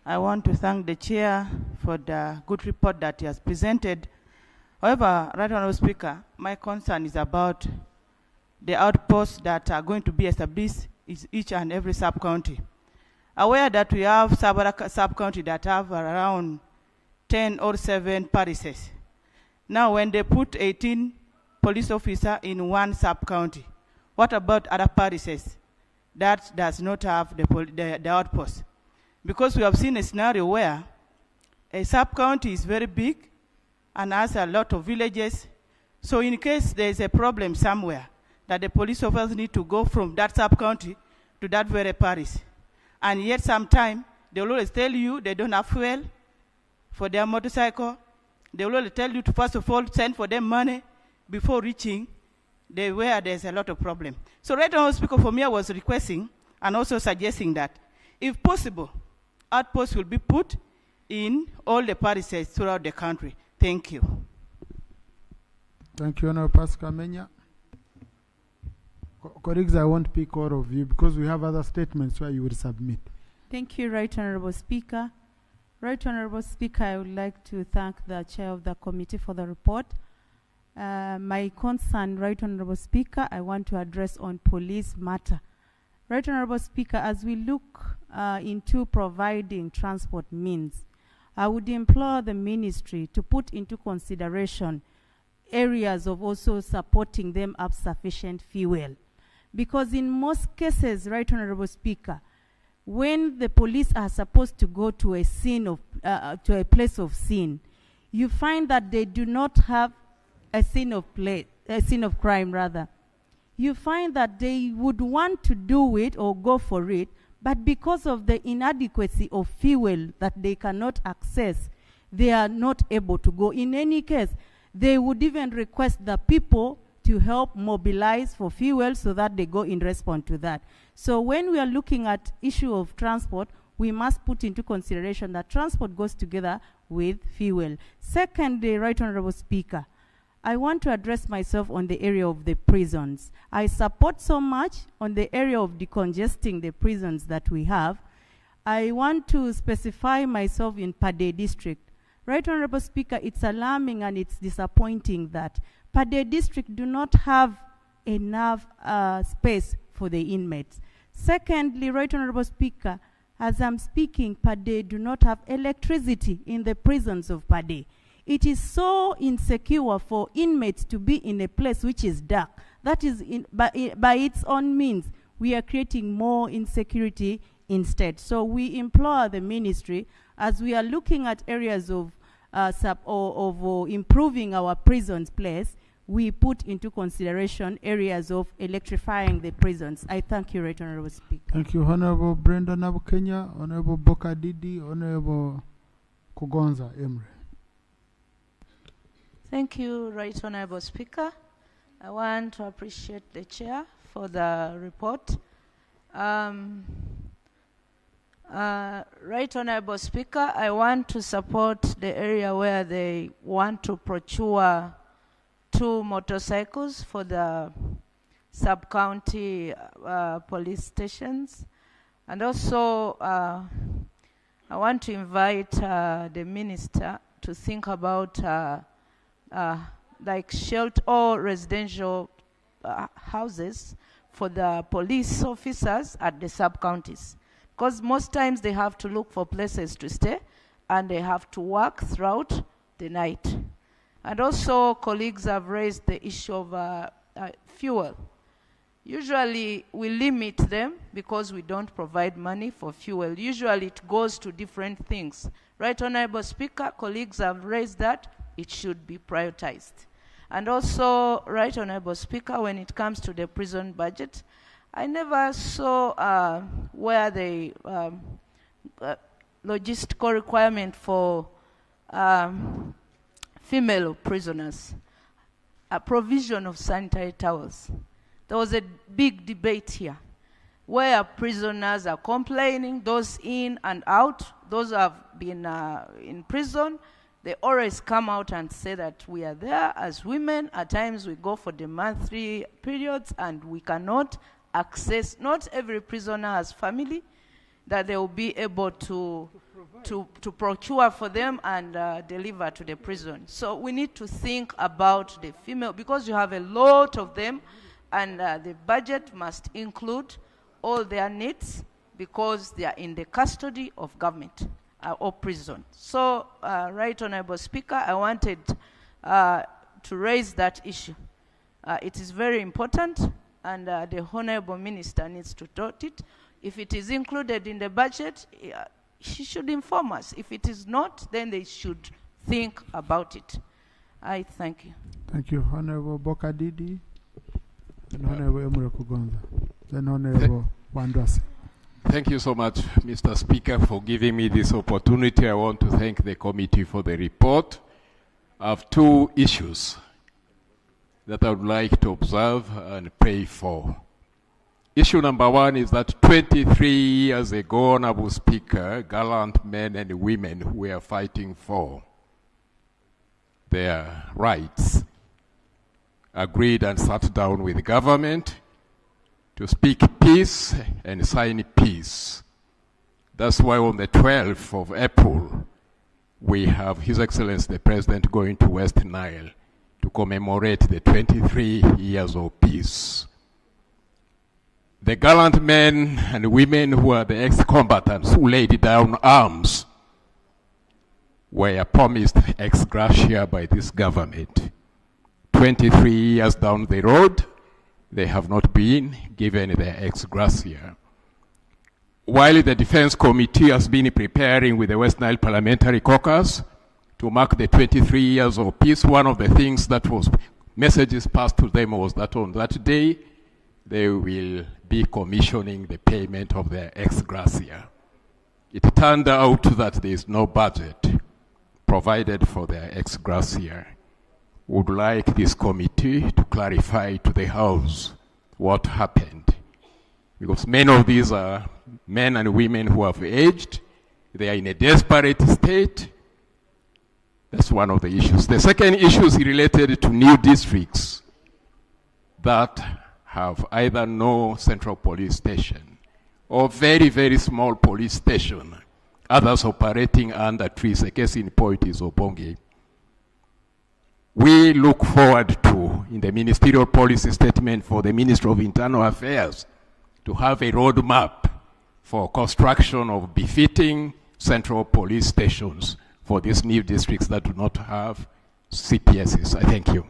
I want to thank the chair for the good report that he has presented. However, Right Honorable Speaker, my concern is about the outposts that are going to be established in each and every sub-county. Aware that we have sub-county that have around 10 or 7 parishes. Now, when they put 18 police officers in one sub-county, what about other parishes that does not have the outpost? Because we have seen a scenario where a sub-county is very big and has a lot of villages. So in case there is a problem somewhere, that the police officers need to go from that sub-county to that very parish. And yet sometimes they will always tell you they don't have fuel for their motorcycle. They will always tell you to first of all send for them money before reaching where there's a lot of problem. So Right Honorable Speaker, for me, I was requesting and also suggesting that, if possible, outposts will be put in all the parishes throughout the country. Thank you. Thank you, Honorable Pascal Menya. Colleagues, I won't pick all of you because we have other statements where you will submit. Thank you, Right Honorable Speaker. Right Honorable Speaker, I would like to thank the chair of the committee for the report. My concern, Right Honorable Speaker, I want to address on police matter. Right Honorable Speaker, as we look into providing transport means, I would implore the ministry to put into consideration areas of also supporting them up sufficient fuel. Because in most cases, Right Honorable Speaker, when the police are supposed to go to a scene of, to a place of sin, you find that they do not have a scene of crime rather. You find that they would want to do it or go for it, but because of the inadequacy of fuel that they cannot access, they are not able to go. In any case, they would even request the people to help mobilize for fuel so that they go in response to that. So when we are looking at issue of transport, we must put into consideration that transport goes together with fuel. Secondly, Right Honorable Speaker, I want to address myself on the area of the prisons. I support so much on the area of decongesting the prisons that we have. I want to specify myself in Pade district. Right Honorable Speaker, it's alarming and it's disappointing that Pade district do not have enough space for the inmates. Secondly, Right Honorable Speaker, as I'm speaking, Pade do not have electricity in the prisons of Pade. It is so insecure for inmates to be in a place which is dark. That is, by its own means, we are creating more insecurity instead. So we implore the ministry, as we are looking at areas of improving our prisons place, we put into consideration areas of electrifying the prisons. I thank you, Right Honorable Speaker. Thank you, Honorable Brenda Nabukenya, Honorable Boka Didi, Honorable Kugonza Emre. Thank you, Right Honorable Speaker. I want to appreciate the Chair for the report. Right Honorable Speaker, I want to support the area where they want to procure 2 motorcycles for the sub-county police stations. And also, I want to invite the Minister to think about like shelter or residential houses for the police officers at the sub-counties. Because most times they have to look for places to stay and they have to work throughout the night. And also, colleagues have raised the issue of fuel. Usually, we limit them because we don't provide money for fuel. Usually, it goes to different things. Right Honorable Speaker, colleagues have raised that it should be prioritized. And also, Right Honorable Speaker, when it comes to the prison budget, I never saw where the logistical requirement for female prisoners, a provision of sanitary towels. There was a big debate here where prisoners are complaining, those in and out, those who have been in prison, they always come out and say that we are there as women. At times we go for the monthly periods and we cannot access, not every prisoner has family that they will be able to procure for them and deliver to the prison. So we need to think about the female, because you have a lot of them, and the budget must include all their needs because they are in the custody of government or prison. So, Right Honorable Speaker, I wanted to raise that issue. It is very important, and the Honorable Minister needs to note it. If it is included in the budget, she should inform us. If it is not, then they should think about it. I thank you. Thank you, Honorable Boka Didi, and Honorable Emre Kugonza, then Honorable Wandwasi. Thank you so much, Mr. Speaker, for giving me this opportunity. I want to thank the committee for the report. I have 2 issues that I would like to observe and pray for. Issue number 1 is that 23 years ago, Honorable Speaker, gallant men and women were fighting for their rights, agreed and sat down with the government to speak peace and sign peace. That's why on the 12th of April, we have His Excellency the President going to West Nile to commemorate the 23 years of peace. the gallant men and women who are the ex-combatants who laid down arms were promised ex gratia by this government. 23 years down the road, they have not been given their ex gratia. While the Defense Committee has been preparing with the West Nile Parliamentary Caucus to mark the 23 years of peace, one of the things that was messages passed to them was that on that day, they will be commissioning the payment of their ex gratia. It turned out that there is no budget provided for their ex gratia. Would like this committee to clarify to the House what happened. Because many of these are men and women who have aged, they are in a desperate state. That's one of the issues. The second issue is related to new districts that have either no central police station or very, very small police station, others operating under trees. A case in point is Obonge. We look forward to, in the ministerial policy statement for the Ministry of Internal Affairs, to have a roadmap for construction of befitting central police stations for these new districts that do not have CPSs. I thank you.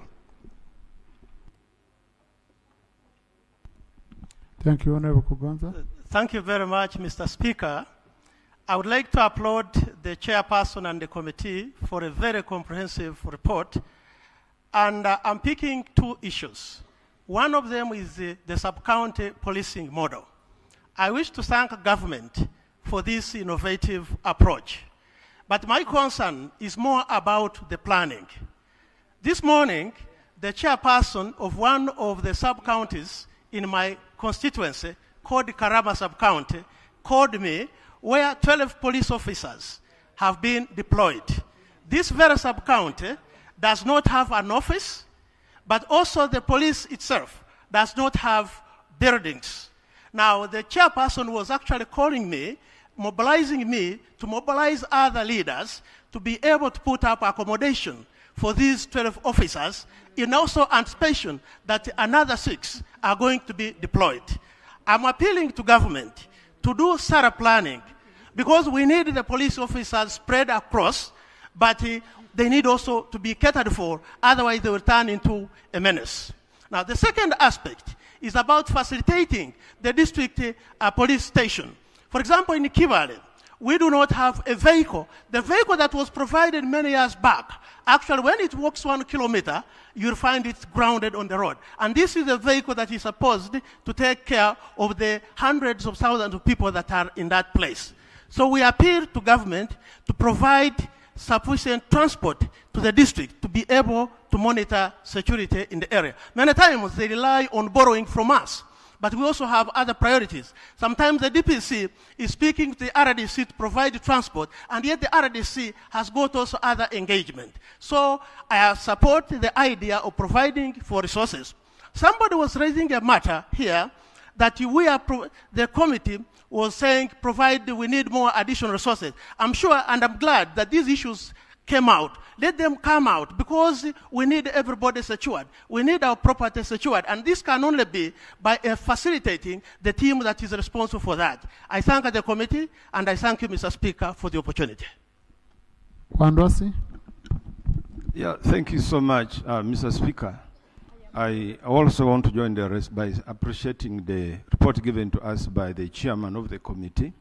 Thank you, Honorable Kugonza. Thank you very much, Mr. Speaker. I would like to applaud the chairperson and the committee for a very comprehensive report. And I'm picking two issues. One of them is the sub-county policing model. I wish to thank government for this innovative approach. But my concern is more about the planning. This morning, the chairperson of one of the sub-counties in my constituency, called Karama sub-county, called me where 12 police officers have been deployed. This very sub-county does not have an office, but also the police itself does not have buildings. Now, the chairperson was actually calling me, mobilizing me to mobilize other leaders to be able to put up accommodation for these 12 officers, in also anticipation that another 6 are going to be deployed. I'm appealing to government to do thorough planning, because we need the police officers spread across, but they need also to be catered for, otherwise they will turn into a menace. Now, the second aspect is about facilitating the district police station. For example, in Kivale, we do not have a vehicle. The vehicle that was provided many years back, actually when it walks 1 kilometer, you'll find it grounded on the road. And this is a vehicle that is supposed to take care of the hundreds of thousands of people that are in that place. So we appeal to government to provide sufficient transport to the district to be able to monitor security in the area. Many times they rely on borrowing from us, but we also have other priorities. Sometimes the DPC is speaking to the RDC to provide transport, and yet the RDC has got also other engagement. So I support the idea of providing for resources. Somebody was raising a matter here that the committee was saying we need more additional resources. I'm sure and I'm glad that these issues came out. Let them come out, because we need everybody secured. We need our property secured, and this can only be by facilitating the team that is responsible for that. I thank the committee, and I thank you, Mr. Speaker, for the opportunity. Wandosi? Yeah, thank you so much, Mr. Speaker. I also want to join the rest by appreciating the report given to us by the chairman of the committee.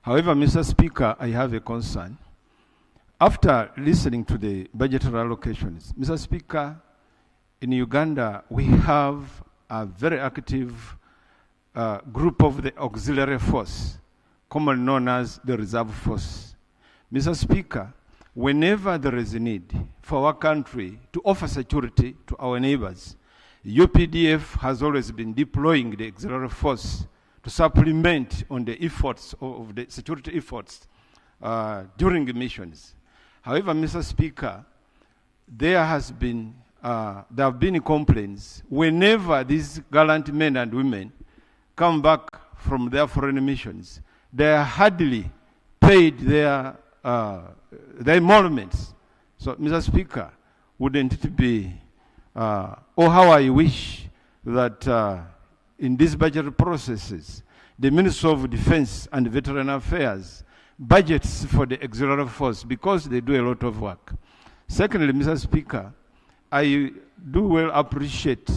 However, Mr. Speaker, I have a concern. After listening to the budgetary allocations, Mr. Speaker, in Uganda, we have a very active group of the auxiliary force, commonly known as the reserve force. Mr. Speaker, whenever there is a need for our country to offer security to our neighbors, UPDF has always been deploying the auxiliary force to supplement on the efforts of the security efforts during the missions. However, Mr. Speaker, there have been complaints whenever these gallant men and women come back from their foreign missions, they are hardly paid their emoluments. So, Mr. Speaker, wouldn't it be, or how I wish that in these budget processes, the Ministry of Defense and Veteran Affairs budgets for the auxiliary force because they do a lot of work. Secondly, Mr. Speaker, I do well appreciate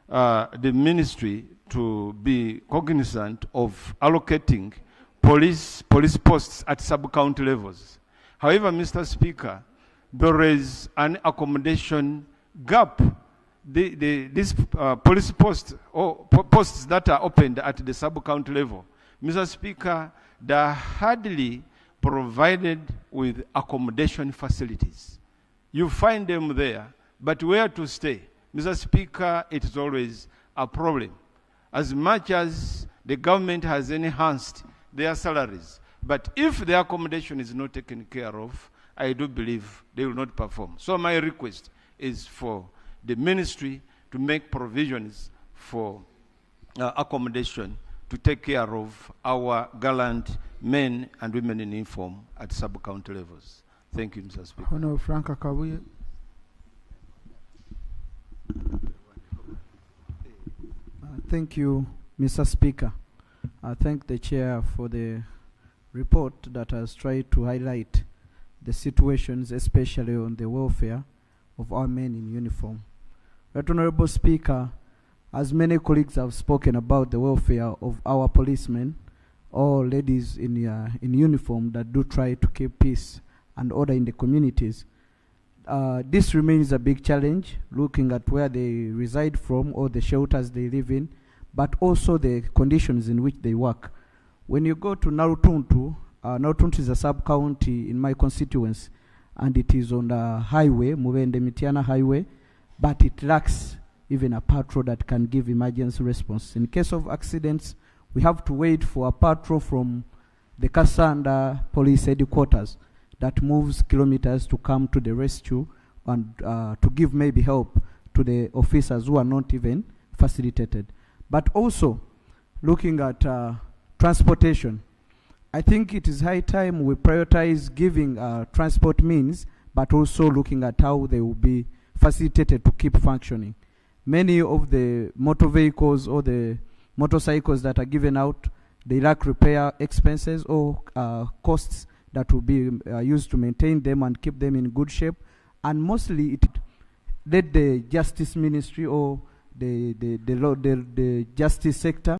the ministry to be cognizant of allocating police posts at sub-county levels. However, Mr. Speaker, there is an accommodation gap. These police posts or posts that are opened at the sub-county level, Mr. Speaker, they are hardly provided with accommodation facilities. You find them there, but where to stay? Mr. Speaker, it is always a problem. As much as the government has enhanced their salaries, but if the accommodation is not taken care of, I do believe they will not perform. So my request is for the ministry to make provisions for accommodation to take care of our gallant men and women in uniform at sub-county levels. Thank you, Mr. Speaker. Honorable Frank Akabuye. Thank you, Mr. Speaker. I thank the chair for the report that has tried to highlight the situations, especially on the welfare of our men in uniform. Right Honorable Speaker, as many colleagues have spoken about the welfare of our policemen or ladies in uniform that do try to keep peace and order in the communities, this remains a big challenge, looking at where they reside from or the shelters they live in, but also the conditions in which they work. When you go to Narutuntu, Narutuntu is a sub-county in my constituency, and it is on the highway, Muvende Mitiana highway, but it lacks even a patrol that can give emergency response. In case of accidents, we have to wait for a patrol from the Kasanda police headquarters that moves kilometers to come to the rescue and to give maybe help to the officers who are not even facilitated. But also, looking at transportation, I think it is high time we prioritize giving transport means, but also looking at how they will be facilitated to keep functioning. Many of the motor vehicles or the motorcycles that are given out, they lack repair expenses or costs that will be used to maintain them and keep them in good shape. And mostly it let the justice ministry or the justice sector